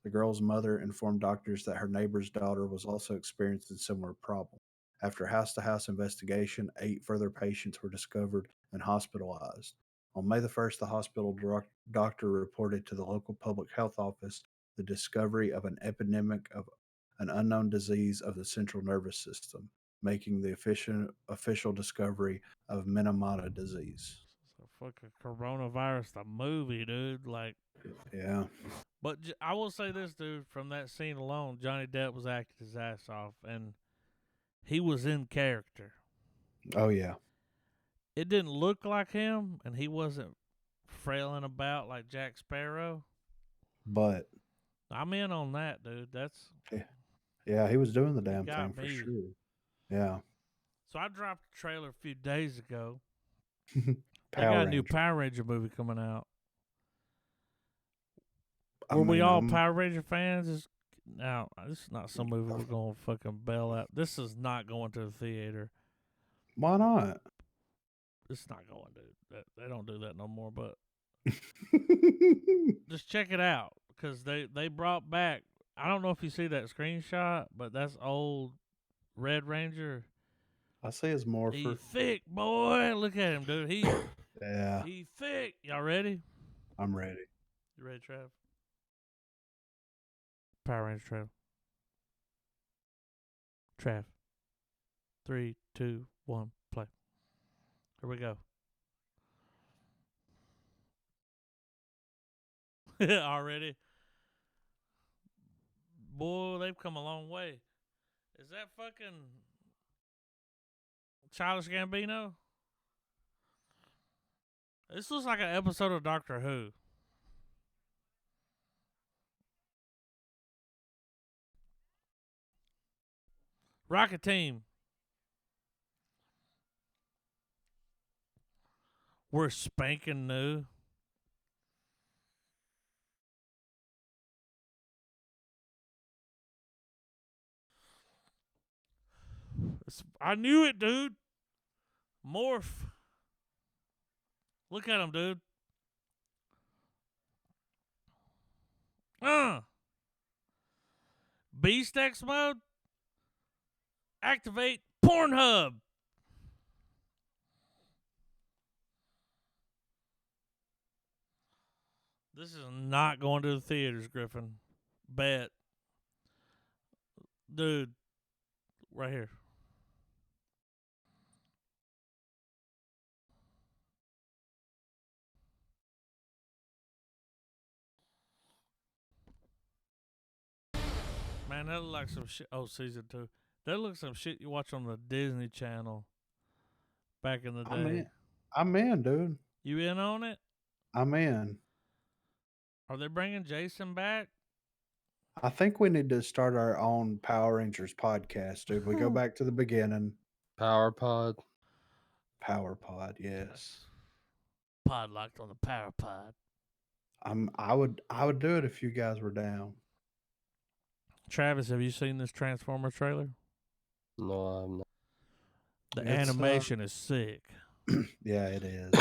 The girl's mother informed doctors that her neighbor's daughter was also experiencing similar problems. After house to house investigation, 8 further patients were discovered and hospitalized. On May the 1st, the hospital doctor reported to the local public health office the discovery of an epidemic of an unknown disease of the central nervous system, making the official discovery of Minamata disease. So fucking coronavirus, the movie, dude. Like, Yeah. but I will say this, dude. From that scene alone, Johnny Depp was acting his ass off, and he was in character. Oh yeah. It didn't look like him, and he wasn't frailing about like Jack Sparrow. But I'm in on that, dude. That's yeah, he was doing the damn got thing for me. sure. Yeah. So I dropped a trailer a few days ago. They Power got a new Ranger. Power Ranger movie coming out. I Were we mean, all I'm- Power Ranger fans? Now, this is not some movie we're going to fucking bail out. This is not going to the theater. Why not? It's not going, dude. They don't do that no more. But just check it out because they brought back. I don't know if you see that screenshot, but that's old Red Ranger. I see his He morpher. thick, boy. Look at him, dude. Yeah, He thick. Y'all ready? I'm ready. You ready, Trav? Power Ranger Trav. Trav. 3, 2, 1, play. Here we go. Already? Boy, they've come a long way. Is that fucking Childish Gambino? This looks like an episode of Doctor Who. Rocket Team. We're spanking new. I knew it, dude. Morph. Look at him, dude. Beast X mode. Activate Pornhub. This is not going to the theaters, Griffin. Bet. Dude. Right here. Man, that look like some shit. Oh, season 2. That looks like some shit you watch on the Disney Channel back in the day. I'm in, dude. You in on it? I'm in. Are they bringing Jason back? I think we need to start our own Power Rangers podcast, dude. We go back to the beginning. Power Pod. Power Pod, yes. Pod locked on the Power Pod. I would do it if you guys were down. Travis, have you seen this Transformer trailer? No, I'm not. The It's, animation is sick. Yeah, it is.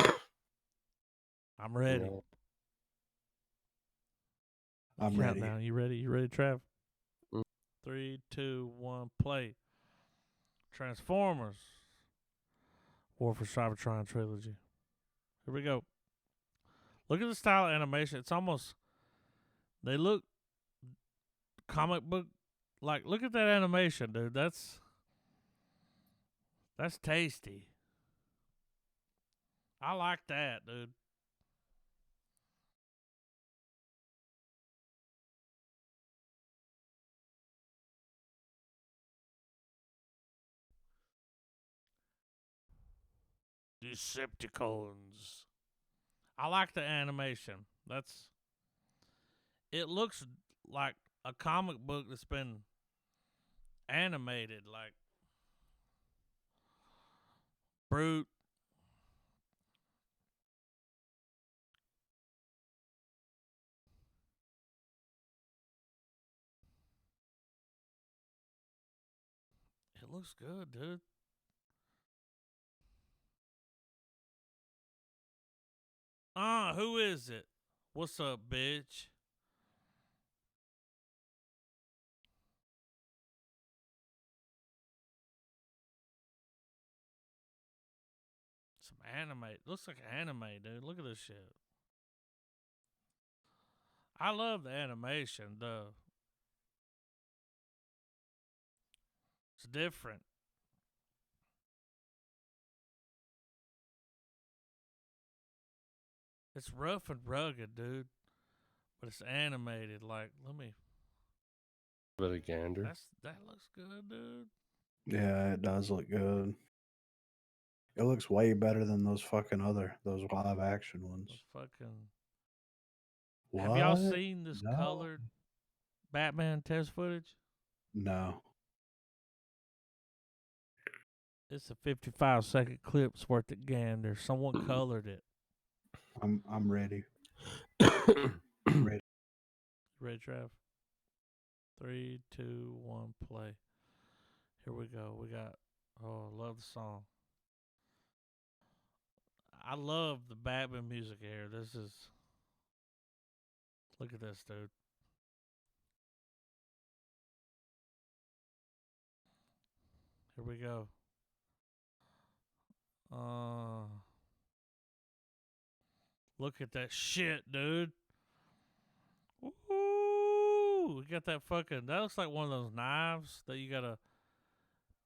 I'm ready. No. I'm ready. Countdown. You ready? You ready, Trav? Mm. 3, 2, 1, play. Transformers. War for Cybertron trilogy. Here we go. Look at the style of animation. It's almost. They look comic book. Like, look at that animation, dude. That's tasty. I like that, dude. Decepticons. I like the animation. It looks like a comic book that's been animated, like Brute. It looks good, dude. Who is it? What's up, bitch? Some anime. Looks like anime, dude. Look at this shit. I love the animation, though. It's different. It's rough and rugged, dude, but it's animated. Like, let me. But a gander. That looks good, dude. Yeah, it does look good. It looks way better than those live action The ones. fucking. What? Have y'all seen this No. colored Batman test footage? No. It's a 55-second clip's worth of gander. Someone colored it. I'm ready. Ready. Ready, Trav? 3, 2, 1, play. Here we go. We got. Oh, I love the song. I love the Batman music here. This is. Look at this, dude. Here we go. Look at that shit, dude. Ooh, we got that fucking. That looks like one of those knives that you gotta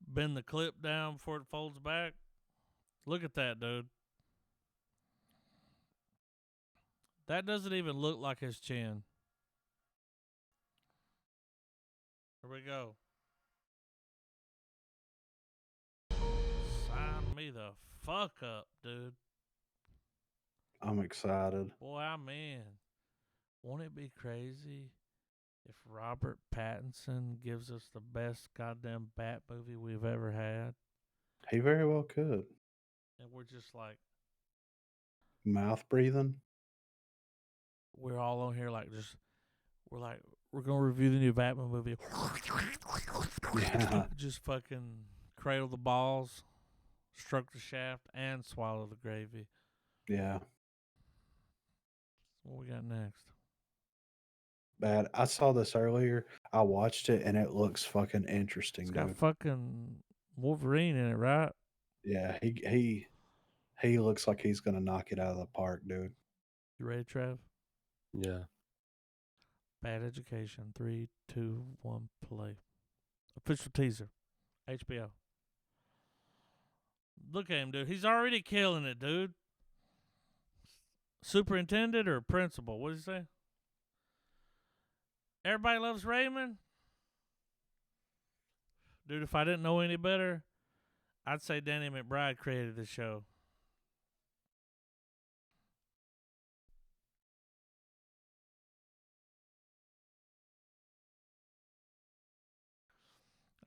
bend the clip down before it folds back. Look at that, dude. That doesn't even look like his chin. Here we go. Sign me the fuck up, dude. I'm excited. Boy, I'm in. Won't it be crazy if Robert Pattinson gives us the best goddamn Bat movie we've ever had? He very well could. And we're just like, Mouth breathing. we're all on here like just, we're going to review the new Batman movie. Yeah. Just fucking cradle the balls, stroke the shaft, and swallow the gravy. Yeah. What we got next? Bad. I saw this earlier. I watched it and it looks fucking interesting, It's got dude. fucking Wolverine in it, right? Yeah, he looks like he's gonna knock it out of the park, dude. You ready, Trev? Yeah. Bad Education. 3, 2, 1, play. Official teaser. HBO. Look at him, dude. He's already killing it, dude. Superintendent or principal? What did he say? Everybody loves Raymond? Dude, if I didn't know any better, I'd say Danny McBride created the show.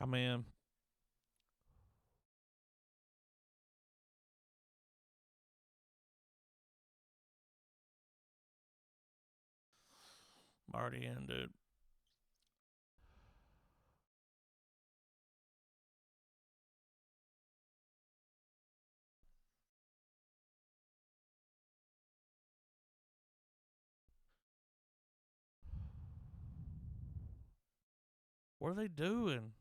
I mean, I'm already in, dude. What are they doing?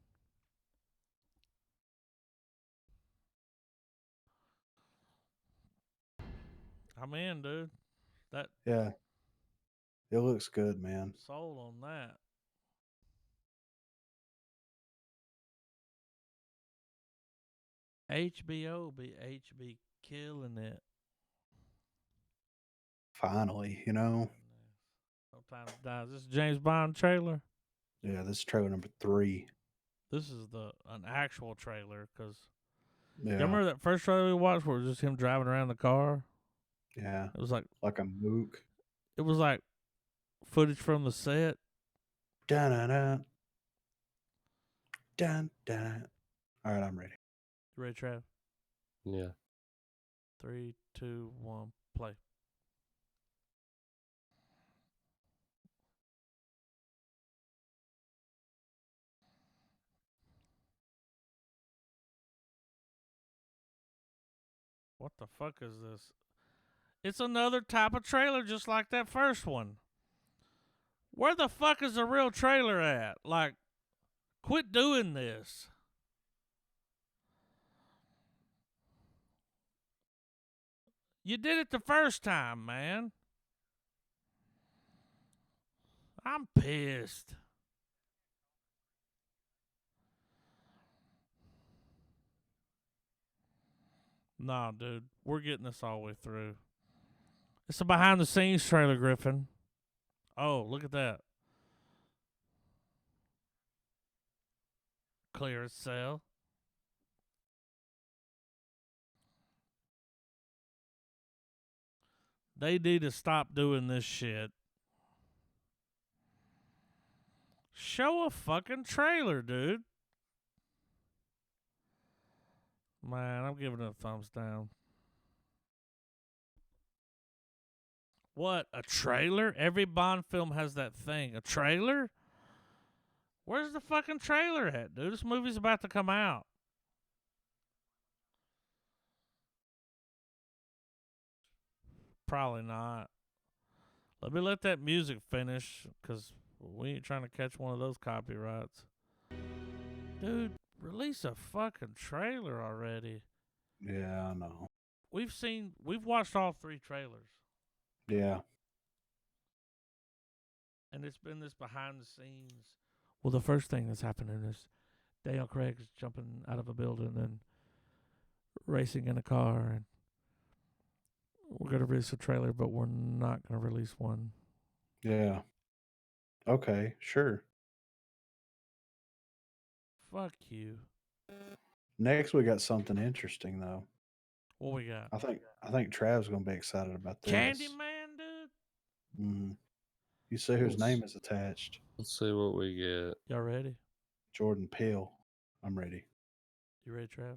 I'm in, dude. That Yeah. It looks good, man. sold on that. HBO be HB killing it. Finally, No Time to Die. Is this James Bond trailer? Yeah, this is trailer number 3. This is an actual trailer because Yeah. y'all remember that first trailer we watched where it was just him driving around the car? Yeah. It was like a mook. it was like footage from the set. Dun dun dun. Dun dun. All right, I'm ready. You ready, Trav? Yeah. 3, 2, 1, play. What the fuck is this? It's another type of trailer just like that first one. Where the fuck is the real trailer at? Like, quit doing this. You did it the first time, man. I'm pissed. Nah, dude. We're getting this all the way through. It's a behind the scenes trailer, Griffin. Oh, look at that. Clear as cell. They need to stop doing this shit. Show a fucking trailer, dude. Man, I'm giving it a thumbs down. What? A trailer? Every Bond film has that thing. A trailer? Where's the fucking trailer at, dude? This movie's about to come out. Probably not. Let me let that music finish, because we ain't trying to catch one of those copyrights. Dude, release a fucking trailer already. Yeah, I know. We've watched all 3 trailers. Yeah. And it's been this behind the scenes. Well, the first thing that's happening is Daniel Craig's jumping out of a building and racing in a car, and we're going to release a trailer, but we're not going to release one. Yeah. Okay, sure. Fuck you. Next, we got something interesting though. What we got? I think Trav's gonna be excited about this. Candyman, dude? Mm. You see whose name is attached? Let's see what we get. Y'all ready? Jordan Peele. I'm ready. You ready, Trav?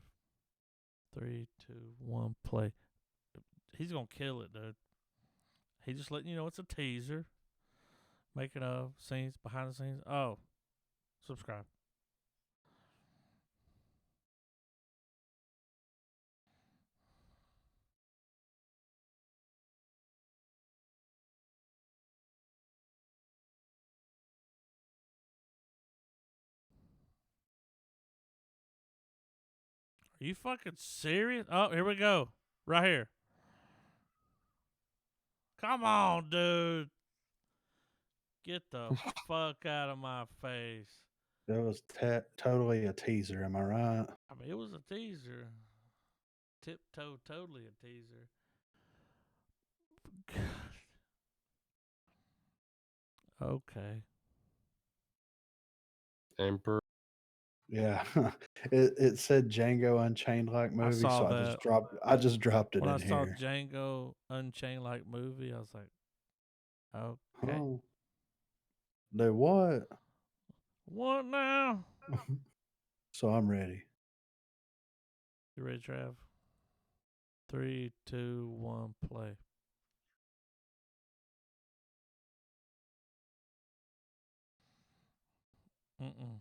3, 2, 1, play. He's going to kill it, dude. He just letting you know it's a teaser. Making of scenes, behind the scenes. Oh, subscribe. Are you fucking serious? Oh, here we go. Right here. Come on, dude. Get the fuck out of my face. That was totally a teaser. Am I right? I mean, it was a teaser. Tiptoe, totally a teaser. God. Okay. Emperor. Yeah. it said Django Unchained like movie, saw so that. I just dropped it When I in saw here. Django Unchained like movie, I was like, okay. Oh. Do what? What now? So I'm ready. You ready, Trav? 3, 2, 1, play. Mm-mm.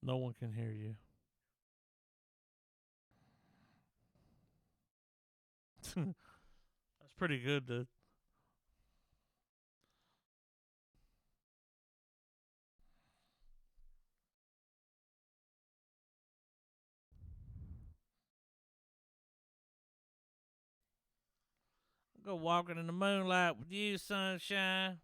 No one can hear you. That's pretty good, dude. Go walking in the moonlight with you, sunshine.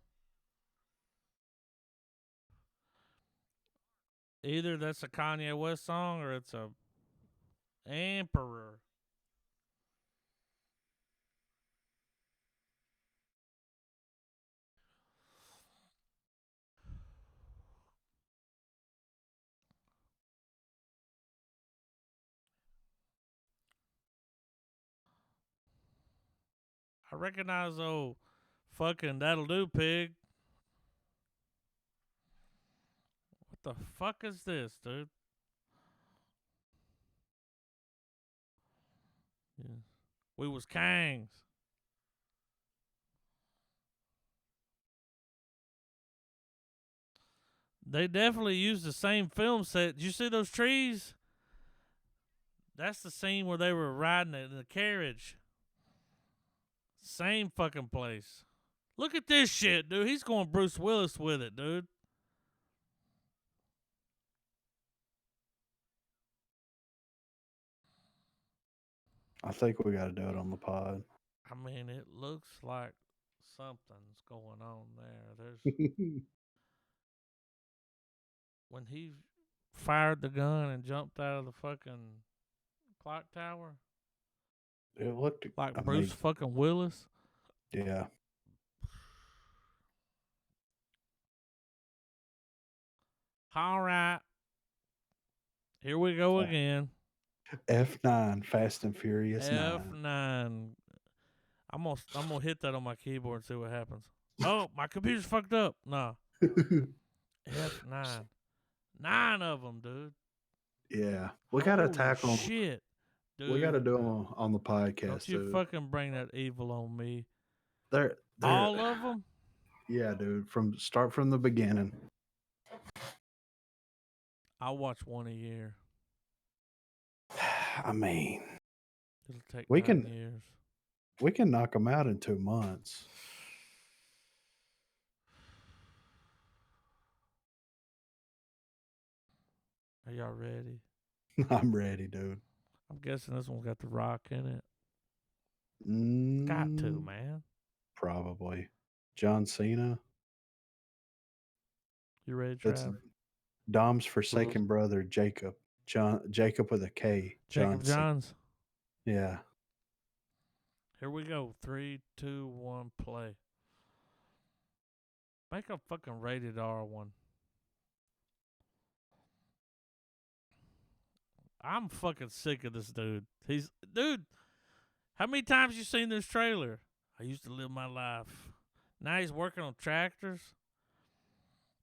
Either that's a Kanye West song or it's a Emperor. I recognize old fucking That'll Do Pig. What the fuck is this, dude? Yeah. We was Kangs. They definitely used the same film set. Did you see those trees? That's the scene where they were riding it in the carriage. Same fucking place. Look at this shit, dude. He's going Bruce Willis with it, dude. I think we got to do it on the pod. I mean, it looks like something's going on there. There's when he fired the gun and jumped out of the fucking clock tower? It looked Like Bruce amazing. fucking Willis? Yeah. All right. Here we go again. F9, Fast and Furious 9. F9. I'm gonna hit that on my keyboard and see what happens. Oh, my computer's fucked up. Nah. F9. 9 of them, dude. Yeah. We got to Holy tackle them. shit, dude. We got to do them on the podcast. Don't you dude. fucking bring that evil on me. They're All of them? Yeah, dude. Start from the beginning. I'll watch one a year. I mean, It'll take we 9 years. We can knock them out in 2 months. Are y'all ready? I'm ready, dude. I'm guessing this one's got The Rock in it. Got to, man. Probably. John Cena. You ready, That's Trav? Dom's forsaken brother, Jacob. Jacob with a K. Jacob Johns. Yeah. Here we go. 3, 2, 1, play. Make a fucking rated R one. I'm fucking sick of this dude. Dude, how many times you seen this trailer? I used to live my life. Now he's working on tractors.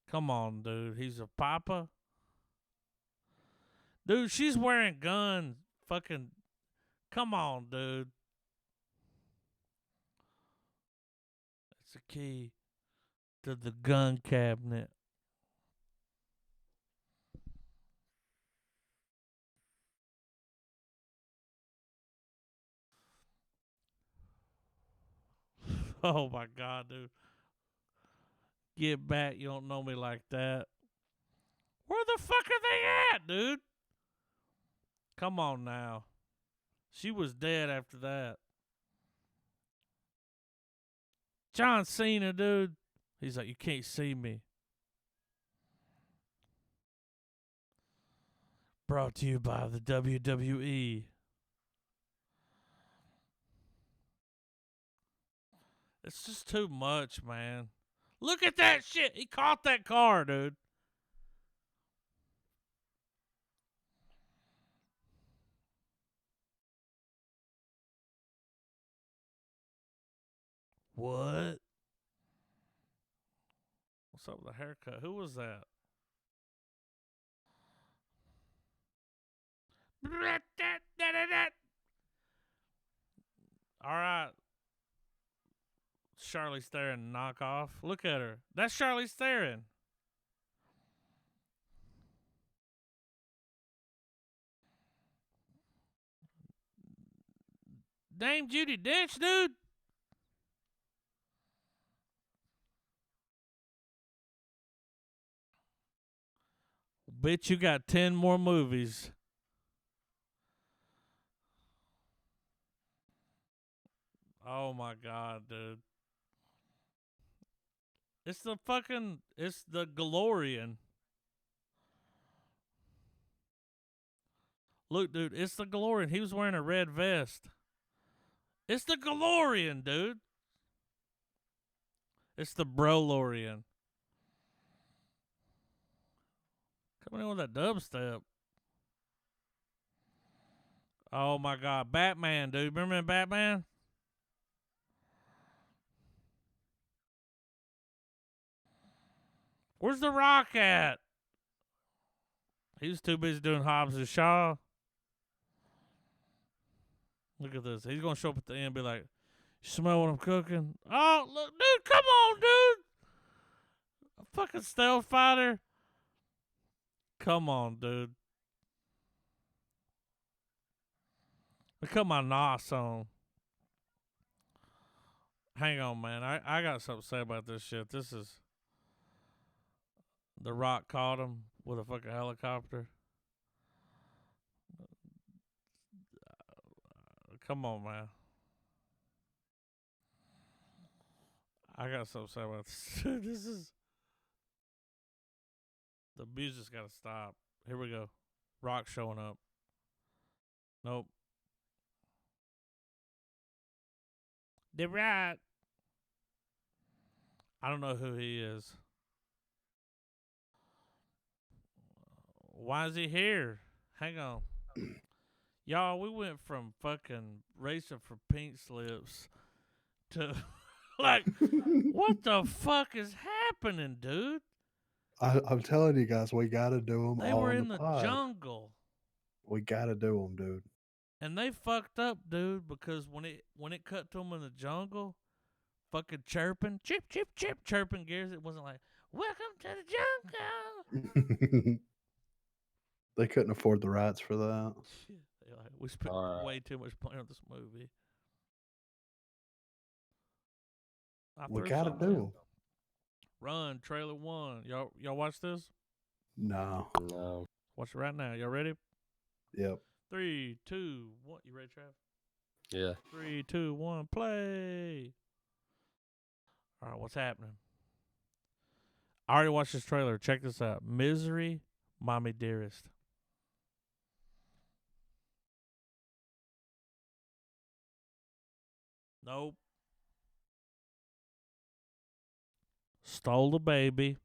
Come on, dude. He's a papa. Dude, she's wearing guns. Fucking, come on, dude. It's a key to the gun cabinet. Oh my God, dude. Get back. You don't know me like that. Where the fuck are they at, dude? Come on now. She was dead after that. John Cena, dude. He's like, you can't see me. Brought to you by the WWE. It's just too much, man. Look at that shit. He caught that car, dude. What? What's up with the haircut? Who was that? All right. Charlize Theron knockoff. Look at her. That's Charlize Theron. Dame Judi Dench, dude. Bitch, you got 10 more movies. Oh my God, dude. It's the DeLorean. Look, dude, it's the DeLorean. He was wearing a red vest. It's the DeLorean, dude. It's the Brolorian. Coming in with that dubstep. Oh my God, Batman, dude. Remember Batman? Where's the Rock at? He was too busy doing Hobbs and Shaw. Look at this. He's going to show up at the end and be like, you smell what I'm cooking? Oh, look, dude, come on, dude. A fucking stealth fighter. Come on, dude. Look at my NOS on. Hang on, man. I got something to say about this shit. This is... The Rock caught him with a fucking helicopter. Come on, man. I got something to say about this. This is... The music's got to stop. Here we go. Rock showing up. Nope. The Rock. I don't know who he is. Why is he here? Hang on. Y'all, we went from fucking racing for pink slips to like, what the fuck is happening, dude? I'm telling you guys, we got to do them They all were in in the the pod. jungle. We got to do them, dude. And they fucked up, dude, because when it cut to them in the jungle, fucking chirping, chip, chip, chip, chirping gears, it wasn't like, welcome to the jungle. They couldn't afford the rights for that. Shit, we spent All right. way too much money on this movie. We got to do them. Run, trailer 1. Y'all watch this? No. No. Watch it right now. Y'all ready? Yep. 3, 2, 1. You ready, Trav? Yeah. 3, 2, 1, play. All right, what's happening? I already watched this trailer. Check this out. Misery, Mommy Dearest. Nope. Stole the baby.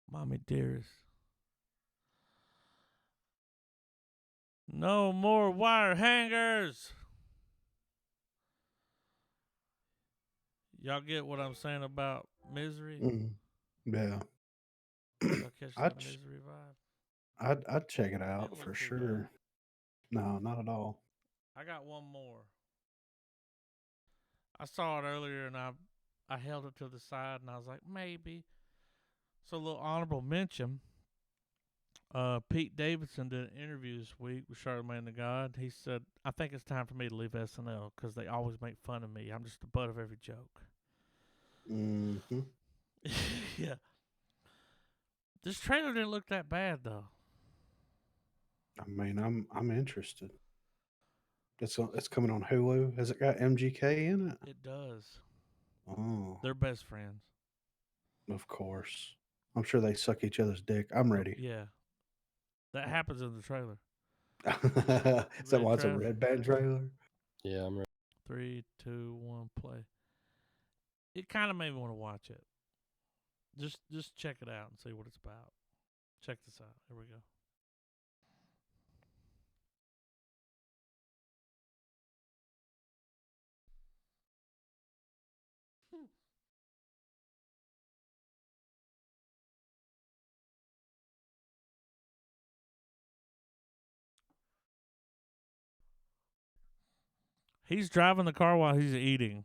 Mommy Dearest. No more wire hangers. Y'all get what I'm saying about Misery? Yeah. Y'all catch I'd that Misery vibe? I'd check it out Didn't for look too sure. No, not at all. I got one more. I saw it earlier and I held it to the side and I was like, maybe. So a little honorable mention. Pete Davidson did an interview this week with Charlamagne the God. He said, I think it's time for me to leave SNL because they always make fun of me. I'm just the butt of every joke. Mm-hmm. Yeah. This trailer didn't look that bad though. I mean, I'm interested. It's coming on Hulu. Has it got MGK in it? It does. Oh, They're best friends. of course. I'm sure they suck each other's dick. I'm ready. Yeah. That happens in the trailer. Is that why it's a Trav? red band trailer? Yeah, I'm ready. 3, 2, 1, play. It kind of made me want to watch it. Just check it out and see what it's about. Check this out. Here we go. He's driving the car while he's eating.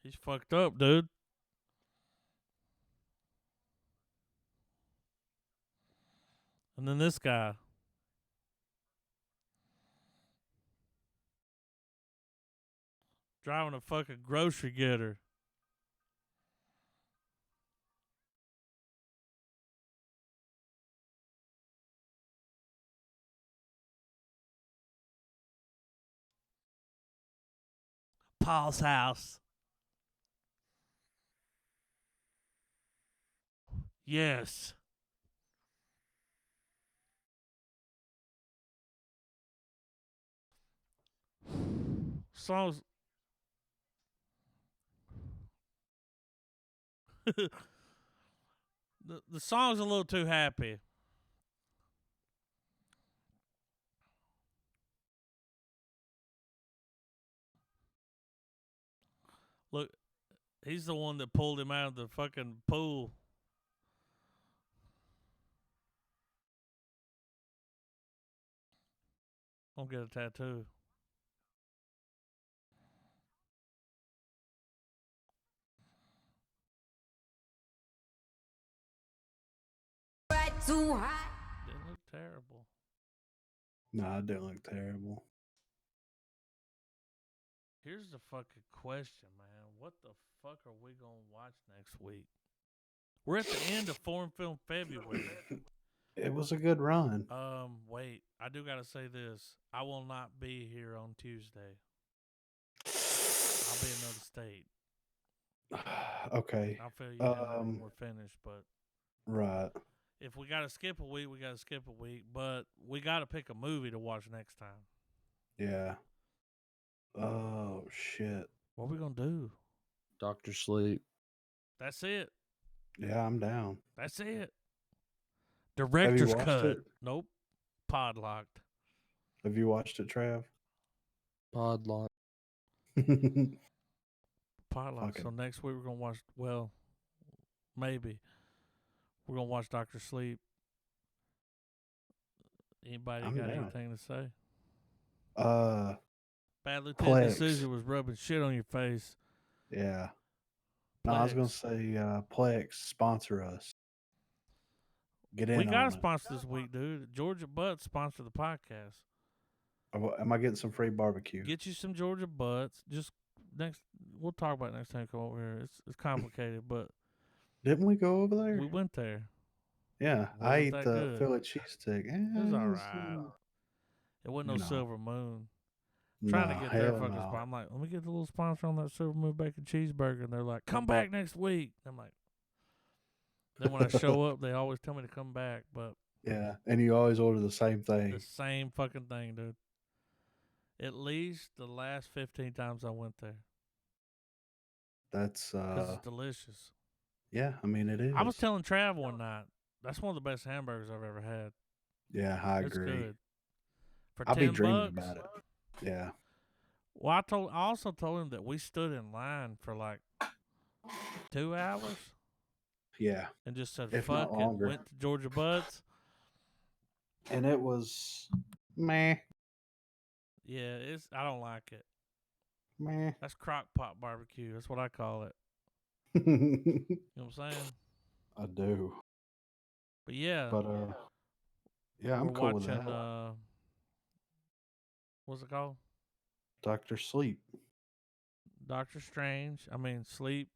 He's fucked up, dude. And then this guy. Driving a fucking grocery getter. Paul's house. Yes. Songs. the song's a little too happy. Look, he's the one that pulled him out of the fucking pool. I'll get a tattoo. Too high. Didn't look terrible. No, it didn't look terrible. Here's the fucking question, man. What the fuck are we gonna watch next week? We're at the end of Foreign Film February. It was a good run. Wait. I do gotta say this. I will not be here on Tuesday. I'll be in another state. Okay. I'll fill you in when we're finished, but Right. if we gotta skip a week, we gotta skip a week. But we gotta pick a movie to watch next time. Yeah. Oh shit. What are we gonna do? Doctor Sleep. That's it. Yeah, I'm down. That's it. Have you Director's watched cut. it? Nope. Podlocked. Have you watched it, Trav? Podlock. Podlocked. Fucking- So next week we're gonna watch. Well, maybe we're gonna watch Doctor Sleep. Anybody I'm got down. anything to say? Bad Lieutenant Plex. Decision was rubbing shit on your face. Yeah. No, I was gonna Plex. say Plex sponsor us. Get in We got a on it. sponsor this week, dude. Georgia Butts sponsor the podcast. Am I getting some free barbecue? Get you some Georgia Butts. Just next, we'll talk about it next time you come over here. It's complicated, but Didn't we go over there? we went there. Yeah, I Wasn't ate that the good? Philly cheesesteak. It was all right. It wasn't no you know. Silver Moon. Trying to get their hell fucking no. spot. I'm like, let me get the little sponsor on that Silver Moon bacon cheeseburger, and they're like, come back next week. I'm like, then when I show up, they always tell me to come back, but Yeah, and you always order the same thing. the same fucking thing, dude. At least the last 15 times I went there, That's because it's delicious. yeah. I mean, it is. I was telling Trav one night, that's one of the best hamburgers I've ever had. Yeah, I It's agree. good. For I'll be 10 dreaming bucks. about it. Yeah. Well, I also told him that we stood in line for like 2 hours Yeah. and just said If not fuck it. longer. Went to Georgia Butts. And it was meh. Yeah, I don't like it. Meh. That's crock pot barbecue. That's what I call it. You know what I'm saying? I do. But yeah, But yeah, I'm we're cool with watching that. what's it called? Dr. Sleep. Doctor Strange. I mean Sleep.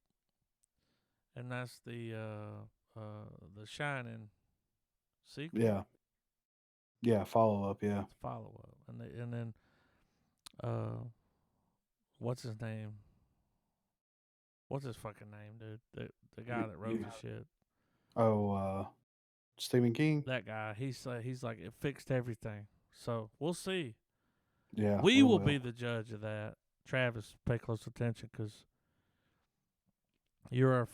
And that's the Shining sequel. Yeah. Yeah, follow up, yeah. It's follow up. And then what's his name? What's his fucking name, dude? The guy that wrote the shit. Oh, Stephen King? That guy. He's like it fixed everything. So we'll see. Yeah. We will be the judge of that. Travis, pay close attention because you're our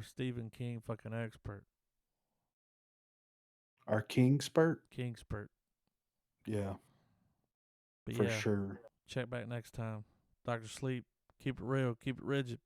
Stephen King fucking expert. Our King spurt? Kingspert. Yeah. But For yeah, sure. check back next time. Dr. Sleep. Keep it real. Keep it rigid.